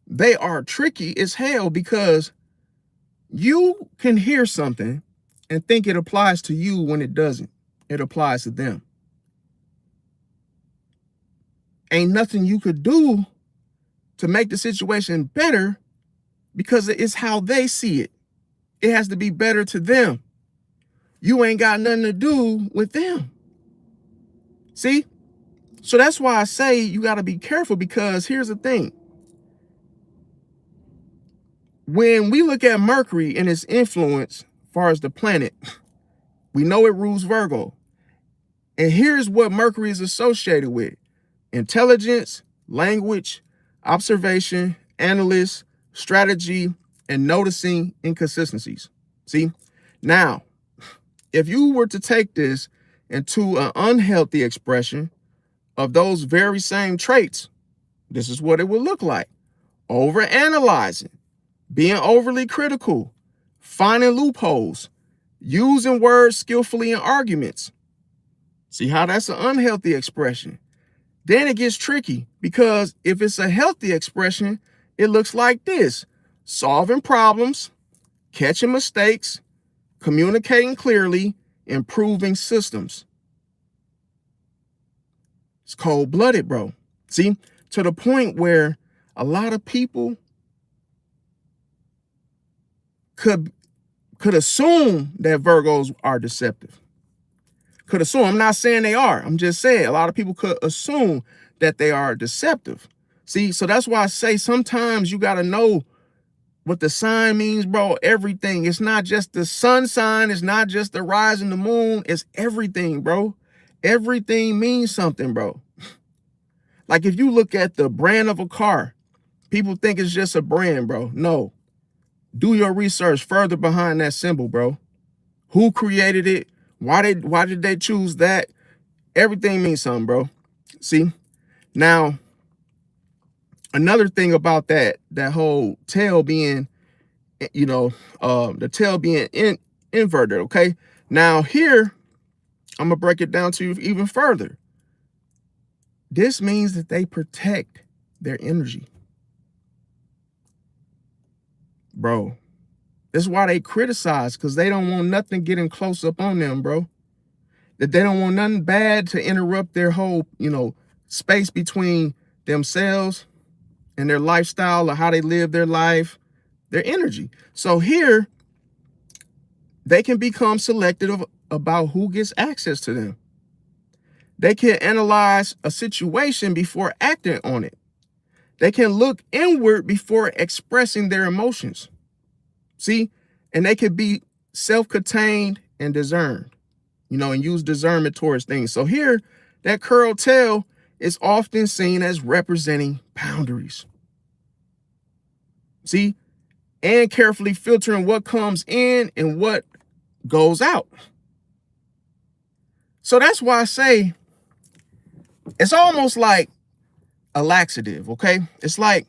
They are tricky as hell because you can hear something and think it applies to you when it doesn't. It applies to them. Ain't nothing you could do to make the situation better because it's how they see it. It has to be better to them. You ain't got nothing to do with them. See? So that's why I say you got to be careful, because here's the thing. When we look at Mercury and its influence as far as the planet, we know it rules Virgo. And here's what Mercury is associated with: intelligence, language, observation, analysis, strategy, and noticing inconsistencies. See? Now, if you were to take this into an unhealthy expression of those very same traits, this is what it would look like: overanalyzing, being overly critical, finding loopholes, using words skillfully in arguments. See how that's an unhealthy expression? Then it gets tricky, because if it's a healthy expression, it looks like this: solving problems, catching mistakes, communicating clearly, improving systems. It's cold-blooded, bro. See, to the point where a lot of people could assume that Virgos are deceptive. Could assume. I'm not saying they are. I'm just saying a lot of people could assume that they are deceptive. See, so that's why I say sometimes you got to know what the sign means, bro. Everything. It's not just the sun sign. It's not just the rise and the moon. It's everything, bro. Everything means something, bro. Like if you look at the brand of a car, people think it's just a brand, bro. No. Do your research further behind that symbol, bro. Who created it? Why did they choose that? Everything means something, bro. See? Now, another thing about that whole tail being, the tail being inverted, okay? Now here, I'm gonna break it down to you even further. This means that they protect their energy. Bro, that's why they criticize, because they don't want nothing getting close up on them, bro. That they don't want nothing bad to interrupt their whole, space between themselves and their lifestyle, or how they live their life, their energy. So here, they can become selective about who gets access to them. They can analyze a situation before acting on it. They can look inward before expressing their emotions. See? And they can be self-contained and discerned, and use discernment towards things. So here, that curled tail is often seen as representing boundaries. See? And carefully filtering what comes in and what goes out. So that's why I say it's almost like a laxative, okay? It's like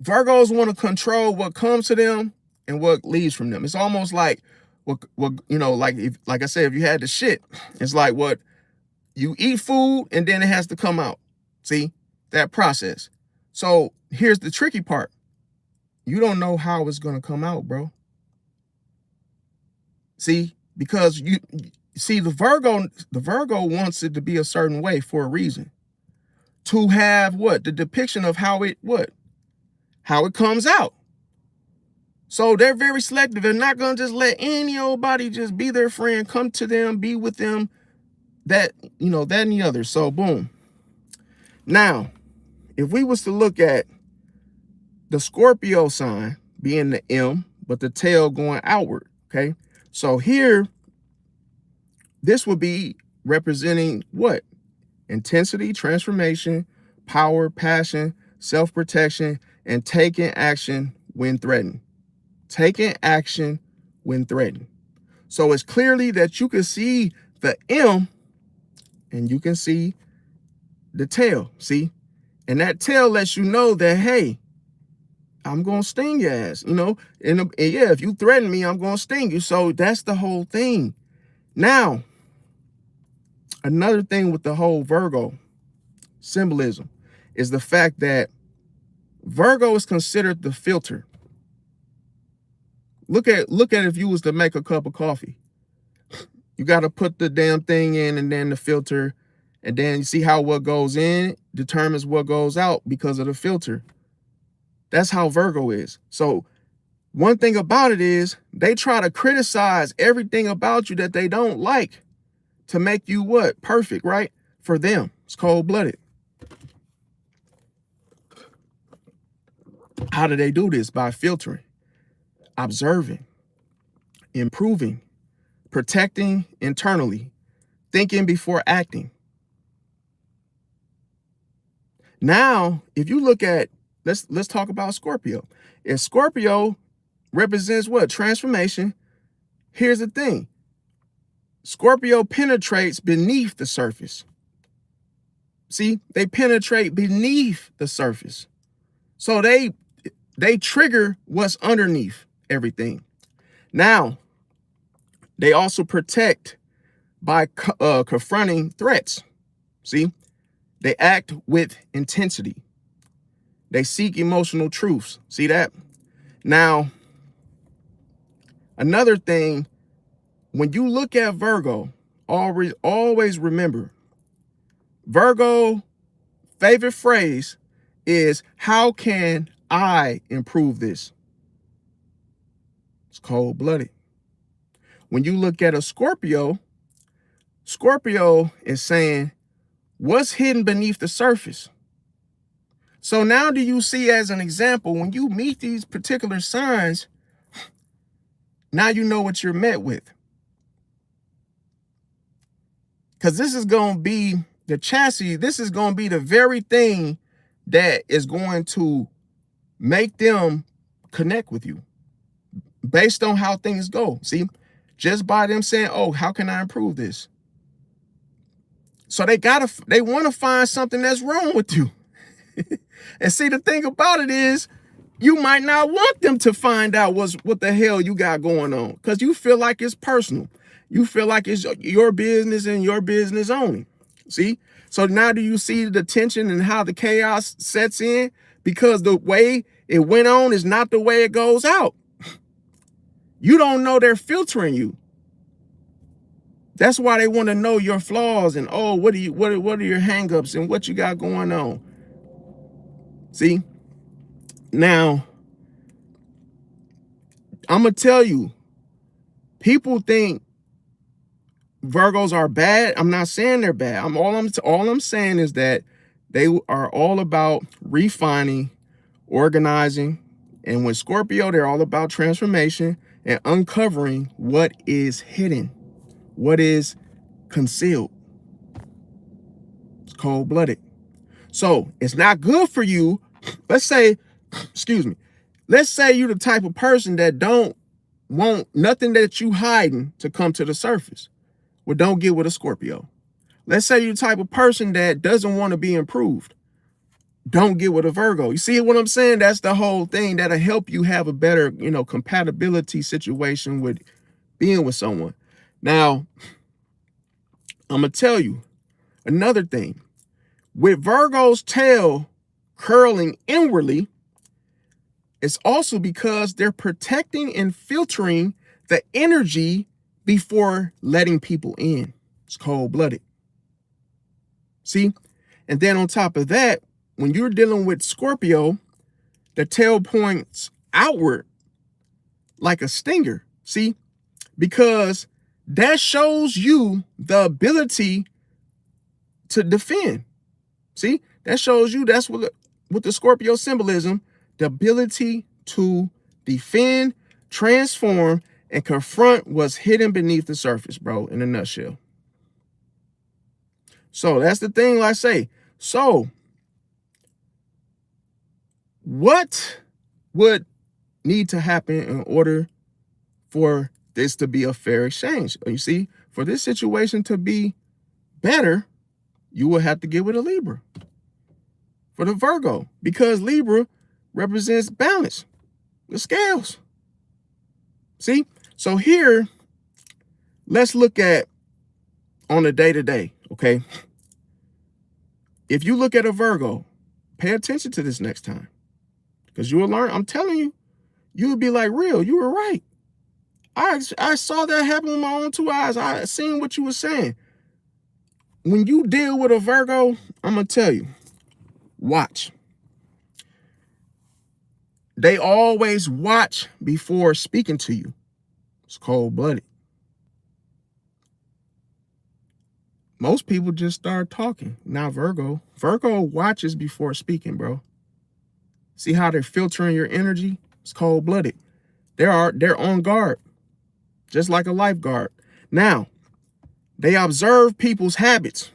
Virgos want to control what comes to them and what leaves from them. It's almost like like I said, if you had the shit, it's like what you eat food and then it has to come out. See, that process. So here's the tricky part. You don't know how it's going to come out, bro. See, because the Virgo wants it to be a certain way for a reason. To have what? The depiction of how it comes out. So they're very selective. They're not going to just let any old body just be their friend, come to them, be with them, that and the other. So boom. Now, if we was to look at the Scorpio sign being the M, but the tail going outward, okay? So here, this would be representing what? Intensity, transformation, power, passion, self-protection, and taking action when threatened. Taking action when threatened. So it's clearly that you can see the M and you can see the tail, see? And that tail lets you know that, hey, I'm going to sting your ass, you know, and yeah, if you threaten me, I'm going to sting you. So that's the whole thing. Now, another thing with the whole Virgo symbolism is the fact that Virgo is considered the filter. Look at if you was to make a cup of coffee. You got to put the damn thing in and then the filter, and then you see how what goes in determines what goes out because of the filter. That's how Virgo is. So one thing about it is they try to criticize everything about you that they don't like to make you what? Perfect, right? For them. It's cold-blooded. How do they do this? By filtering, observing, improving, protecting internally, thinking before acting. Now, if you look at, let's talk about Scorpio. If Scorpio represents what? Transformation. Here's the thing. Scorpio penetrates beneath the surface. See, they penetrate beneath the surface. So they trigger what's underneath everything. Now, they also protect by confronting threats. See, they act with intensity. They seek emotional truths. See that? Now, another thing, when you look at Virgo, always remember, Virgo favorite phrase is, how can I improve this? It's cold-blooded. When you look at a Scorpio, Scorpio is saying, what's hidden beneath the surface? So now do you see, as an example, when you meet these particular signs, now you know what you're met with. Because this is going to be the chassis. This is going to be the very thing that is going to make them connect with you based on how things go. See, just by them saying, oh, how can I improve this? So they want to find something that's wrong with you. And see, the thing about it is, you might not want them to find out what the hell you got going on, because you feel like it's personal. You feel like it's your business and your business only. See? So now do you see the tension and how the chaos sets in? Because the way it went on is not the way it goes out. You don't know they're filtering you. That's why they want to know your flaws and, oh, what are your hangups and what you got going on. See? Now, I'm going to tell you, people think Virgos are bad. I'm not saying they're bad. All I'm saying is that they are all about refining, organizing, and with Scorpio, they're all about transformation and uncovering what is hidden, what is concealed. It's cold-blooded. So it's not good for you. Let's say, excuse me, let's say you're the type of person that don't want nothing that you hiding to come to the surface. Well, don't get with a Scorpio. Let's say you're the type of person that doesn't want to be improved. Don't get with a Virgo. You see what I'm saying? That's the whole thing that'll help you have a better, compatibility situation with being with someone. Now, I'm going to tell you another thing. With Virgo's tail curling inwardly, it's also because they're protecting and filtering the energy before letting people in. It's cold-blooded. See? And then on top of that, when you're dealing with Scorpio, the tail points outward like a stinger. See? Because that shows you the ability to defend. See? That shows you, that's what the Scorpio symbolism, the ability to defend, transform, and confront what's hidden beneath the surface, bro, in a nutshell. So that's the thing I say. So what would need to happen in order for this to be a fair exchange? You see, for this situation to be better, you will have to get with a Libra. for the Virgo, because Libra represents balance, the scales. See? So here, let's look at on a day-to-day, okay? If you look at a Virgo, pay attention to this next time, because you will learn. I'm telling you, you would be like, real, you were right. I saw that happen with my own two eyes. I seen what you were saying. When you deal with a Virgo, I'm going to tell you, watch. They always watch before speaking to you. It's cold-blooded. Most people just start talking. Not Virgo. Virgo watches before speaking, bro. See how they're filtering your energy? It's cold-blooded. They're on guard, just like a lifeguard. Now, they observe people's habits.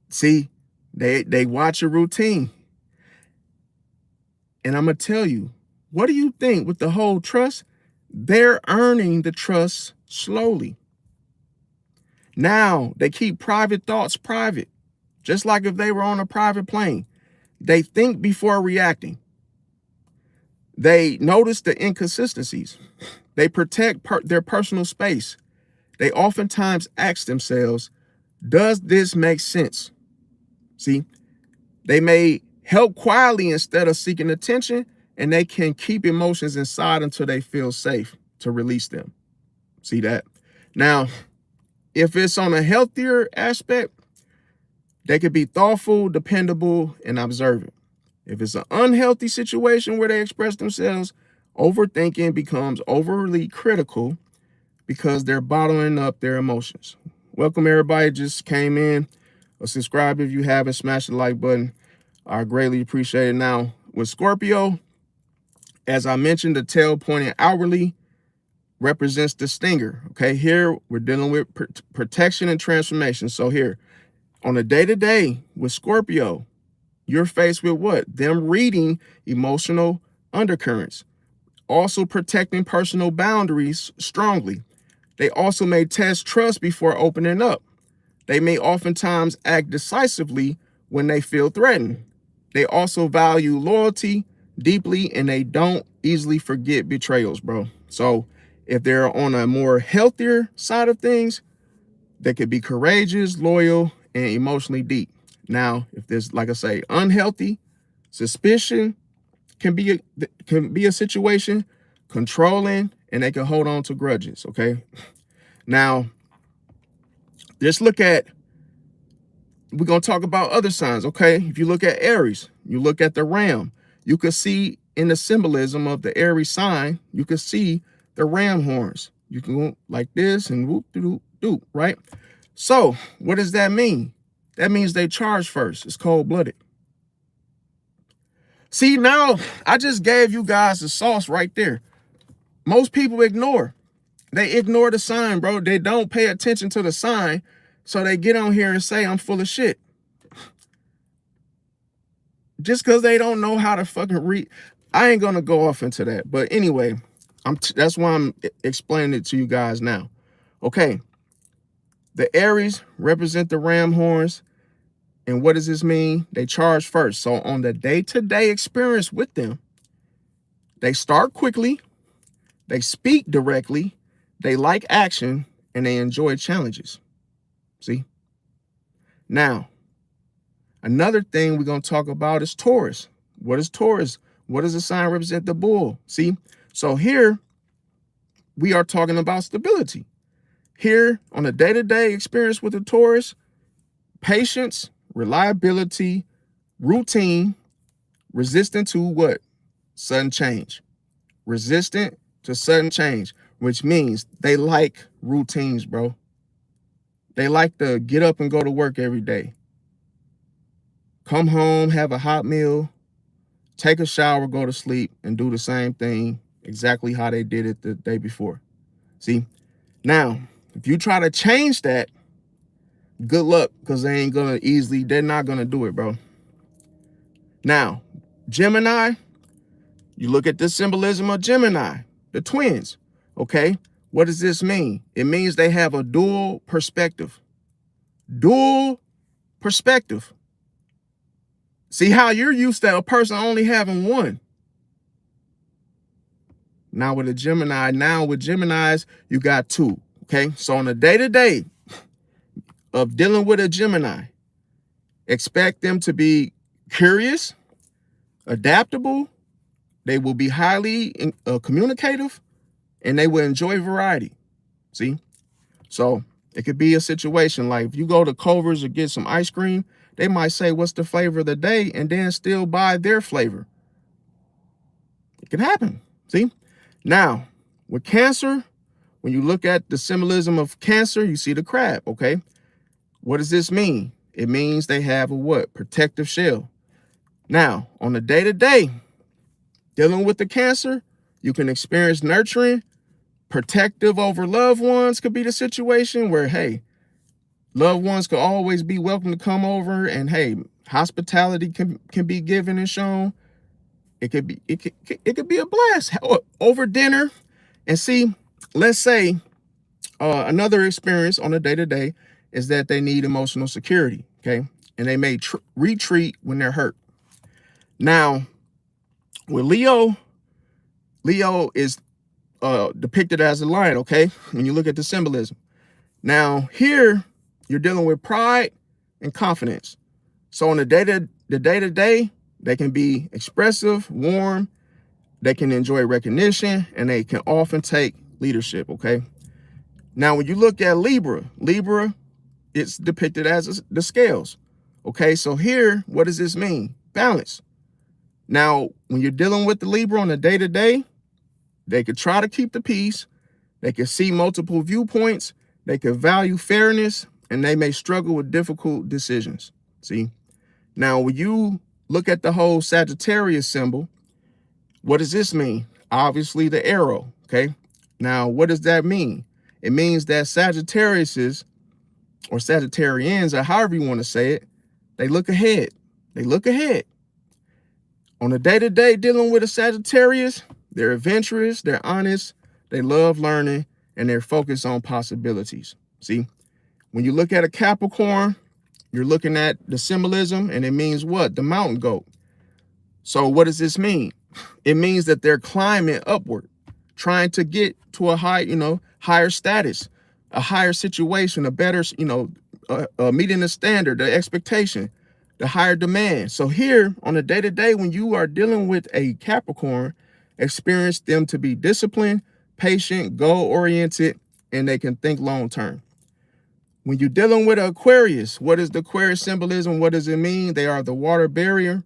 See, they watch a routine. And I'm going to tell you, what do you think with the whole trust? They're earning the trust slowly. Now, they keep private thoughts private, just like if they were on a private plane. They think before reacting. They notice the inconsistencies. They protect their personal space. They oftentimes ask themselves, does this make sense? See, they may help quietly instead of seeking attention, and they can keep emotions inside until they feel safe to release them. See that? Now, if it's on a healthier aspect, they could be thoughtful, dependable, and observant. If it's an unhealthy situation where they express themselves, overthinking becomes overly critical because they're bottling up their emotions. Welcome, everybody just came in. Subscribe if you haven't. Smash the like button. I greatly appreciate it. Now, with Scorpio, as I mentioned, the tail pointing outwardly represents the stinger. Okay, here we're dealing with protection and transformation. So here, on a day-to-day with Scorpio, you're faced with what? Them reading emotional undercurrents. Also protecting personal boundaries strongly. They also may test trust before opening up. They may oftentimes act decisively when they feel threatened. They also value loyalty deeply, and they don't easily forget betrayals, bro. So if they're on a more healthier side of things, they could be courageous, loyal, and emotionally deep. Now, if there's, like I say, unhealthy, suspicion can be a situation, controlling, and they can hold on to grudges, okay? Now, let's look at, we're going to talk about other signs, okay? If you look at Aries, you look at the ram, you can see in the symbolism of the Aries sign, you can see the ram horns. You can go like this and whoop, doop, doop, right? So what does that mean? That means they charge first. It's cold-blooded. See, now I just gave you guys the sauce right there. Most people ignore. They ignore the sign, bro. They don't pay attention to the sign. So they get on here and say, I'm full of shit. Just because they don't know how to fucking read. I ain't going to go off into that. But anyway, that's why I'm explaining it to you guys now. Okay. The Aries represent the ram horns. And what does this mean? They charge first. So on the day-to-day experience with them, they start quickly, they speak directly, they like action, and they enjoy challenges. See? Now, another thing we're going to talk about is Taurus. What is Taurus? What does the sign represent? The bull. See? So here, we are talking about stability. Here, on a day-to-day experience with the Taurus, patience, reliability, routine, resistant to what? Sudden change. Resistant to sudden change, which means they like routines, bro. They like to get up and go to work every day. Come home, have a hot meal, take a shower, go to sleep, and do the same thing exactly how they did it the day before. See? Now, if you try to change that, good luck, because they're not gonna do it, bro. Now, Gemini, you look at the symbolism of Gemini, the twins, okay? What does this mean? It means they have a dual perspective. Dual perspective. See how you're used to a person only having one. Now with Geminis, you got two. Okay. So on a day-to-day of dealing with a Gemini, expect them to be curious, adaptable. They will be highly communicative, and they will enjoy variety. See? So it could be a situation like if you go to Culver's or get some ice cream, they might say, what's the flavor of the day? And then still buy their flavor. It can happen. See? Now, with Cancer, when you look at the symbolism of Cancer, you see the crab, okay? What does this mean? It means they have a what? Protective shell. Now, on the day-to-day, dealing with the Cancer, you can experience nurturing, protective over loved ones could be the situation where, hey, loved ones could always be welcome to come over, and hey, hospitality can be given and shown. It could be a blast over dinner. And see, let's say another experience on a day-to-day is that they need emotional security, okay? And they may retreat when they're hurt. Now, with Leo is depicted as a lion, okay? When you look at the symbolism. Now, here, you're dealing with pride and confidence. So on the day-to-day, they can be expressive, warm, they can enjoy recognition, and they can often take leadership, okay? Now, when you look at Libra, it's depicted as the scales, okay? So here, what does this mean? Balance. Now, when you're dealing with the Libra on the day-to-day, they could try to keep the peace, they can see multiple viewpoints, they can value fairness, and they may struggle with difficult decisions, see? Now, when you look at the whole Sagittarius symbol, what does this mean? Obviously, the arrow, okay? Now, what does that mean? It means that Sagittariuses, or Sagittarians, or however you want to say it, they look ahead. They look ahead. On a day-to-day dealing with a Sagittarius, they're adventurous, they're honest, they love learning, and they're focused on possibilities. See, when you look at a Capricorn, you're looking at the symbolism, and it means what? The mountain goat. So what does this mean? It means that they're climbing upward, trying to get to a higher status, a higher situation, a better, meeting the standard, the expectation, the higher demand. So here on a day-to-day, when you are dealing with a Capricorn, experience them to be disciplined, patient, goal-oriented, and they can think long-term. When you're dealing with Aquarius, what is the Aquarius symbolism? What does it mean? They are the water barrier.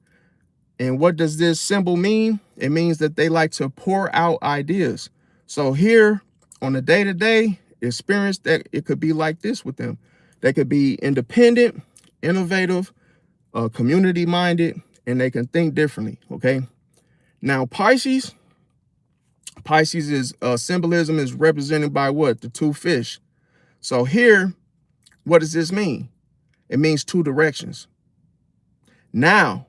And what does this symbol mean? It means that they like to pour out ideas. So here on the day-to-day experience, that it could be like this with them. They could be independent, innovative, community-minded, and they can think differently, okay? Now, Pisces is symbolism is represented by what? The two fish. So here, what does this mean? It means two directions. Now,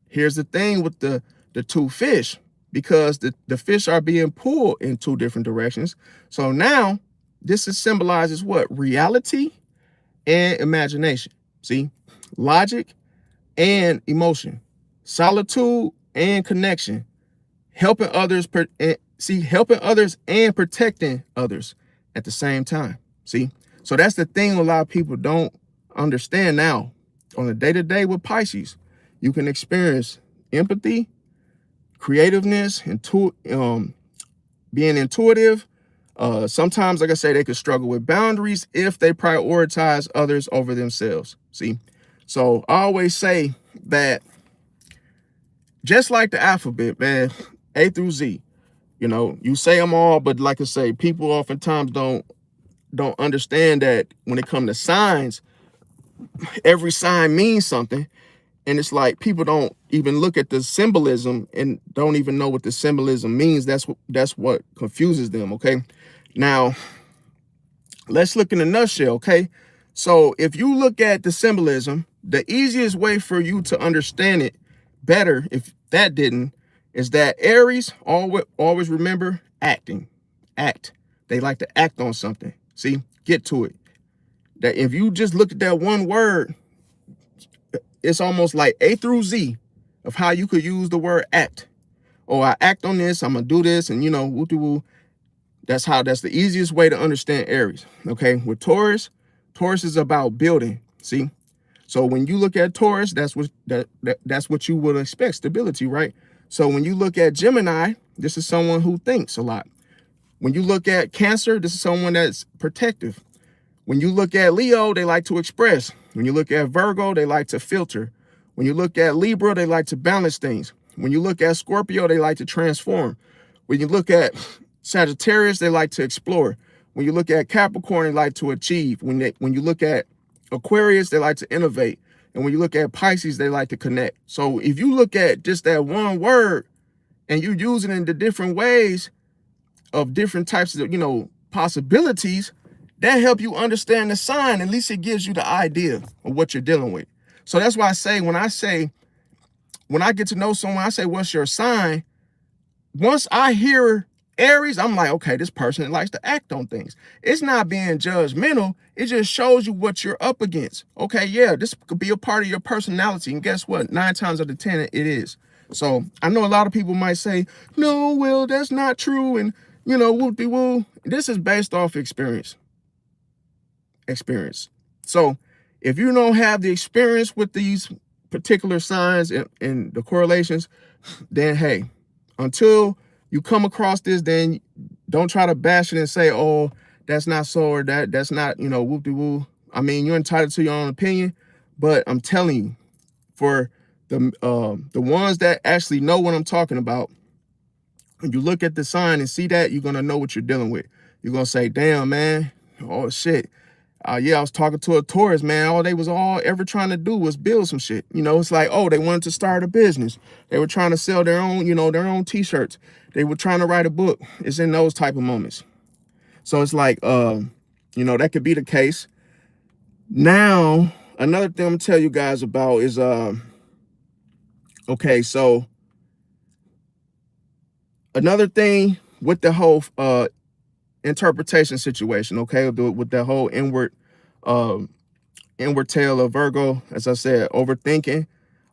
here's the thing with the two fish, because the fish are being pulled in two different directions. So now this symbolizes what? Reality and imagination. See, logic and emotion, solitude and connection, helping others and protecting others at the same time. See, so that's the thing a lot of people don't understand now. On a day-to-day with Pisces, you can experience empathy, creativeness, being intuitive. Sometimes, like I say, they could struggle with boundaries if they prioritize others over themselves. See, so I always say that just like the alphabet, man, A through Z, you say them all, but like I say, people oftentimes don't understand that when it comes to signs, every sign means something. And it's like people don't even look at the symbolism and don't even know what the symbolism means. That's what confuses them, okay? Now, let's look in a nutshell, okay? So if you look at the symbolism, the easiest way for you to understand it better, if that didn't, is that Aries, always remember acting. Act. They like to act on something. See, get to it. That if you just look at that one word, it's almost like A through Z of how you could use the word act. Oh, I act on this, I'm gonna do this, and woo-de-woo. That's the easiest way to understand Aries. Okay, with Taurus, Taurus is about building. See, so when you look at Taurus, that's what you would expect, stability, right? So when you look at Gemini, this is someone who thinks a lot. When you look at Cancer, this is someone that's protective. When you look at Leo, they like to express. When you look at Virgo, they like to filter. When you look at Libra, they like to balance things. When you look at Scorpio, they like to transform. When you look at Sagittarius, they like to explore. When you look at Capricorn, they like to achieve. When you look at Aquarius, they like to innovate. And when you look at Pisces, they like to connect. So if you look at just that one word and you use it in the different ways of different types of, possibilities, that help you understand the sign. At least it gives you the idea of what you're dealing with. So that's why I say, when I get to know someone, I say, what's your sign? Once I hear Aries, I'm like, okay, this person likes to act on things. It's not being judgmental. It just shows you what you're up against. Okay, yeah, this could be a part of your personality. And guess what? 9 times out of 10, it is. So I know a lot of people might say, no, well, that's not true. And, whoop-de-woo. This is based off experience. So if you don't have the experience with these particular signs and the correlations, then hey, until you come across this, then don't try to bash it and say, oh, that's not so, or that's not, whoop-de-woo. I mean, you're entitled to your own opinion, but I'm telling you, for the ones that actually know what I'm talking about, when you look at the sign and see that, you're gonna know what you're dealing with. You're gonna say, damn, man, oh shit. Yeah, I was talking to a Taurus, man. All they was ever trying to do was build some shit. It's like, oh, they wanted to start a business. They were trying to sell their own t-shirts. They were trying to write a book. It's in those type of moments. So it's like, that could be the case. Now, another thing I'm gonna tell you guys about is, okay, so another thing with the whole interpretation situation, okay, with the whole inward tale of Virgo, as I said, overthinking.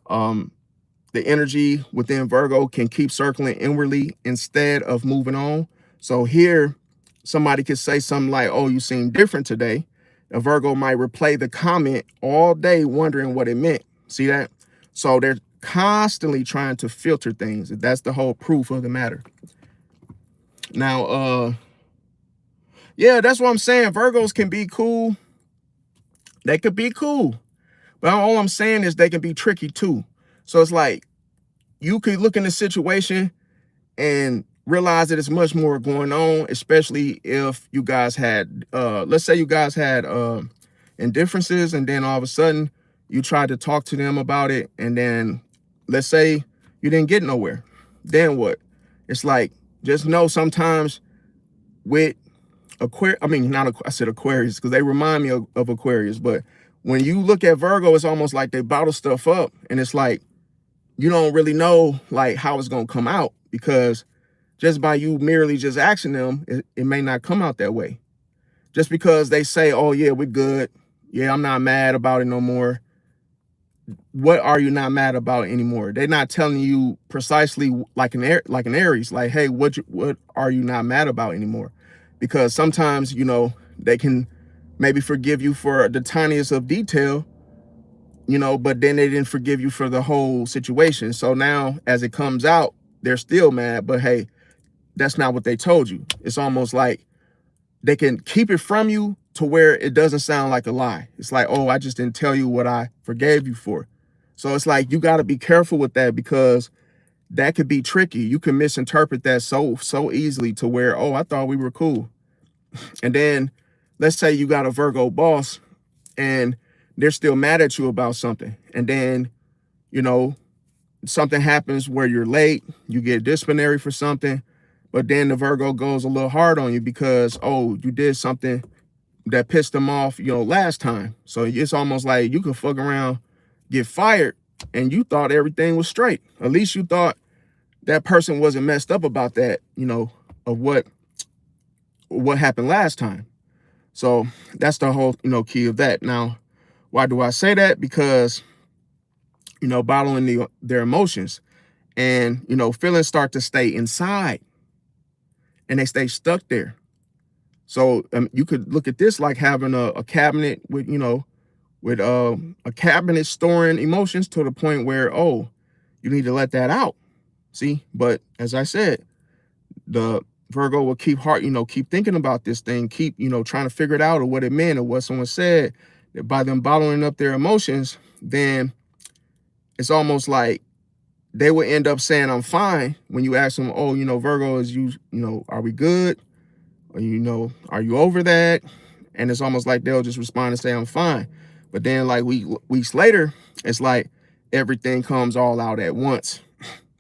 The energy within Virgo can keep circling inwardly instead of moving on. So here, somebody could say something like, oh, you seem different today. A Virgo might replay the comment all day wondering what it meant. See that? So they're constantly trying to filter things. That's the whole proof of the matter. Now, yeah, that's what I'm saying. Virgos can be cool. They could be cool. But all I'm saying is they can be tricky too. So it's like, you could look in the situation and realize that it's much more going on, especially if you guys had, let's say you guys had indifferences, and then all of a sudden you tried to talk to them about it, and then let's say you didn't get nowhere. Then what? It's like, just know sometimes with Aquarius, I mean, I said Aquarius because they remind me of Aquarius, but when you look at Virgo, it's almost like they bottle stuff up, and it's like, you don't really know like how it's going to come out, because just by you merely just asking them, it may not come out that way. Just because they say, oh yeah, we're good. Yeah, I'm not mad about it no more. What are you not mad about anymore? They're not telling you precisely like an Aries, like, hey, what are you not mad about anymore? Because sometimes, they can maybe forgive you for the tiniest of detail, but then they didn't forgive you for the whole situation. So now as it comes out, they're still mad, but hey, that's not what they told you. It's almost like they can keep it from you to where it doesn't sound like a lie. It's like, oh, I just didn't tell you what I forgave you for. So it's like, you got to be careful with that, because that could be tricky. You can misinterpret that so easily to where, oh, I thought we were cool. And then let's say you got a Virgo boss and they're still mad at you about something. And then, something happens where you're late, you get disciplinary for something, but then the Virgo goes a little hard on you because, oh, you did something that pissed them off, last time. So it's almost like you could fuck around, get fired, and you thought everything was straight. At least you thought that person wasn't messed up about that, of what happened last time. So that's the whole, key of that. Now, why do I say that? Because bottling their emotions. And, feelings start to stay inside and they stay stuck there. So you could look at this like having a cabinet with, with a cabinet storing emotions to the point where, oh, you need to let that out. See, but as I said, the Virgo will keep keep thinking about this thing, keep, trying to figure it out or what it meant or what someone said. By them bottling up their emotions, then it's almost like they would end up saying, I'm fine, when you ask them, oh, Virgo, are we good? Or, are you over that? And it's almost like they'll just respond and say, I'm fine. But then like weeks later, it's like everything comes all out at once.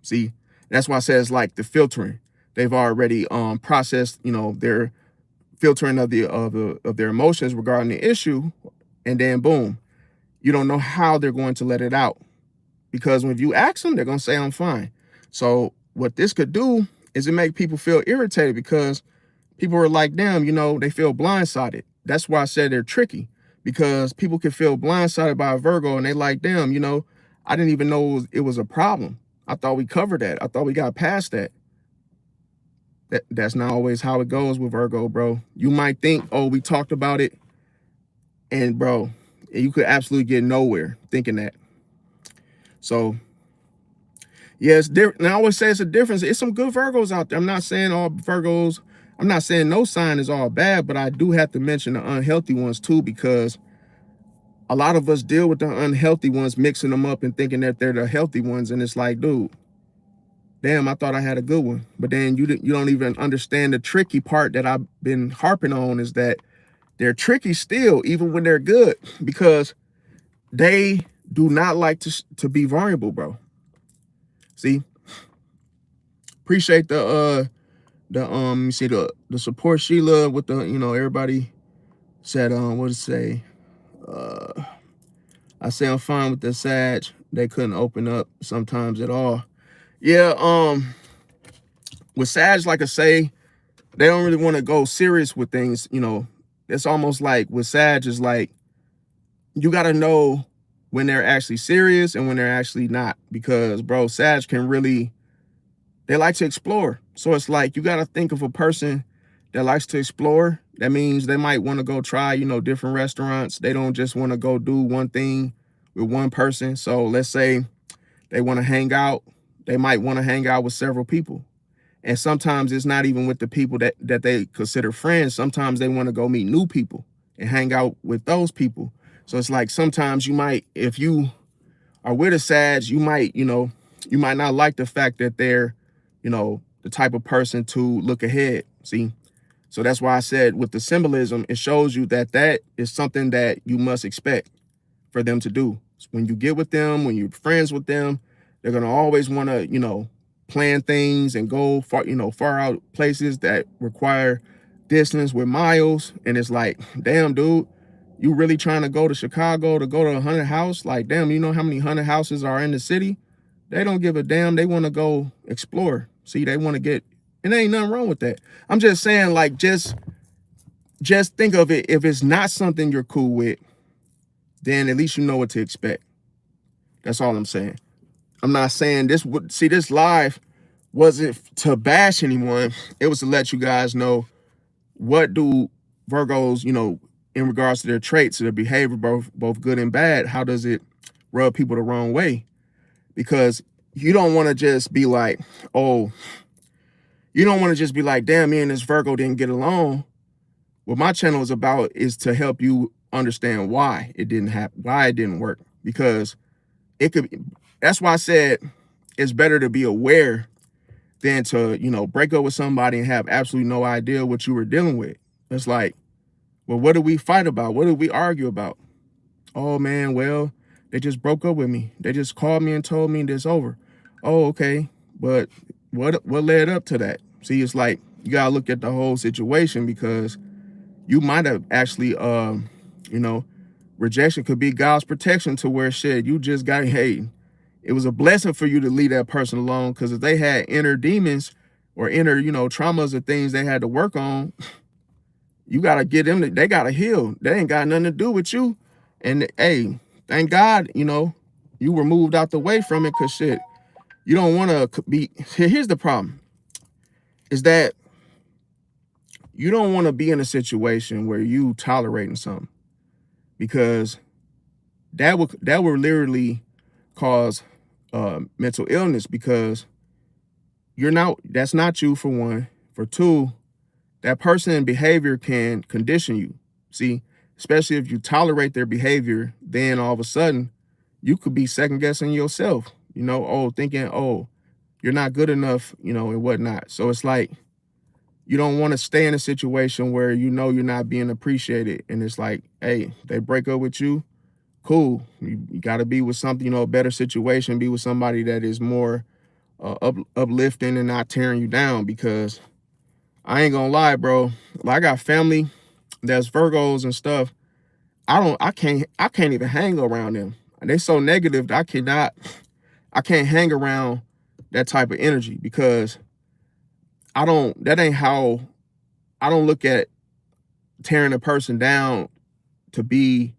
See, that's why I say it's like the filtering. They've already processed, their filtering of their emotions regarding the issue, and then boom, you don't know how they're going to let it out. Because when you ask them, they're gonna say I'm fine. So what this could do is it make people feel irritated because people are like, damn, they feel blindsided. That's why I said they're tricky, because people can feel blindsided by a Virgo and they like, damn, I didn't even know it was a problem. I thought we covered that. I thought we got past that. That's not always how it goes with Virgo, bro. You might think, oh, we talked about it, and bro, you could absolutely get nowhere thinking that. So yeah, it's different. And I always say it's a difference. It's some good Virgos out there. I'm not saying all Virgos, I'm not saying no sign is all bad, but I do have to mention the unhealthy ones too, because a lot of us deal with the unhealthy ones, mixing them up and thinking that they're the healthy ones. And it's like, dude, damn, I thought I had a good one. But then you don't even understand the tricky part that I've been harping on, is that they're tricky still, even when they're good, because they do not like to be vulnerable, bro. See, appreciate you see the support, Sheila, with the, everybody said, what to say? I say I'm fine with the Sag. They couldn't open up sometimes at all. Yeah, with Sag, like I say, they don't really want to go serious with things, It's almost like with Sag is like, you got to know when they're actually serious and when they're actually not, because bro, Sag can really, they like to explore. So it's like, you got to think of a person that likes to explore. That means they might want to go try, different restaurants. They don't just want to go do one thing with one person. So let's say they want to hang out. They might want to hang out with several people. And sometimes it's not even with the people that they consider friends. Sometimes they want to go meet new people and hang out with those people. So it's like, sometimes you might, if you are with a Sag, you might not like the fact that they're, the type of person to look ahead. See? So that's why I said with the symbolism, it shows you that that is something that you must expect for them to do. When you get with them, when you're friends with them, they're going to always want to, plan things and go far, far out places that require distance with miles. And it's like, damn, dude, you really trying to go to Chicago to go to a haunted house? Like, damn, you know how many haunted houses are in the city? They don't give a damn. They want to go explore. See, they want to get, and there ain't nothing wrong with that. I'm just saying, like, just think of it. If it's not something you're cool with, then at least you know what to expect. That's all I'm saying. I'm not saying this would, see, this live wasn't to bash anyone. It was to let you guys know, what do Virgos, in regards to their traits, their behavior, both good and bad, how does it rub people the wrong way? Because you don't want to just be like, oh, you don't want to just be like, damn, me and this Virgo didn't get along. What my channel is about is to help you understand why it didn't happen, why it didn't work. Because it could, that's why I said it's better to be aware than to, break up with somebody and have absolutely no idea what you were dealing with. It's like, well, what did we fight about? What did we argue about? Oh man, well, they just broke up with me. They just called me and told me this over. Oh, okay. But what led up to that? See, it's like, you gotta look at the whole situation, because you might have actually, rejection could be God's protection, to where shit, you just got, hey, it was a blessing for you to leave that person alone, because if they had inner demons or inner, traumas or things they had to work on, you got to get them, they got to heal. They ain't got nothing to do with you. And hey, thank God, you were moved out the way from it because shit, you don't want to be. Here's the problem: is that you don't want to be in a situation where you tolerating something, because that would literally cause mental illness, because that's not you, for one. For two, that person and behavior can condition you. See, especially if you tolerate their behavior, then all of a sudden you could be second guessing yourself, thinking, oh, you're not good enough, and whatnot. So it's like, you don't want to stay in a situation where you're not being appreciated. And it's like, hey, they break up with you, cool. You got to be with something, a better situation, be with somebody that is more uplifting and not tearing you down. Because I ain't gonna lie, bro. Like, I got family that's Virgos and stuff. I can't even hang around them. They so negative that I can't hang around that type of energy, because that ain't how I don't look at tearing a person down to be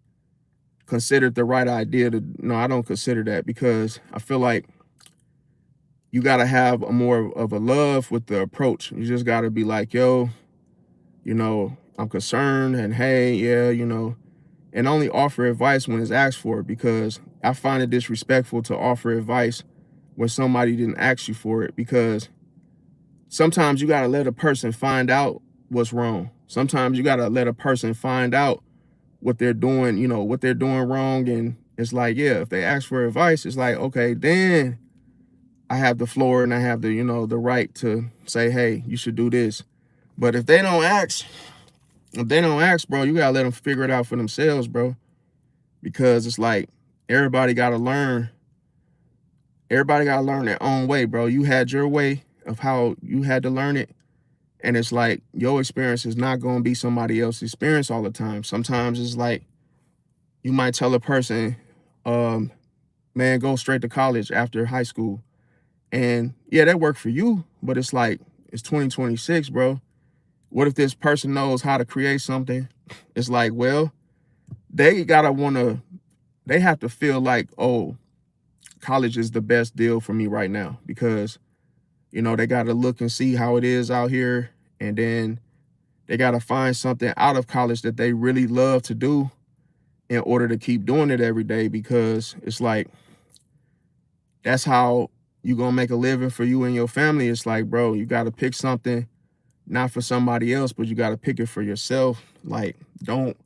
considered the right idea. No, I don't consider that, because I feel like you got to have a more of a love with the approach. You just got to be like, yo, I'm concerned, and hey, yeah, and only offer advice when it's asked for, because I find it disrespectful to offer advice when somebody didn't ask you for it, because sometimes you got to let a person find out what's wrong. Sometimes you got to let a person find out what they're doing, what they're doing wrong. And it's like, yeah, if they ask for advice, it's like, okay, then I have the floor and I have the, the right to say, hey, you should do this. But if they don't ask, bro, you gotta let them figure it out for themselves, bro. Because it's like, everybody gotta learn their own way, bro. You had your way of how you had to learn it. And it's like, your experience is not going to be somebody else's experience all the time. Sometimes it's like, you might tell a person, man, go straight to college after high school. And yeah, that worked for you, but it's like, it's 2026, bro. What if this person knows how to create something? It's like, well, they have to feel like, oh, college is the best deal for me right now, because, they got to look and see how it is out here. And then they got to find something out of college that they really love to do in order to keep doing it every day, because it's like, that's how you going to make a living for you and your family. It's like, bro, you got to pick something, not for somebody else, but you got to pick it for yourself. Like, don't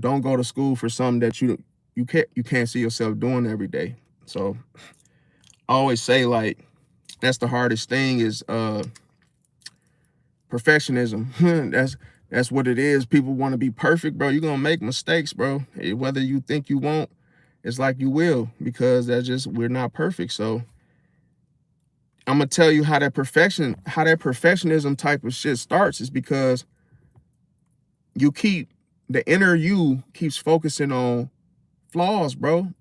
go to school for something that you can't see yourself doing every day. So I always say, like, that's the hardest thing, is perfectionism. That's what it is. People want to be perfect, bro. You're gonna make mistakes, bro. Whether you think you won't, it's like you will, because we're not perfect. So I'm gonna tell you how that perfectionism type of shit starts, is because the inner you keeps focusing on flaws, bro.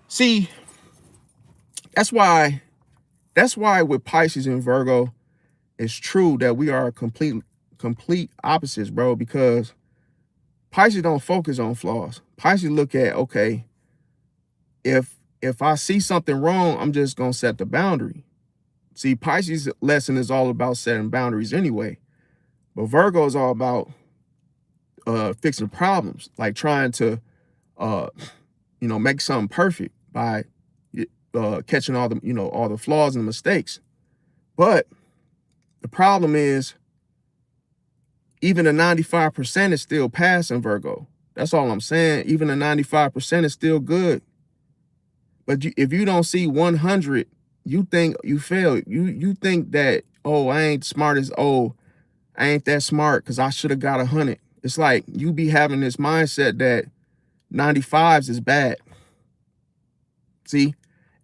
See, that's why with Pisces and Virgo, it's true that we are complete opposites, bro, because Pisces don't focus on flaws. Pisces look at, okay, if I see something wrong, I'm just gonna set the boundary. See, Pisces lesson is all about setting boundaries anyway, but Virgo is all about fixing problems, like trying to make something perfect by catching all the flaws and mistakes. But the problem is, even the 95% is still passing Virgo. That's all I'm saying. Even the 95% is still good. But if you don't see 100, you think you failed. You think that, oh, I ain't smart as, oh, I ain't that smart because I should have got 100. It's like, you be having this mindset that 95s is bad. See?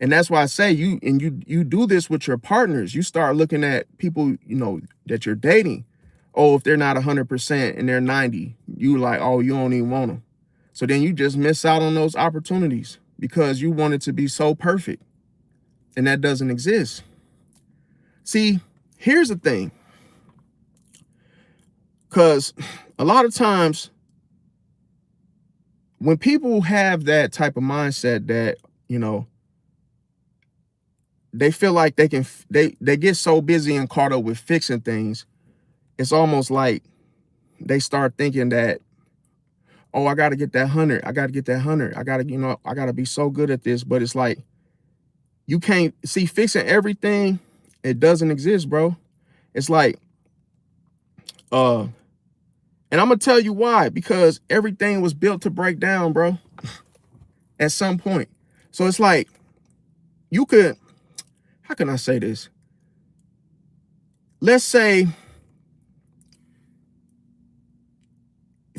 And that's why I say you do this with your partners. You start looking at people, that you're dating. Oh, if they're not 100% and they're 90, you like, oh, you don't even want them. So then you just miss out on those opportunities because you want it to be so perfect. And that doesn't exist. See, here's the thing. Because a lot of times when people have that type of mindset that, you know, they feel like they can, they get so busy and caught up with fixing things, it's almost like they start thinking that, oh, I got to get that 100. I got to get that 100. I got to, you know, I got to be so good at this. But it's like, you can't see fixing everything. It doesn't exist, bro. It's like, and I'm going to tell you why, because everything was built to break down, bro, at some point. So it's like, you could, how can I say this? Let's say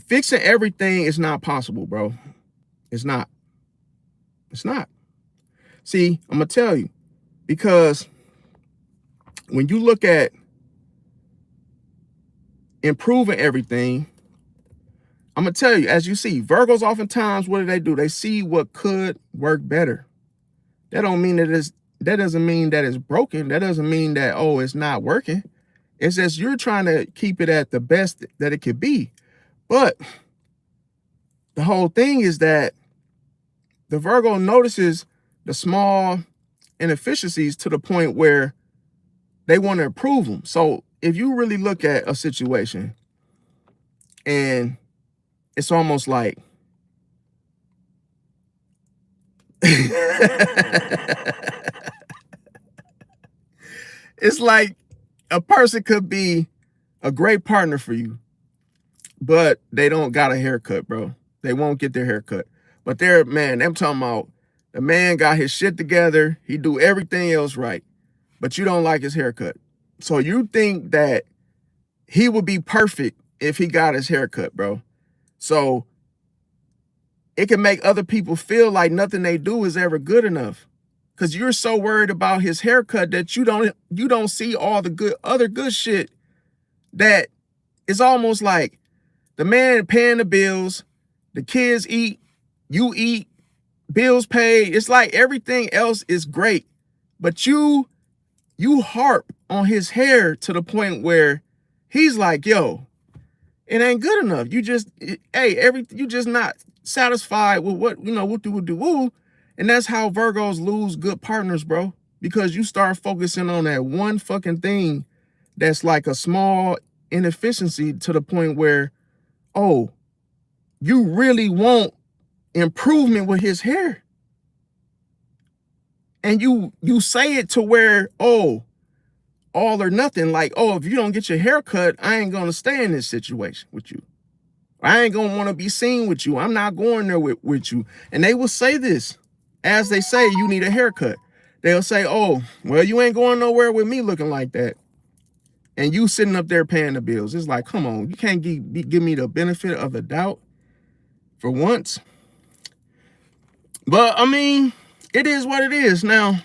fixing everything is not possible, bro. It's not. It's not. See, I'm going to tell you, because when you look at improving everything, I'm going to tell you, as you see, Virgos oftentimes, what do? They see what could work better. That don't mean that doesn't mean that it's broken. That doesn't mean that, oh, it's not working. It's just you're trying to keep it at the best that it could be. But the whole thing is that the Virgo notices the small inefficiencies to the point where they want to improve them. So if you really look at a situation, and it's almost like it's like a person could be a great partner for you, but they don't got a haircut, bro. They won't get their haircut. But they're, man, I'm talking about the man got his shit together. He do everything else right, but you don't like his haircut. So you think that he would be perfect if he got his haircut, bro. So it can make other people feel like nothing they do is ever good enough, because you're so worried about his haircut that you don't see all the other good shit. That it's almost like the man paying the bills, the kids eat, you eat, bills paid. It's like everything else is great, but you harp on his hair to the point where he's like, yo, it ain't good enough. You just, hey, you just not satisfied with what, you know, what do. And that's how Virgos lose good partners, bro. Because you start focusing on that one fucking thing that's like a small inefficiency to the point where, oh, you really want improvement with his hair. And you say it to where, oh, all or nothing. Like, oh, if you don't get your hair cut, I ain't going to stay in this situation with you. I ain't going to want to be seen with you. I'm not going there with you. And they will say this as they say, you need a haircut. They'll say, oh, well, you ain't going nowhere with me looking like that. And you sitting up there paying the bills. It's like, come on, you can't give me the benefit of the doubt for once. But, I mean, it is what it is. Now,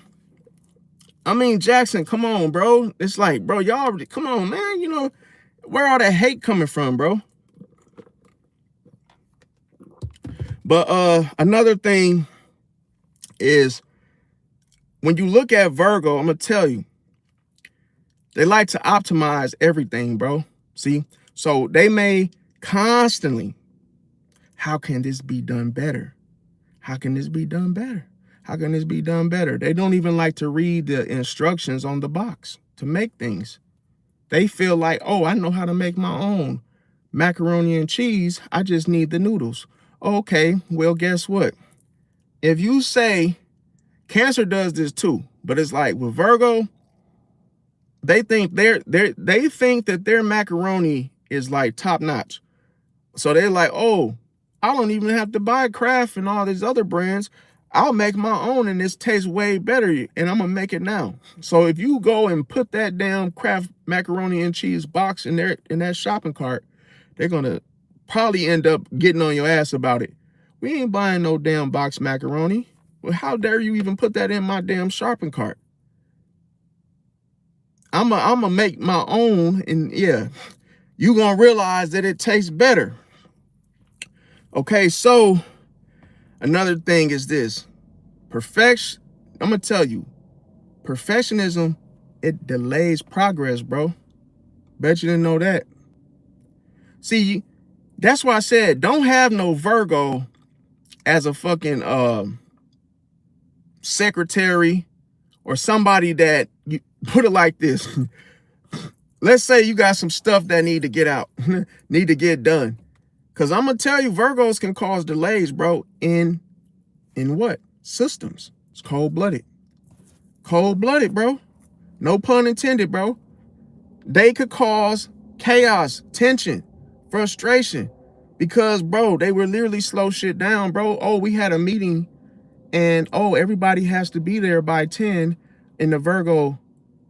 I mean, Jackson, come on, bro. It's like, bro, y'all, come on, man. You know, where all that hate coming from, bro? But another thing is, when you look at Virgo, I'm going to tell you, they like to optimize everything, bro. See? So they may constantly, how can this be done better? How can this be done better? How can this be done better? They don't even like to read the instructions on the box to make things. They feel like, oh, I know how to make my own macaroni and cheese. I just need the noodles. Okay, well, guess what? If you say, Cancer does this too, but it's like with Virgo, they think they think that their macaroni is like top notch. So they're like, oh, I don't even have to buy Kraft and all these other brands. I'll make my own and this tastes way better, and I'm gonna make it now. So if you go and put that damn Kraft macaroni and cheese box in that shopping cart, they're gonna probably end up getting on your ass about it. We ain't buying no damn box macaroni. Well, how dare you even put that in my damn shopping cart? I'm gonna make my own, and yeah, you gonna realize that it tastes better. Okay, so another thing is this. I'm gonna tell you, perfectionism, it delays progress, bro. Bet you didn't know that. See, that's why I said, don't have no Virgo as a fucking secretary or somebody that, you put it like this. Let's say you got some stuff that need to get out, need to get done. Because I'm going to tell you, Virgos can cause delays, bro, in what? Systems. It's cold-blooded. Cold-blooded, bro. No pun intended, bro. They could cause chaos, tension, frustration. Because, bro, they were literally slow shit down, bro. Oh, we had a meeting and, oh, everybody has to be there by 10. And the Virgo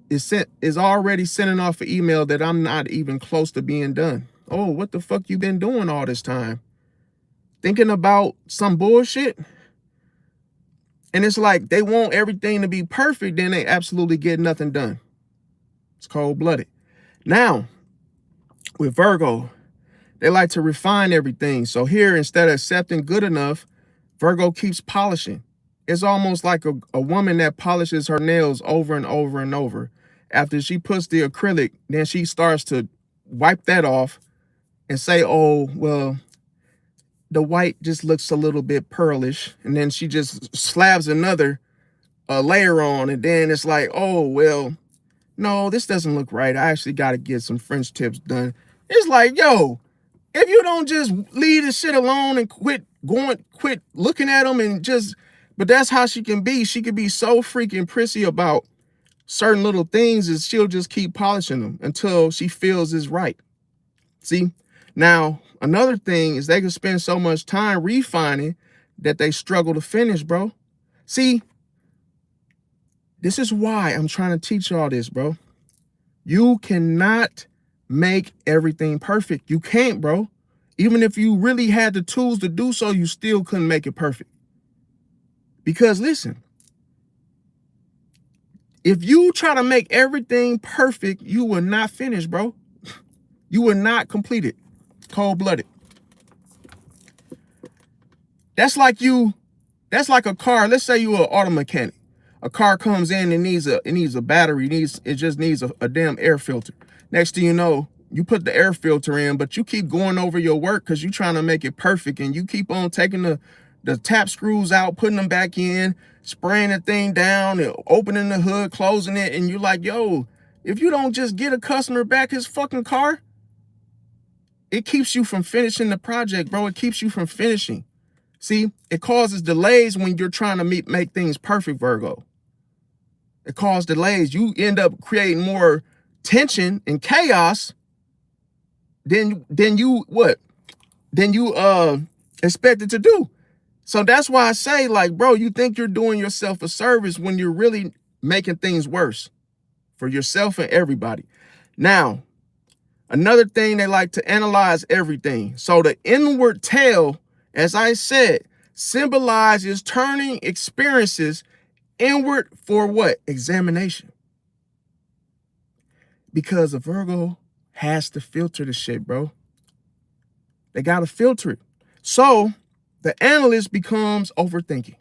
is already sending off an email that I'm not even close to being done. Oh, what the fuck you been doing all this time? Thinking about some bullshit? And it's like they want everything to be perfect, then they absolutely get nothing done. It's cold-blooded. Now, with Virgo, they like to refine everything. So here, instead of accepting good enough, Virgo keeps polishing. It's almost like a woman that polishes her nails over and over and over. After she puts the acrylic, then she starts to wipe that off and say, oh, well, the white just looks a little bit pearlish. And then she just slabs another layer on. And then it's like, oh, well, no, this doesn't look right. I actually got to get some French tips done. It's like, yo, if you don't just leave this shit alone and quit looking at them and just, but that's how she can be. She can be so freaking prissy about certain little things is she'll just keep polishing them until she feels is right. See? Now, another thing is they can spend so much time refining that they struggle to finish, bro. See, this is why I'm trying to teach y'all this, bro. You cannot make everything perfect. You can't, bro. Even if you really had the tools to do so, you still couldn't make it perfect. Because listen, if you try to make everything perfect, you will not finish, bro. You will not complete it. Cold-blooded. That's like a car. Let's say you're an auto mechanic. A car comes in and needs a battery. It just needs a damn air filter. Next thing you know, you put the air filter in, but you keep going over your work because you're trying to make it perfect, and you keep on taking the tap screws out, putting them back in, spraying the thing down, and opening the hood, closing it, and you're like, yo, if you don't just get a customer back his fucking car, it keeps you from finishing the project, bro. It keeps you from finishing. See, it causes delays when you're trying to make things perfect, Virgo. It causes delays. You end up creating more tension and chaos than you expected to do. So that's why I say, like, bro, you think you're doing yourself a service when you're really making things worse for yourself and everybody. Now, another thing, they like to analyze everything. So the inward tail, as I said, symbolizes turning experiences inward for what? Examination. Because a Virgo has to filter the shit, bro. They got to filter it. So the analyst becomes overthinking.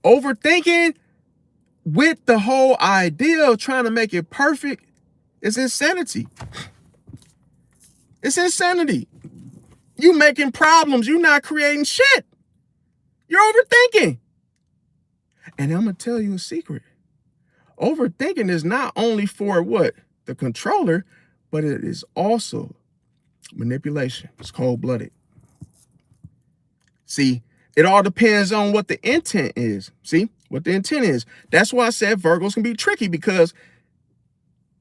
Overthinking with the whole idea of trying to make it perfect is insanity. It's insanity. You making problems. You're not creating shit. You're overthinking. And I'm going to tell you a secret. Overthinking is not only for what? The controller, but it is also manipulation. It's cold-blooded. See, it all depends on what the intent is. See, what the intent is. That's why I said Virgos can be tricky, because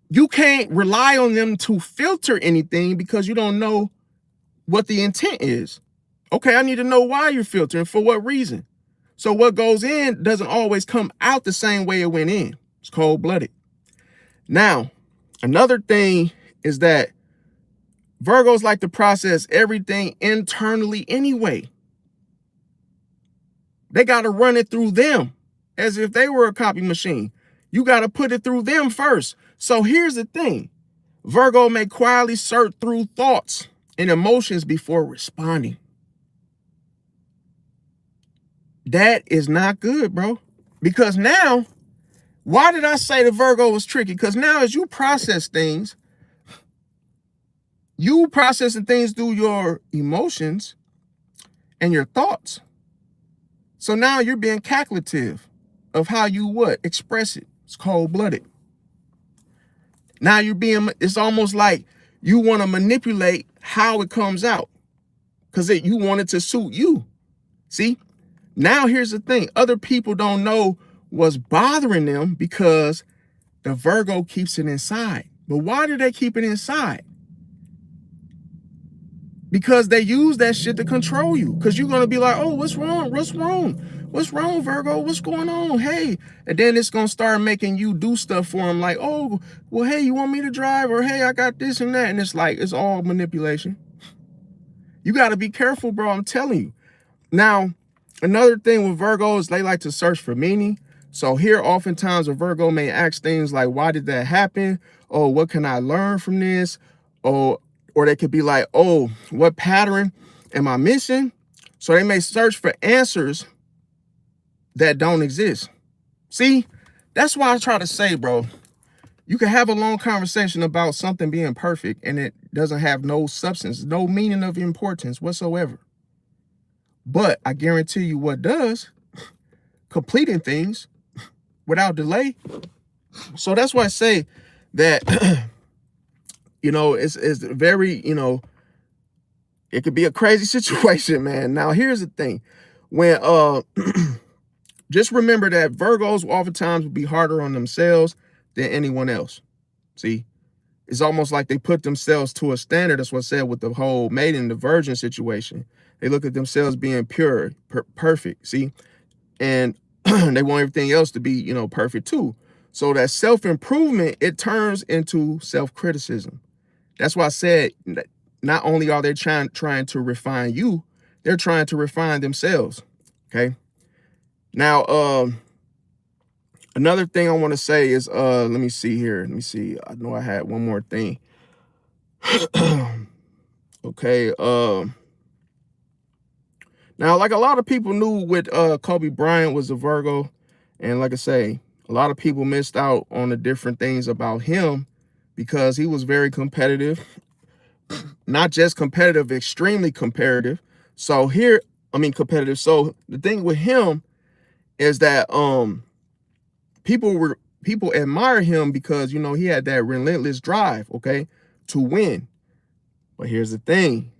you can't rely on them to filter anything because you don't know what the intent is. Okay, I need to know why you're filtering, for what reason. So what goes in doesn't always come out the same way it went in. It's cold-blooded. Now, another thing is that Virgos like to process everything internally anyway. They got to run it through them as if they were a copy machine. You got to put it through them first. So here's the thing. Virgo may quietly search through thoughts and emotions before responding. That is not good, bro. Because now, why did I say the Virgo was tricky? Because now as you process things, you processing things through your emotions, and your thoughts. So now you're being calculative of how you what? Express it. It's cold-blooded. Now it's almost like you want to manipulate how it comes out because you want it to suit you. See? Now here's the thing. Other people don't know what's bothering them because the Virgo keeps it inside. But why do they keep it inside? Because they use that shit to control you. Because you're going to be like, oh, what's wrong? What's wrong? What's wrong, Virgo? What's going on? Hey. And then it's going to start making you do stuff for them like, oh, well, hey, you want me to drive? Or, hey, I got this and that. And it's like, it's all manipulation. You got to be careful, bro. I'm telling you. Now, another thing with Virgo is they like to search for meaning. So here, oftentimes, a Virgo may ask things like, why did that happen? Oh, what can I learn from this? Or they could be like, oh, what pattern am I missing? So they may search for answers that don't exist. See, that's why I try to say, bro, you can have a long conversation about something being perfect and it doesn't have no substance, no meaning of importance whatsoever. But I guarantee you what does, completing things without delay. So that's why I say that, you know, it's very, you know, it could be a crazy situation, man. Now, here's the thing. When, just remember that Virgos oftentimes will be harder on themselves than anyone else. See, it's almost like they put themselves to a standard. That's what I said with the whole maiden, the virgin situation. They look at themselves being pure, perfect, see? And they want everything else to be, you know, perfect too. So that self-improvement, it turns into self-criticism. That's why I said that not only are they trying to refine you, they're trying to refine themselves, okay? Now, another thing I want to say is, let me see here. Let me see. I know I had one more thing. Okay. Now, like a lot of people knew with Kobe Bryant was a Virgo. And like I say, a lot of people missed out on the different things about him because he was very competitive. Not just competitive, extremely competitive. So here, I mean competitive. So the thing with him is that people admire him because, you know, he had that relentless drive, okay, to win. But here's the thing.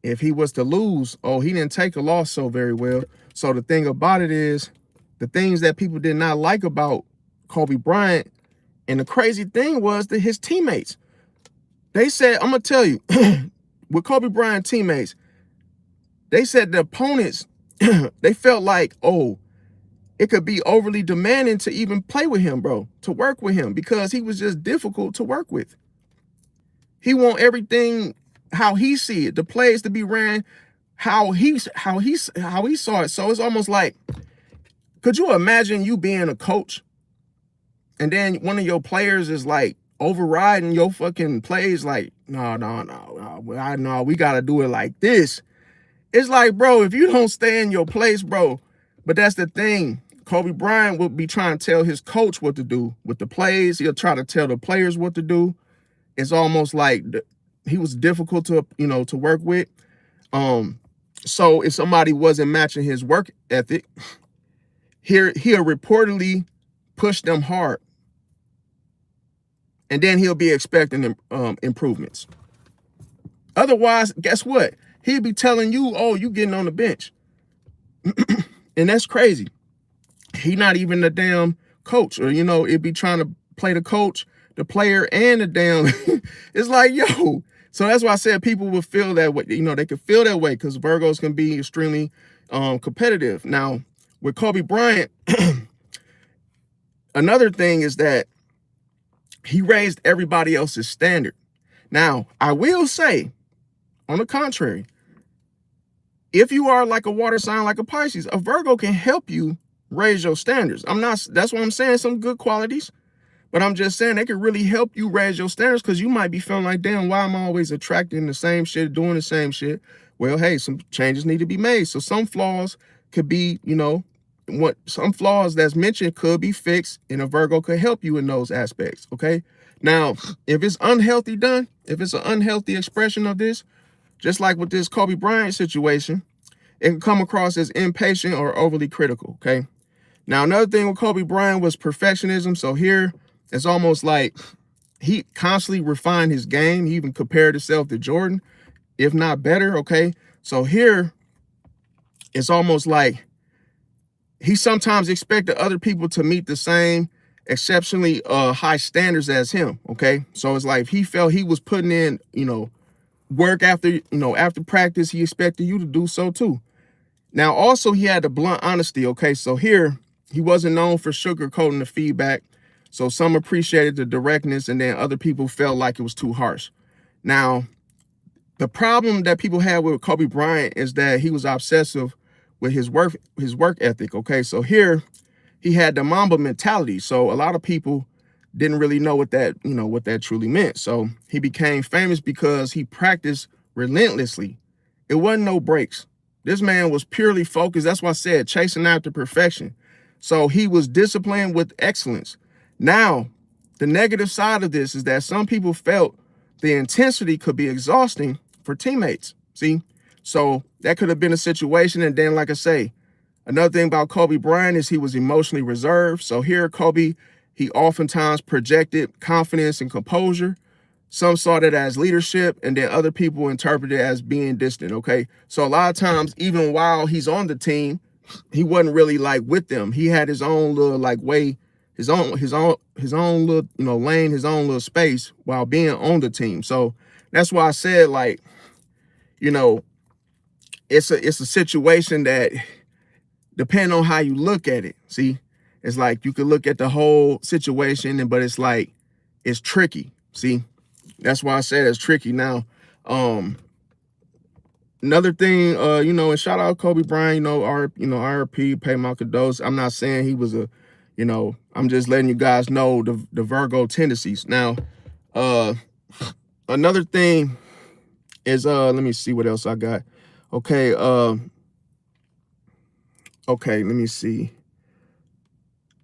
If he was to lose, oh, he didn't take a loss so very well. So the thing about it is, the things that people did not like about Kobe Bryant, and the crazy thing was that his teammates, they said, I'm going to tell you, with Kobe Bryant teammates, they said the opponents, they felt like, oh, it could be overly demanding to even play with him, bro, to work with him, because he was just difficult to work with. He want everything how he see it, the plays to be ran how he saw it. So it's almost like, could you imagine you being a coach and then one of your players is like overriding your fucking plays like, no, we got to do it like this. It's like, bro, if you don't stay in your place, bro. But that's the thing. Kobe Bryant would be trying to tell his coach what to do with the plays. He'll try to tell the players what to do. It's almost like he was difficult to, you know, to work with. So if somebody wasn't matching his work ethic, he'll reportedly push them hard. And then he'll be expecting improvements. Otherwise, guess what? He'll be telling you, oh, you getting on the bench. And that's crazy. He not even the damn coach, or, you know, it'd be trying to play the coach, the player, and the damn. It's like, yo. So that's why I said people would feel that way. You know, they could feel that way because Virgos can be extremely competitive. Now, with Kobe Bryant, another thing is that he raised everybody else's standard. Now, I will say, on the contrary, if you are like a water sign, like a Pisces, a Virgo can help you raise your standards. That's what I'm saying, some good qualities. But I'm just saying they can really help you raise your standards because you might be feeling like, damn, why am I always attracting the same shit, doing the same shit? Well, hey, some changes need to be made. So some flaws could be, you know, some flaws that's mentioned could be fixed, and a Virgo could help you in those aspects, okay? Now, if it's unhealthy done, if it's an unhealthy expression of this, just like with this Kobe Bryant situation, it can come across as impatient or overly critical, okay? Now, another thing with Kobe Bryant was perfectionism. So here, it's almost like he constantly refined his game. He even compared himself to Jordan, if not better, okay? So here, it's almost like he sometimes expected other people to meet the same exceptionally high standards as him, okay? So it's like if he felt he was putting in, work after, after practice, he expected you to do so too. Now, also, he had the blunt honesty, okay? So here, he wasn't known for sugarcoating the feedback. So some appreciated the directness, and then other people felt like it was too harsh. Now, the problem that people had with Kobe Bryant is that he was obsessive with his work ethic, okay? So here, he had the Mamba mentality. So a lot of people didn't really know what that truly meant. So he became famous because he practiced relentlessly. It wasn't no breaks. This man was purely focused. That's why I said chasing after perfection. So he was disciplined with excellence. Now, the negative side of this is that some people felt the intensity could be exhausting for teammates. See? So that could have been a situation. And then, like I say, another thing about Kobe Bryant is he was emotionally reserved. So here, Kobe, he oftentimes projected confidence and composure. Some saw that as leadership, and then other people interpreted it as being distant, okay? So a lot of times, even while he's on the team, he wasn't really like with them. He had his own little like way, his own little, lane, his own little space while being on the team. So that's why I said, like, it's a situation that depending on how you look at it. See, it's like you could look at the whole situation, but it's like it's tricky. See, that's why I said it's tricky. Now, another thing, and shout out Kobe Bryant, IRP, pay my condolences. I'm not saying he was I'm just letting you guys know the Virgo tendencies. Now, another thing is, let me see what else I got. Okay, okay, let me see.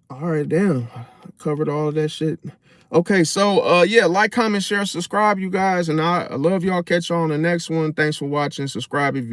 All right, damn, I covered all of that shit. Okay, so yeah, like, comment, share, subscribe, you guys, and I love y'all. Catch y'all on the next one. Thanks for watching. Subscribe if you